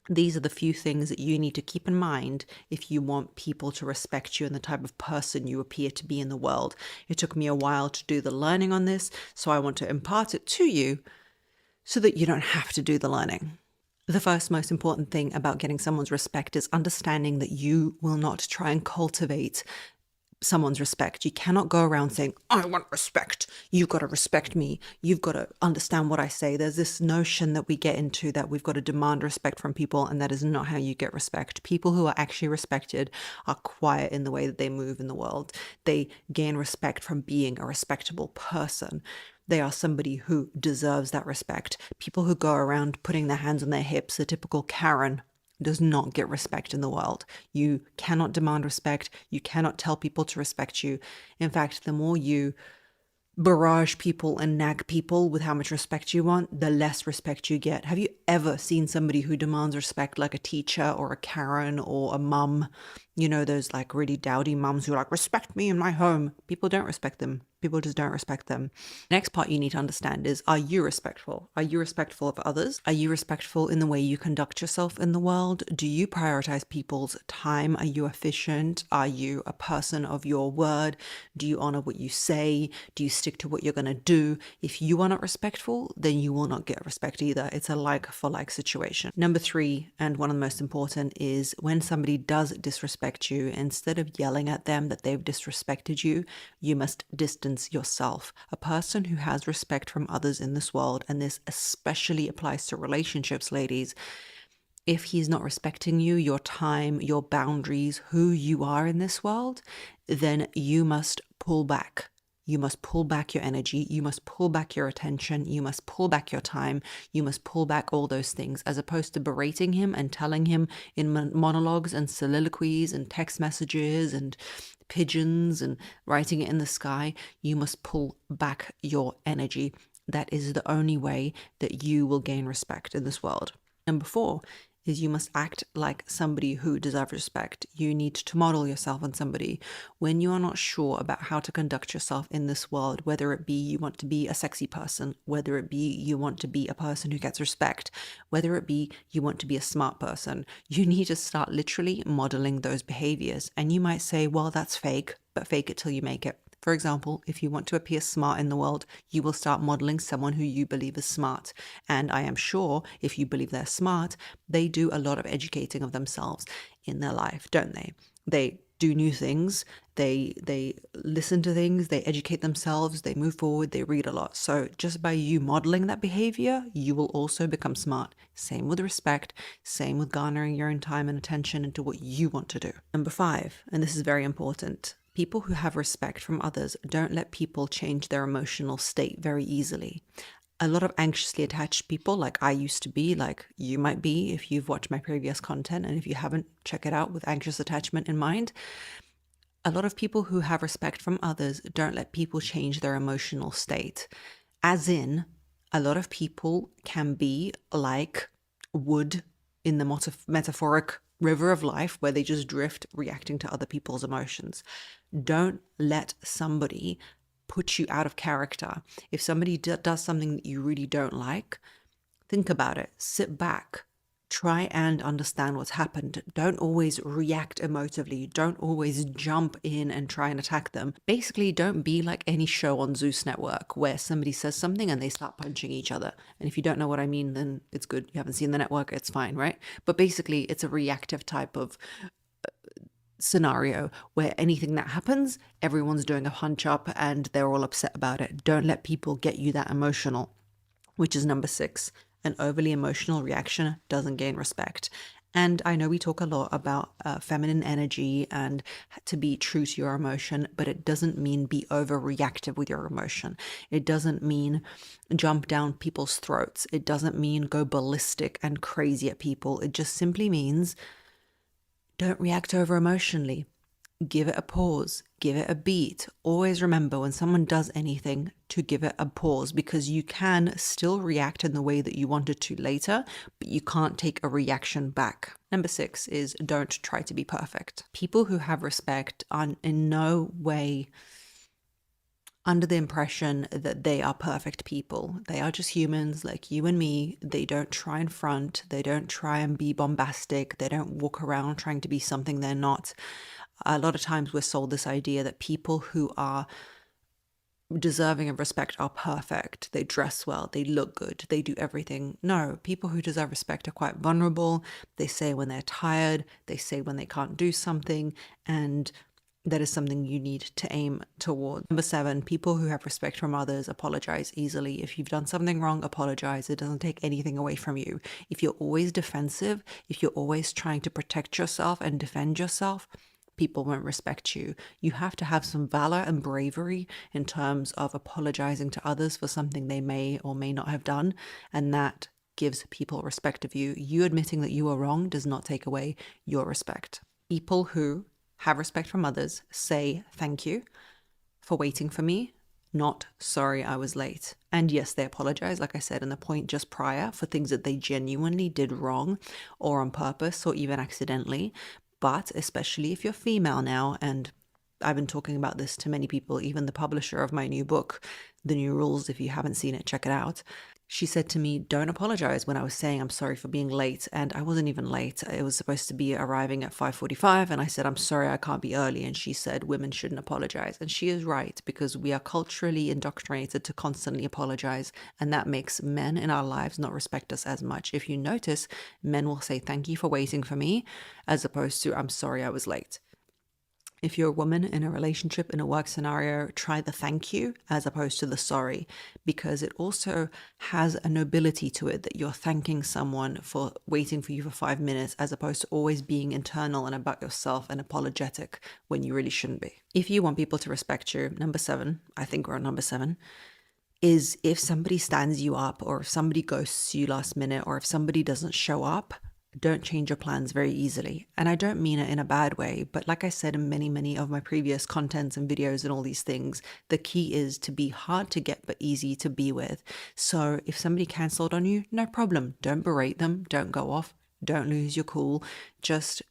Speaker 1: These are the few things that you need to keep in mind if you want people to respect you and the type of person you appear to be in the world. It took me a while to do the learning on this, so I want to impart it to you so that you don't have to do the learning. The first most important thing about getting someone's respect is understanding that you will not try and cultivate someone's respect. You cannot go around saying, I want respect. You've got to respect me. You've got to understand what I say. There's this notion that we get into that we've got to demand respect from people, and that is not how you get respect. People who are actually respected are quiet in the way that they move in the world. They gain respect from being a respectable person. They are somebody who deserves that respect. People who go around putting their hands on their hips, the typical Karen, does not get respect in the world. You cannot demand respect. You cannot tell people to respect you. In fact, the more you barrage people and nag people with how much respect you want, the less respect you get. Have you ever seen somebody who demands respect like a teacher or a Karen or a mum? Those like really dowdy mums who are like, respect me in my home. People don't respect them. People just don't respect them. Next part you need to understand is, are you respectful? Are you respectful of others? Are you respectful in the way you conduct yourself in the world? Do you prioritize people's time? Are you efficient? Are you a person of your word? Do you honor what you say? Do you stick to what you're going to do? If you are not respectful, then you will not get respect either. It's a like for like situation. Number 3, and one of the most important, is when somebody does disrespect you, instead of yelling at them that they've disrespected you, you must distance yourself. A person who has respect from others in this world, and this especially applies to relationships, ladies, if he's not respecting you, your time, your boundaries, who you are in this world, then you must pull back. You must pull back your energy. You must pull back your attention. You must pull back your time. You must pull back all those things, as opposed to berating him and telling him in monologues and soliloquies and text messages and pigeons and writing it in the sky. You must pull back your energy. That is the only way that you will gain respect in this world. Number 4 is you must act like somebody who deserves respect. You need to model yourself on somebody. When you are not sure about how to conduct yourself in this world, whether it be you want to be a sexy person, whether it be you want to be a person who gets respect, whether it be you want to be a smart person, you need to start literally modeling those behaviors. And you might say, well, that's fake, but fake it till you make it. For example, if you want to appear smart in the world, you will start modeling someone who you believe is smart. And I am sure if you believe they're smart, they do a lot of educating of themselves in their life, don't they? They do new things, they listen to things, they educate themselves, they move forward, they read a lot. So just by you modeling that behavior, you will also become smart. Same with respect, same with garnering your own time and attention into what you want to do. Number 5, and this is very important, people who have respect from others don't let people change their emotional state very easily. A lot of anxiously attached people, like I used to be, like you might be if you've watched my previous content, and if you haven't, check it out with anxious attachment in mind. A lot of people who have respect from others don't let people change their emotional state. As in, a lot of people can be like wood in the metaphoric river of life where they just drift reacting to other people's emotions. Don't let somebody put you out of character. If somebody does something that you really don't like, think about it, sit back, try and understand what's happened. Don't always react emotively. Don't always jump in and try and attack them. Basically, don't be like any show on Zeus Network where somebody says something and they start punching each other. And if you don't know what I mean, then it's good. You haven't seen the network, it's fine, right? But basically, it's a reactive type of scenario where anything that happens, everyone's doing a punch up and they're all upset about it. Don't let people get you that emotional, which is number 6. An overly emotional reaction doesn't gain respect. And I know we talk a lot about feminine energy and to be true to your emotion, but it doesn't mean be overreactive with your emotion. It doesn't mean jump down people's throats. It doesn't mean go ballistic and crazy at people. It just simply means don't react over emotionally. Give it a pause, give it a beat. Always remember when someone does anything to give it a pause, because you can still react in the way that you wanted to later, but you can't take a reaction back. Number 6 is don't try to be perfect. People who have respect are in no way
Speaker 2: under the impression that they are perfect people. They are just humans like you and me. They don't try and front. They don't try and be bombastic. They don't walk around trying to be something they're not. A lot of times we're sold this idea that people who are deserving of respect are perfect. They dress well, they look good, they do everything. No, people who deserve respect are quite vulnerable. They say when they're tired, they say when they can't do something, and that is something you need to aim toward. Number 7, people who have respect from others apologize easily. If you've done something wrong, apologize. It doesn't take anything away from you. If you're always defensive, if you're always trying to protect yourself and defend yourself, people won't respect you. You have to have some valor and bravery in terms of apologizing to others for something they may or may not have done, and that gives people respect of you. You admitting that you are wrong does not take away your respect. People who have respect from others say thank you for waiting for me, not sorry I was late. And yes, they apologize, like I said in the point just prior, for things that they genuinely did wrong or on purpose or even accidentally. But especially if you're female now, and I've been talking about this to many people, even the publisher of my new book, The New Rules, if you haven't seen it, check it out. She said to me, don't apologize when I was saying I'm sorry for being late. And I wasn't even late. It was supposed to be arriving at 5:45. And I said, I'm sorry, I can't be early. And she said, women shouldn't apologize. And she is right, because we are culturally indoctrinated to constantly apologize. And that makes men in our lives not respect us as much. If you notice, men will say, thank you for waiting for me, as opposed to, I'm sorry, I was late. If you're a woman in a relationship, in a work scenario, try the thank you as opposed to the sorry, because it also has a nobility to it that you're thanking someone for waiting for you for 5 minutes, as opposed to always being internal and about yourself and apologetic when you really shouldn't be. If you want people to respect you, number 7, I think we're on number 7, is if somebody stands you up, or if somebody ghosts you last minute, or if somebody doesn't show up, don't change your plans very easily. And I don't mean it in a bad way, but like I said in many of my previous contents and videos and all these things, the key is to be hard to get but easy to be with. So if somebody cancelled on you, no problem. Don't berate them. Don't go off. Don't lose your cool. Just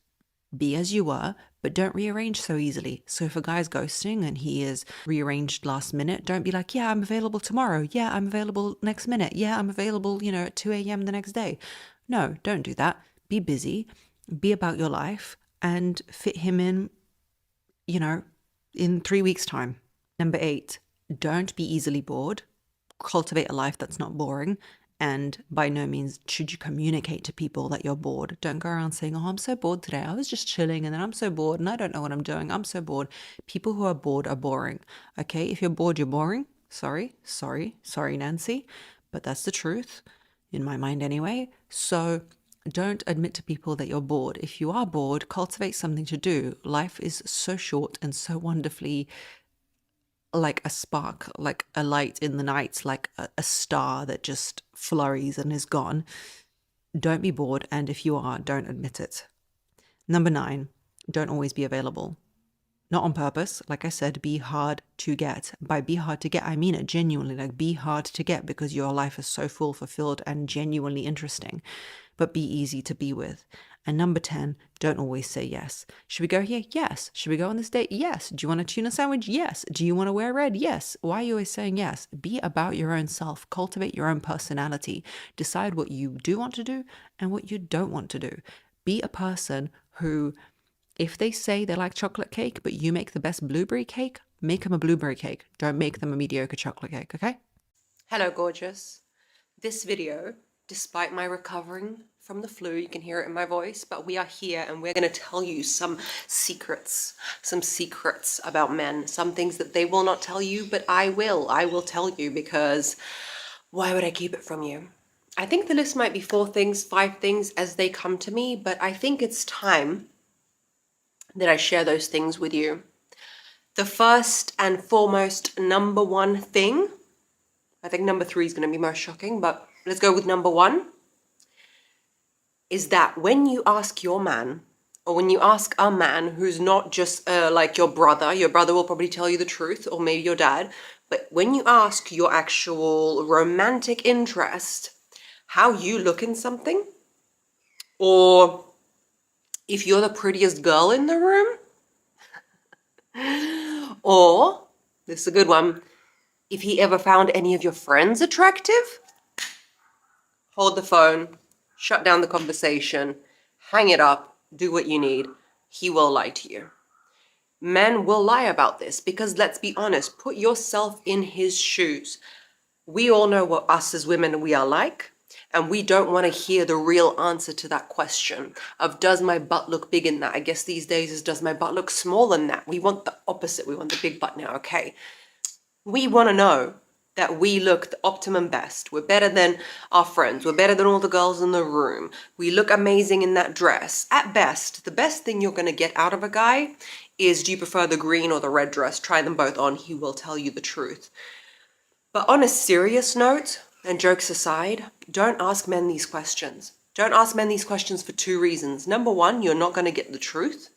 Speaker 2: be as you were, but don't rearrange so easily. So if a guy's ghosting and he is rearranged last minute, don't be like, yeah, I'm available tomorrow. Yeah, I'm available next minute. Yeah, I'm available, at 2 a.m. the next day. No, don't do that. Be busy, be about your life, and fit him in, in 3 weeks' time. Number 8, don't be easily bored. Cultivate a life that's not boring. And by no means should you communicate to people that you're bored. Don't go around saying, oh, I'm so bored today. I was just chilling and then I'm so bored and I don't know what I'm doing. I'm so bored. People who are bored are boring. Okay, if you're bored, you're boring. Sorry, Nancy. But that's the truth, in my mind anyway. So don't admit to people that you're bored. If you are bored, cultivate something to do. Life is so short and so wonderfully like a spark, like a light in the night, like a star that just flurries and is gone. Don't be bored, and if you are, don't admit it. Number 9, don't always be available. Not on purpose. Like I said, be hard to get. By be hard to get, I mean it genuinely, like be hard to get, because your life is so full, fulfilled, and genuinely interesting. But be easy to be with. And number 10, don't always say yes. Should we go here? Yes. Should we go on this date? Yes. Do you want a tuna sandwich? Yes. Do you want to wear red? Yes. Why are you always saying yes? Be about your own self. Cultivate your own personality. Decide what you do want to do and what you don't want to do. Be a person who, if they say they like chocolate cake, but you make the best blueberry cake, make them a blueberry cake. Don't make them a mediocre chocolate cake, okay?
Speaker 3: Hello, gorgeous. This video, despite my recovering from the flu, you can hear it in my voice, but we are here and we're going to tell you some secrets about men, some things that they will not tell you, but I will tell you, because why would I keep it from you? I think the list might be 4 things, 5 things as they come to me, but I think it's time that I share those things with you. The first and foremost, number 1 thing, I think number 3 is going to be most shocking, but let's go with number 1, is that when you ask your man, or when you ask a man who's not just like your brother will probably tell you the truth, or maybe your dad, but when you ask your actual romantic interest how you look in something, or if you're the prettiest girl in the room, or, this is a good one, If he ever found any of your friends attractive, hold the phone, shut down the conversation, hang it up, do what you need. He will lie to you. Men will lie about this because, let's be honest, put yourself in his shoes. We all know what us as women we are like, and we don't want to hear the real answer to that question of, does my butt look big in that? I guess these days is, does my butt look small in that? We want the opposite. We want the big butt now, okay? We want to know that we look the optimum best. We're better than our friends. We're better than all the girls in the room. We look amazing in that dress. At best, the best thing you're going to get out of a guy is, do you prefer the green or the red dress? Try them both on. He will tell you the truth. But on a serious note, and jokes aside, don't ask men these questions. Don't ask men these questions for two reasons. Number one, you're not going to get the truth.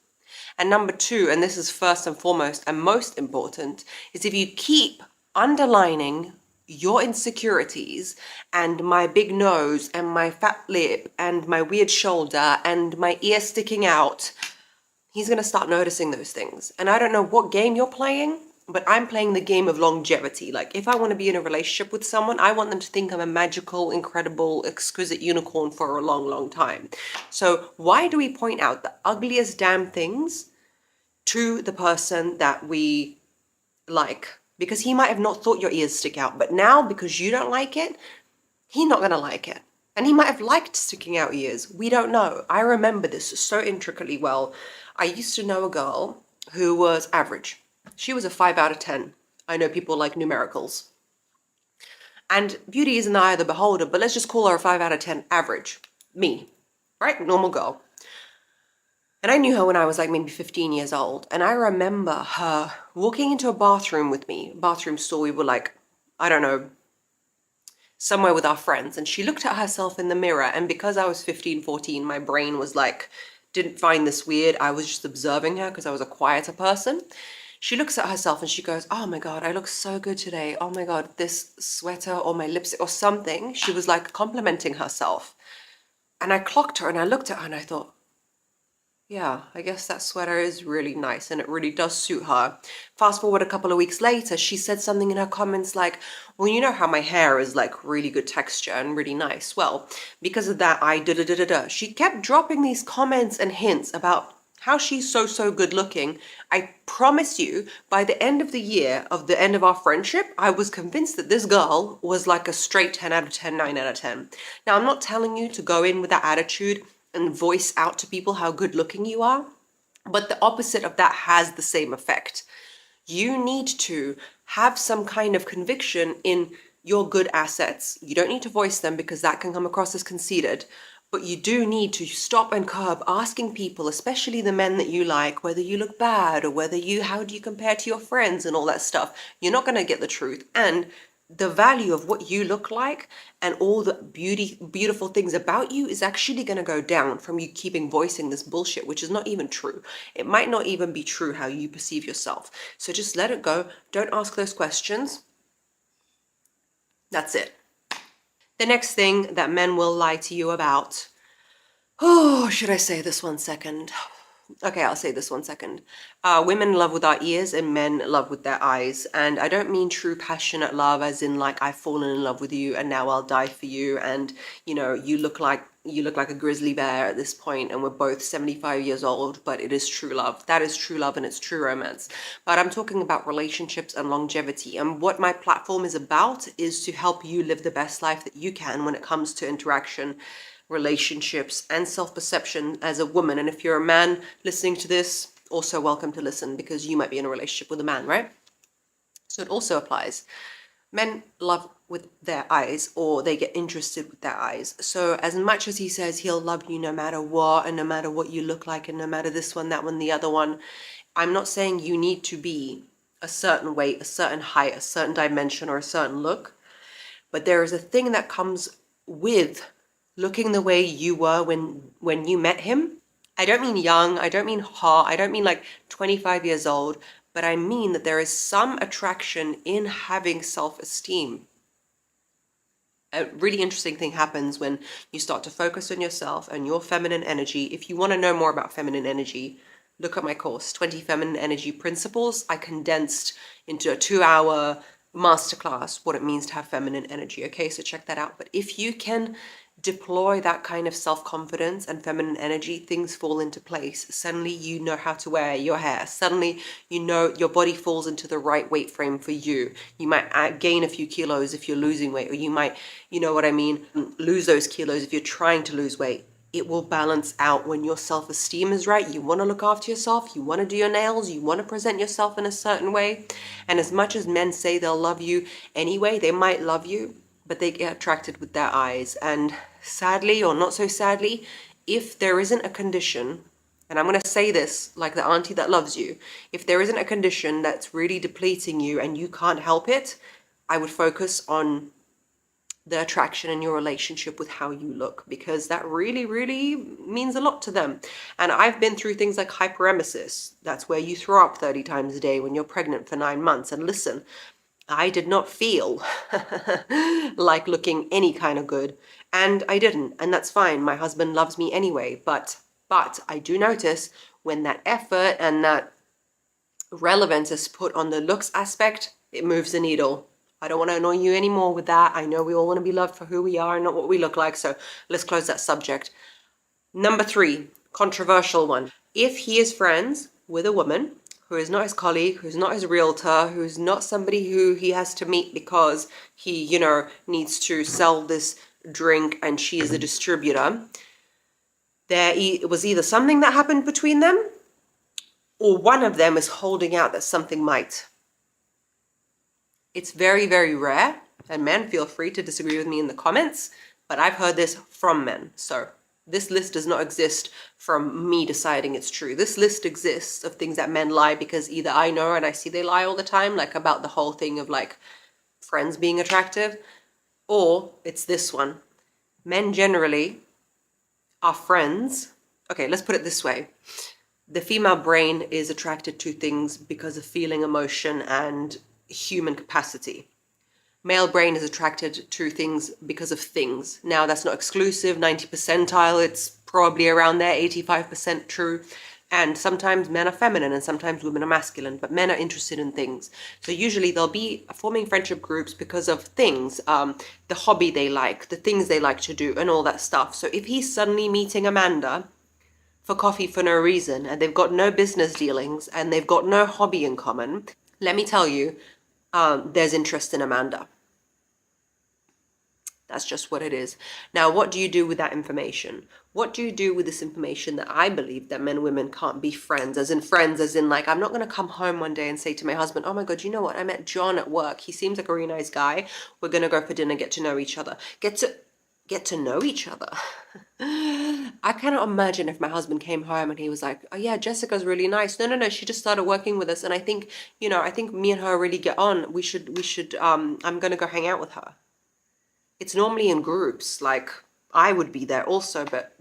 Speaker 3: And number two, and this is first and foremost and most important, is if you keep underlining your insecurities and my big nose and my fat lip and my weird shoulder and my ear sticking out, he's going to start noticing those things. And I don't know what game you're playing, but I'm playing the game of longevity. Like, if I want to be in a relationship with someone, I want them to think I'm a magical, incredible, exquisite unicorn for a long, long time. So why do we point out the ugliest damn things to the person that we like? Because he might have not thought your ears stick out, but now because you don't like it, he's not going to like it. And he might have liked sticking out ears. We don't know. I remember this so intricately well. I used to know a girl who was average. She was a 5 out of 10. I know people like numericals. And beauty is in the eye of the beholder, but let's just call her a 5 out of 10 average. Me, right? Normal girl. And I knew her when I was like maybe 15 years old. And I remember her walking into a bathroom with me, bathroom stall. We were like, I don't know, somewhere with our friends. And she looked at herself in the mirror. And because I was 15, 14, my brain was like, didn't find this weird. I was just observing her because I was a quieter person. She looks at herself and she goes, oh my God, I look so good today. Oh my God, this sweater or my lipstick or something. She was like complimenting herself. And I clocked her and I looked at her and I thought, yeah, I guess that sweater is really nice and it really does suit her. Fast forward a couple of weeks later, she said something in her comments like, well, you know how my hair is like really good texture and really nice. Well, because of that, I da-da-da-da-da. She kept dropping these comments and hints about how she's so good looking. I promise you, by the end of the year, of the end of our friendship, I was convinced that this girl was like a straight 10 out of 10, 9 out of 10. Now, I'm not telling you to go in with that attitude and voice out to people how good looking you are, but the opposite of that has the same effect. You need to have some kind of conviction in your good assets. You don't need to voice them because that can come across as conceited, but you do need to stop and curb asking people, especially the men that you like, whether you look bad or how do you compare to your friends and all that stuff. You're not going to get the truth. And the value of what you look like and all the beautiful things about you is actually going to go down from you keeping voicing this bullshit, which is not even true. It might not even be true how you perceive yourself. So just let it go. Don't ask those questions. That's it. The next thing that men will lie to you about. Oh, should I say this one second? Okay, I'll say this one second. Women love with our ears and men love with their eyes. And I don't mean true passionate love as in like I've fallen in love with you and now I'll die for you. And you know, you look like a grizzly bear at this point and we're both 75 years old, but it is true love. That is true love and it's true romance. But I'm talking about relationships and longevity. And what my platform is about is to help you live the best life that you can when it comes to interaction, relationships, and self-perception as a woman. And if you're a man listening to this, also welcome to listen because you might be in a relationship with a man, right? So it also applies. Men love with their eyes, or they get interested with their eyes. So as much as he says he'll love you no matter what and no matter what you look like and no matter this one, that one, the other one, I'm not saying you need to be a certain weight, a certain height, a certain dimension, or a certain look. But there is a thing that comes with looking the way you were when you met him. I don't mean young, I don't mean hot, I don't mean like 25 years old, but I mean that there is some attraction in having self-esteem. A really interesting thing happens when you start to focus on yourself and your feminine energy. If you want to know more about feminine energy, look at my course, 20 Feminine Energy Principles. I condensed into a 2-hour masterclass what it means to have feminine energy. Okay, so check that out. But if you can deploy that kind of self-confidence and feminine energy, things fall into place. Suddenly you know how to wear your hair. Suddenly you know your body falls into the right weight frame for you. You might gain a few kilos if you're losing weight, or you might, you know what I mean, lose those kilos if you're trying to lose weight. It will balance out when your self-esteem is right. You want to look after yourself. You want to do your nails. You want to present yourself in a certain way. And as much as men say they'll love you anyway, they might love you, but they get attracted with their eyes. And sadly, or not so sadly, if there isn't a condition, and I'm going to say this like the auntie that loves you, if there isn't a condition that's really depleting you and you can't help it, I would focus on the attraction in your relationship with how you look, because that really, really means a lot to them. And I've been through things like hyperemesis. That's where you throw up 30 times a day when you're pregnant for 9 months. And listen, I did not feel like looking any kind of good, and I didn't, and that's fine. My husband loves me anyway, but I do notice when that effort and that relevance is put on the looks aspect, it moves the needle. I don't want to annoy you anymore with that. I know we all want to be loved for who we are and not what we look like, so let's close that subject. Number 3, controversial one. If he is friends with a woman who is not his colleague, who's not his realtor, who's not somebody who he has to meet because he, you know, needs to sell this drink and she is the distributor, it was either something that happened between them, or one of them is holding out that something might. It's very, very rare, and men, feel free to disagree with me in the comments, but I've heard this from men. So this list does not exist from me deciding it's true. This list exists of things that men lie because either I know and I see they lie all the time, like about the whole thing of like friends being attractive, or it's this one. Men generally are friends. Okay, let's put it this way. The female brain is attracted to things because of feeling, emotion, and human capacity. Male brain is attracted to things because of things. Now, that's not exclusive, 90 percentile, it's probably around there, 85% true. And sometimes men are feminine and sometimes women are masculine, but men are interested in things. So usually they'll be forming friendship groups because of things, the hobby they like, the things they like to do, and all that stuff. So if he's suddenly meeting Amanda for coffee for no reason, and they've got no business dealings, and they've got no hobby in common, let me tell you, there's interest in Amanda. That's just what it is. Now, what do you do with that information? What do you do with this information that I believe that men and women can't be friends, as in like, I'm not going to come home one day and say to my husband, oh my God, you know what? I met John at work. He seems like a really nice guy. We're going to go for dinner, get to know each other. Get to know each other. I cannot imagine if my husband came home and he was like, oh yeah, Jessica's really nice. No, she just started working with us. And I think, you know, I think me and her really get on. We should, I'm going to go hang out with her. It's normally in groups, like I would be there also, but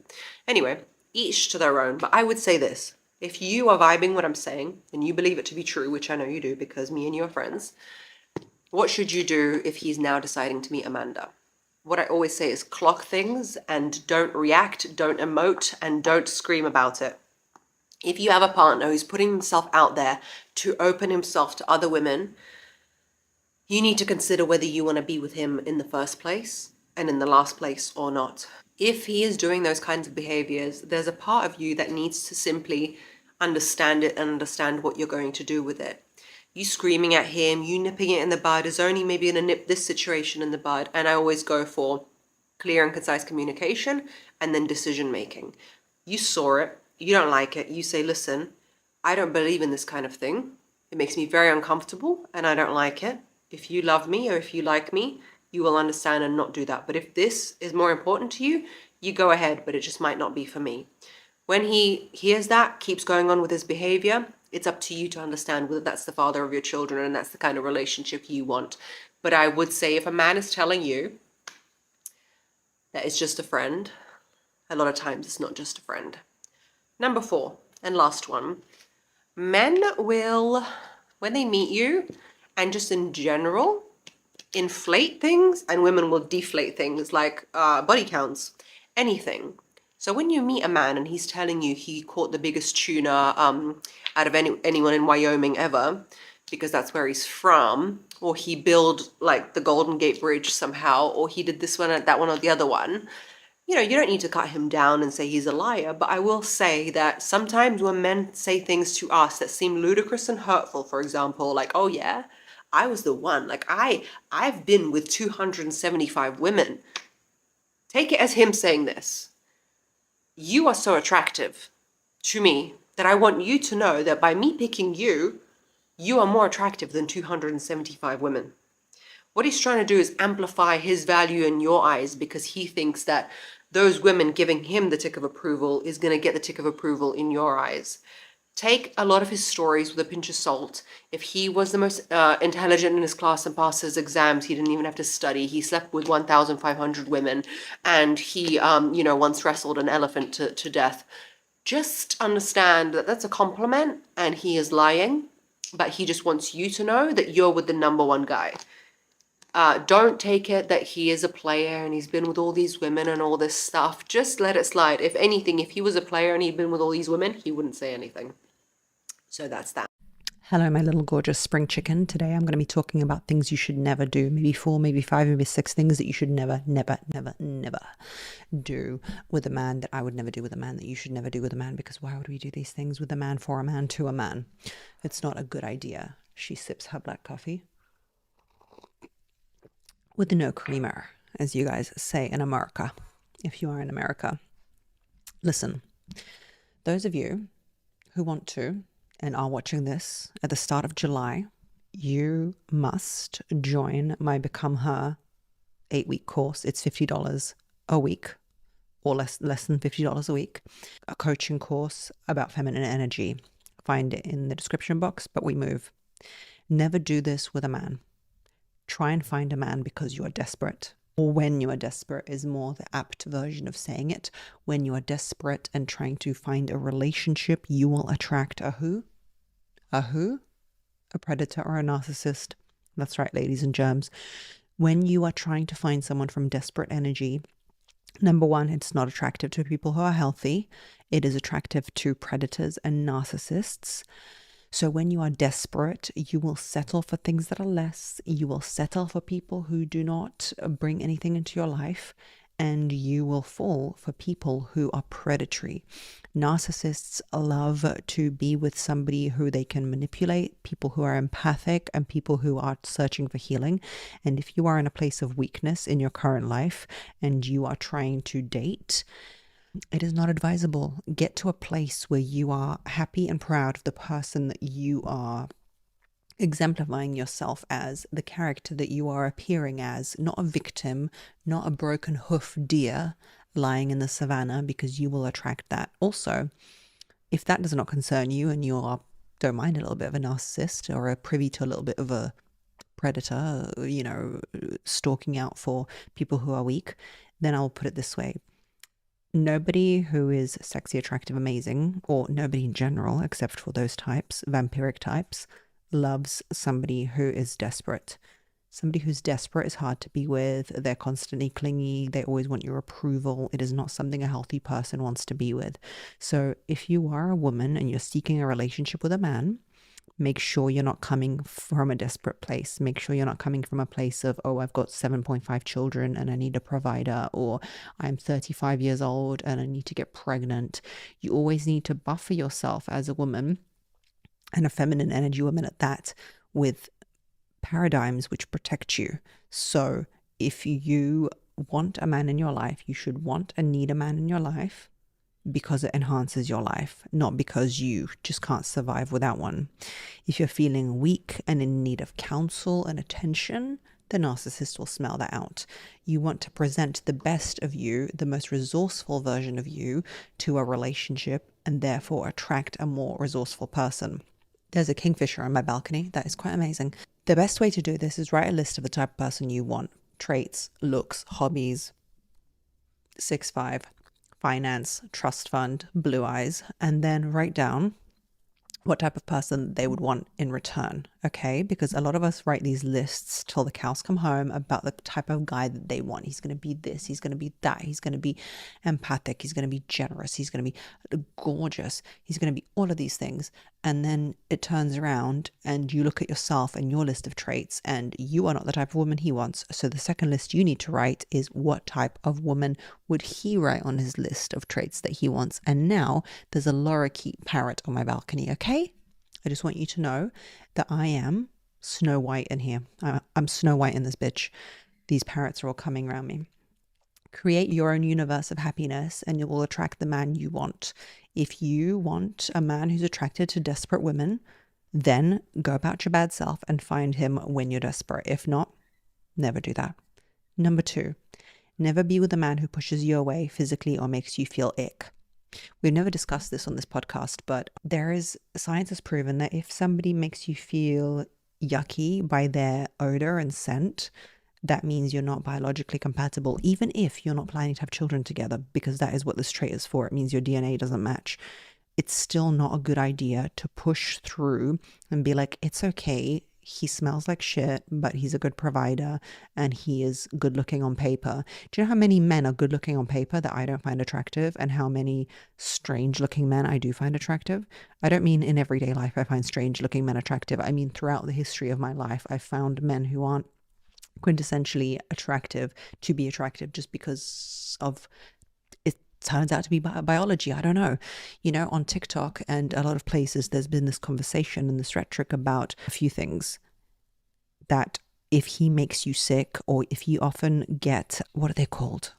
Speaker 3: anyway, each to their own. But I would say this, if you are vibing what I'm saying and you believe it to be true, which I know you do because me and you are friends, what should you do if he's now deciding to meet Amanda? What I always say is clock things and don't react, don't emote, and don't scream about it. If you have a partner who's putting himself out there to open himself to other women, you need to consider whether you want to be with him in the first place and in the last place or not. If he is doing those kinds of behaviors, there's a part of you that needs to simply understand it and understand what you're going to do with it. You screaming at him, you nipping it in the bud is only maybe going to nip this situation in the bud. And I always go for clear and concise communication and then decision making. You saw it, you don't like it, you say, listen, I don't believe in this kind of thing. It makes me very uncomfortable and I don't like it. If you love me or if you like me, you will understand and not do that. But if this is more important to you, you go ahead, but it just might not be for me. When he hears that, keeps going on with his behavior, it's up to you to understand whether that's the father of your children and that's the kind of relationship you want. But I would say if a man is telling you that it's just a friend, a lot of times it's not just a friend. Number 4, and last one, men will, when they meet you, and just in general, inflate things, and women will deflate things like body counts, anything. So when you meet a man and he's telling you he caught the biggest tuna out of anyone in Wyoming ever, because that's where he's from, or he built like the Golden Gate Bridge somehow, or he did this one, that one, or the other one, you know, you don't need to cut him down and say he's a liar. But I will say that sometimes when men say things to us that seem ludicrous and hurtful, for example, like, oh yeah, I was the one, like I've been with 275 women. Take it as him saying this. You are so attractive to me that I want you to know that by me picking you, you are more attractive than 275 women. What he's trying to do is amplify his value in your eyes because he thinks that those women giving him the tick of approval is going to get the tick of approval in your eyes. Take a lot of his stories with a pinch of salt. If he was the most intelligent in his class and passed his exams, he didn't even have to study. He slept with 1,500 women, and he, once wrestled an elephant to death. Just understand that that's a compliment, and he is lying, but he just wants you to know that you're with the number one guy. Don't take it that he is a player and he's been with all these women and all this stuff. Just let it slide. If anything, if he was a player and he'd been with all these women, he wouldn't say anything. So that's that.
Speaker 1: Hello, my little gorgeous spring chicken. Today I'm going to be talking about things you should never do. Maybe 4, maybe 5, maybe 6 things that you should never, never, never, never do with a man, that I would never do with a man, that you should never do with a man, because why would we do these things with a man, for a man, to a man? It's not a good idea. She sips her black coffee with no creamer, as you guys say in America, if you are in America. Listen, those of you who want to and are watching this at the start of July, you must join my Become Her 8-week course. It's $50 a week, or less than $50 a week. A coaching course about feminine energy. Find it in the description box, but we move. Never do this with a man. Try and find a man because you are desperate. Or when you are desperate is more the apt version of saying it. When you are desperate and trying to find a relationship, you will attract a who? A who? A predator or a narcissist. That's right, ladies and germs. When you are trying to find someone from desperate energy, number one, it's not attractive to people who are healthy. It is attractive to predators and narcissists. So when you are desperate, you will settle for things that are less. You will settle for people who do not bring anything into your life, and you will fall for people who are predatory. Narcissists love to be with somebody who they can manipulate, people who are empathic, and people who are searching for healing. And if you are in a place of weakness in your current life and you are trying to date, it is not advisable. Get to a place where you are happy and proud of the person that you are exemplifying yourself as, the character that you are appearing as, not a victim, not a broken hoof deer lying in the savannah, because you will attract that. Also, if that does not concern you and you don't mind a little bit of a narcissist or are privy to a little bit of a predator, stalking out for people who are weak, then I'll put it this way. Nobody who is sexy, attractive, amazing, or nobody in general, except for those types, vampiric types, loves somebody who is desperate. Somebody who's desperate is hard to be with. They're constantly clingy. They always want your approval. It is not something a healthy person wants to be with. So if you are a woman and you're seeking a relationship with a man, make sure you're not coming from a desperate place. Make sure you're not coming from a place of, oh, I've got 7.5 children and I need a provider, or I'm 35 years old and I need to get pregnant. You always need to buffer yourself as a woman, and a feminine energy woman at that, with paradigms which protect you. So if you want a man in your life, you should want and need a man in your life because it enhances your life, not because you just can't survive without one. If you're feeling weak and in need of counsel and attention, the narcissist will smell that out. You want to present the best of you, the most resourceful version of you, to a relationship, and therefore attract a more resourceful person. There's a kingfisher on my balcony. That is quite amazing. The best way to do this is write a list of the type of person you want. Traits, looks, hobbies, 6'5", finance, trust fund, blue eyes, and then write down what type of person they would want in return. okay? Because a lot of us write these lists till the cows come home about the type of guy that they want. He's going to be this, he's going to be that, he's going to be empathic, he's going to be generous, he's going to be gorgeous, he's going to be all of these things. And then it turns around and you look at yourself and your list of traits, and you are not the type of woman he wants. So the second list you need to write is, what type of woman would he write on his list of traits that he wants? And now there's a lorikeet parrot on my balcony, okay? I just want you to know that I am Snow White in here. I'm Snow White in this bitch. These parrots are all coming around me. Create your own universe of happiness and you will attract the man you want. If you want a man who's attracted to desperate women, then go about your bad self and find him when you're desperate. If not, never do that. Number 2, never be with a man who pushes you away physically or makes you feel ick. We've never discussed this on this podcast, but science has proven that if somebody makes you feel yucky by their odor and scent, that means you're not biologically compatible, even if you're not planning to have children together, because that is what this trait is for. It means your DNA doesn't match. It's still not a good idea to push through and be like, it's okay, he smells like shit, but he's a good provider and he is good looking on paper. Do you know how many men are good looking on paper that I don't find attractive, and how many strange looking men I do find attractive? I don't mean in everyday life I find strange looking men attractive. I mean throughout the history of my life, I've found men who aren't quintessentially attractive to be attractive just because of it turns out to be biology. I don't know. You know, on TikTok and a lot of places, there's been this conversation and this rhetoric about a few things, that if he makes you sick, or if you often get, what are they called?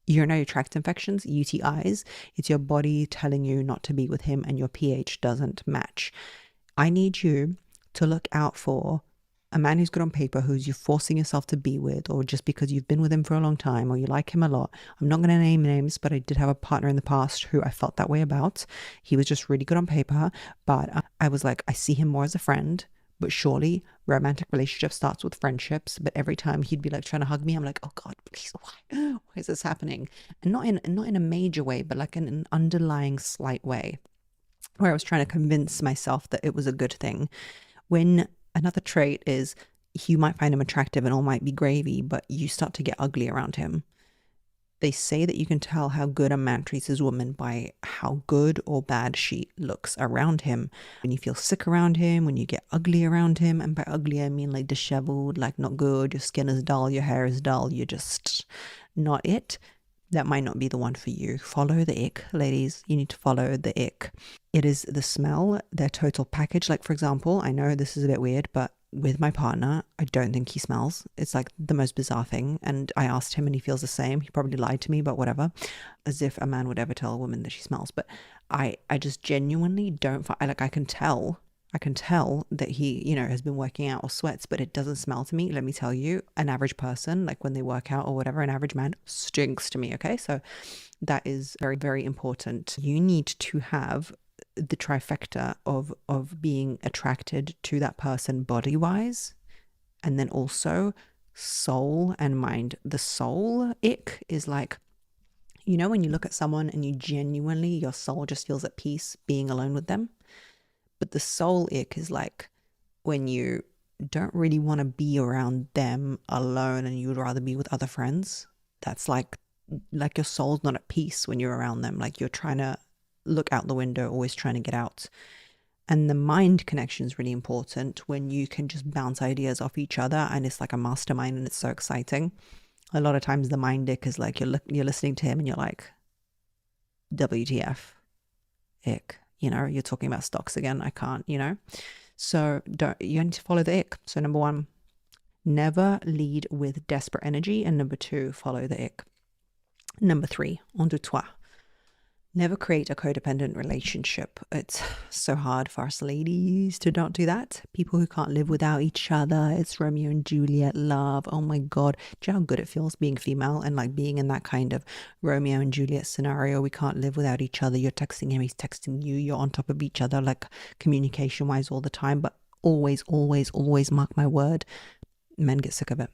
Speaker 1: Urinary tract infections, UTIs. It's your body telling you not to be with him and your pH doesn't match. I need you to look out for a man who's good on paper, who's you're forcing yourself to be with, or just because you've been with him for a long time or you like him a lot. I'm not going to name names, but I did have a partner in the past who I felt that way about. He was just really good on paper, but I was like, I see him more as a friend, but surely romantic relationship starts with friendships. But every time he'd be like trying to hug me, I'm like, oh God, please, why is this happening? And not in a major way, but like in an underlying slight way, where I was trying to convince myself that it was a good thing. When another trait is, you might find him attractive and all might be gravy, but you start to get ugly around him. They say that you can tell how good a man treats his woman by how good or bad she looks around him. When you feel sick around him, when you get ugly around him, and by ugly I mean like disheveled, like not good, your skin is dull, your hair is dull, you're just not it, that might not be the one for you. Follow the ick, ladies. You need to follow the ick. It is the smell, their total package. Like, for example, I know this is a bit weird, but with my partner, I don't think he smells. It's like the most bizarre thing. And I asked him and he feels the same. He probably lied to me, but whatever. As if a man would ever tell a woman that she smells. But I just genuinely don't find, like, I can tell that he, you know, has been working out or sweats, but it doesn't smell to me. Let me tell you, an average person, like when they work out or whatever, an average man stinks to me. Okay. So that is very, very important. You need to have the trifecta of being attracted to that person body wise, and then also soul and mind. The soul ick is like, you know, when you look at someone and you genuinely, your soul just feels at peace being alone with them. But the soul ick is like when you don't really want to be around them alone and you would rather be with other friends. That's like your soul's not at peace when you're around them. Like you're trying to look out the window, always trying to get out. And the mind connection is really important, when you can just bounce ideas off each other and it's like a mastermind and it's so exciting. A lot of times the mind ick is like you're listening to him and you're like, WTF, ick. You know, you're talking about stocks again. I can't, you know. So you need to follow the ick. So number 1, never lead with desperate energy. And number 2, follow the ick. Number 3, en de toi. Never create a codependent relationship. It's so hard for us ladies to not do that. People who can't live without each other. It's Romeo and Juliet love. Oh my God. Do you know how good it feels being female and like being in that kind of Romeo and Juliet scenario? We can't live without each other. You're texting him, he's texting you. You're on top of each other, like communication wise all the time. But always, always, always, mark my word, men get sick of it.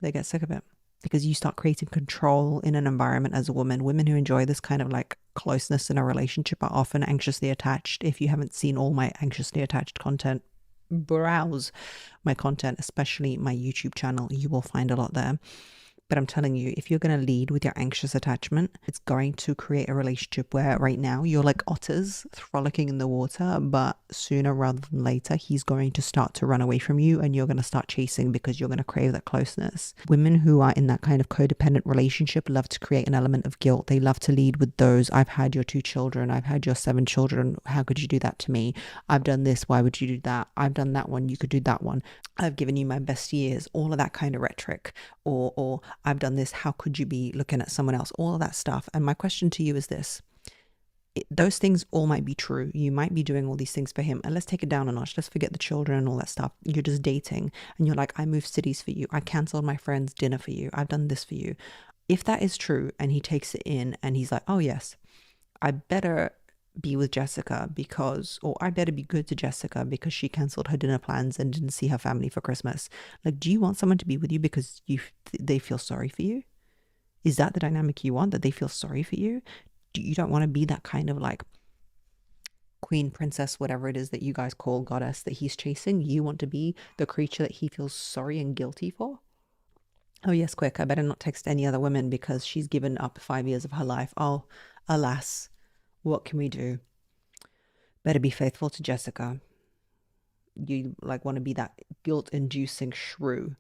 Speaker 1: They get sick of it. Because you start creating control in an environment as a woman. Women who enjoy this kind of like closeness in a relationship are often anxiously attached. If you haven't seen all my anxiously attached content, browse my content, especially my YouTube channel. You will find a lot there. But I'm telling you, if you're going to lead with your anxious attachment, it's going to create a relationship where right now you're like otters frolicking in the water, but sooner rather than later, he's going to start to run away from you and you're going to start chasing because you're going to crave that closeness. Women who are in that kind of codependent relationship love to create an element of guilt. They love to lead with those, I've had your 2 children, I've had your 7 children, how could you do that to me? I've done this, why would you do that? I've done that one, you could do that one. I've given you my best years, all of that kind of rhetoric. Or I've done this, how could you be looking at someone else? All of that stuff. And my question to you is this. Those things all might be true. You might be doing all these things for him. And let's take it down a notch. Let's forget the children and all that stuff. You're just dating. And you're like, I moved cities for you. I cancelled my friend's dinner for you. I've done this for you. If that is true and he takes it in and he's like, oh yes, I better be with Jessica because, or I better be good to Jessica because she cancelled her dinner plans and didn't see her family for Christmas. Like, do you want someone to be with you because they feel sorry for you? Is that the dynamic you want, that they feel sorry for you? You don't want to be that kind of like queen, princess, whatever it is that you guys call goddess that he's chasing. You want to be the creature that he feels sorry and guilty for? Oh yes, quick, I better not text any other women because she's given up 5 years of her life. Oh, alas. What can we do? Better be faithful to Jessica. You like want to be that guilt-inducing shrew?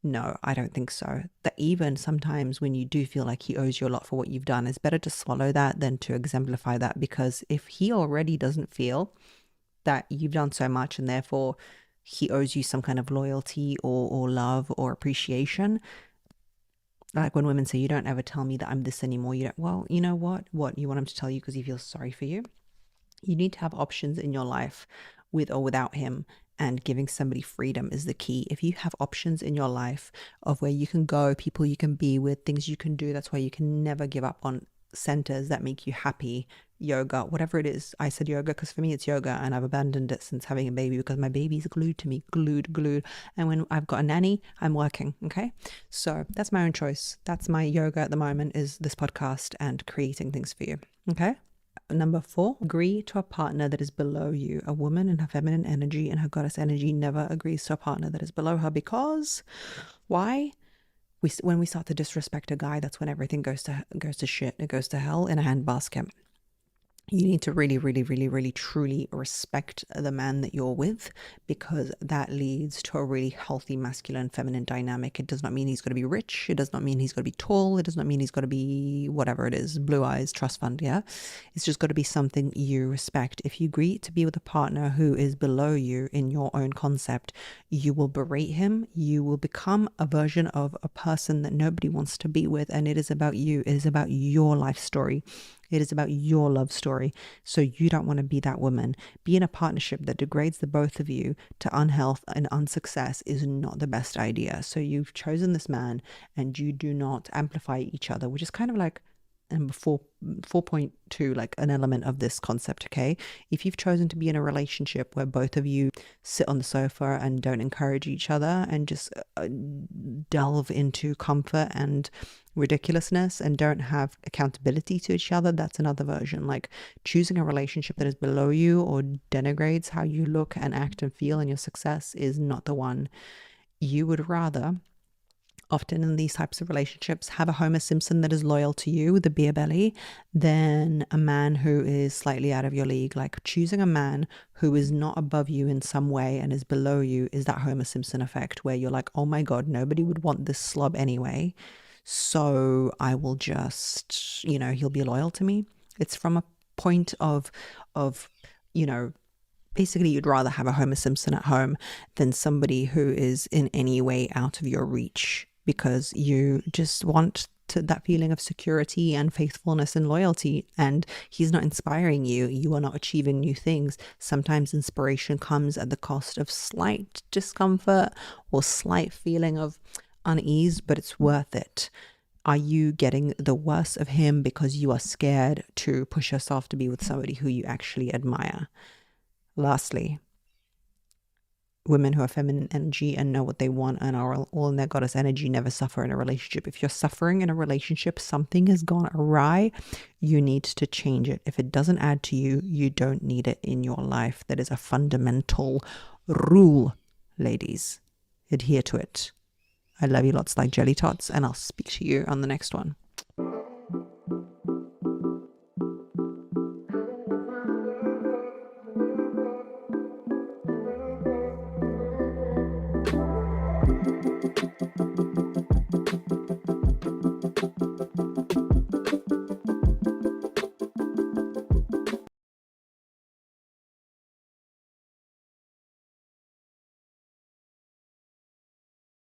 Speaker 1: No, I don't think so. That even sometimes when you do feel like he owes you a lot for what you've done, it's better to swallow that than to exemplify that, because if he already doesn't feel that you've done so much and therefore he owes you some kind of loyalty or love or appreciation, like when women say, you don't ever tell me that I'm this anymore. You don't, well, you know what? What, you want him to tell you because he feels sorry for you? You need to have options in your life with or without him, and giving somebody freedom is the key. If you have options in your life of where you can go, people you can be with, things you can do, that's why you can never give up on centers that make you happy. Yoga, whatever it is. I said yoga because for me it's yoga, and I've abandoned it since having a baby because my baby's glued to me, glued. And when I've got a nanny, I'm working. Okay, so that's my own choice. That's my yoga at the moment, is this podcast and creating things for you. Okay. Number 4, agree to a partner that is below you. A woman in her feminine energy and her goddess energy never agrees to a partner that is below her, because why? When we start to disrespect a guy, that's when everything goes to shit. It goes to hell in a handbasket. You need to really, really, really, really, truly respect the man that you're with, because that leads to a really healthy masculine feminine dynamic. It does not mean he's got to be rich. It does not mean he's got to be tall. It does not mean he's got to be whatever it is, blue eyes, trust fund. Yeah. It's just got to be something you respect. If you agree to be with a partner who is below you in your own concept, you will berate him. You will become a version of a person that nobody wants to be with. And it is about you. It is about your life story. It is about your love story. So you don't want to be that woman. Be in a partnership that degrades the both of you to unhealth and unsuccess is not the best idea. So you've chosen this man and you do not amplify each other, which is kind of like number 4.2, like an element of this concept. Okay, if you've chosen to be in a relationship where both of you sit on the sofa and don't encourage each other and just delve into comfort and ridiculousness and don't have accountability to each other, that's another version. Like choosing a relationship that is below you or denigrates how you look and act and feel and your success is not the one. You would rather, often in these types of relationships, have a Homer Simpson that is loyal to you with a beer belly than a man who is slightly out of your league. Like choosing a man who is not above you in some way and is below you is that Homer Simpson effect where you're like, oh my God, nobody would want this slob anyway. So I will just, he'll be loyal to me. It's from a point of, basically you'd rather have a Homer Simpson at home than somebody who is in any way out of your reach, because you just want that feeling of security and faithfulness and loyalty, and he's not inspiring you. You are not achieving new things. Sometimes inspiration comes at the cost of slight discomfort or slight feeling of unease, but it's worth it. Are you getting the worst of him because you are scared to push yourself to be with somebody who you actually admire? Lastly, women who are feminine energy and know what they want and are all in their goddess energy never suffer in a relationship. If you're suffering in a relationship, something has gone awry. You need to change it. If it doesn't add to you, you don't need it in your life. That is a fundamental rule, ladies. Adhere to it. I love you lots like jelly tots, and I'll speak to you on the next one.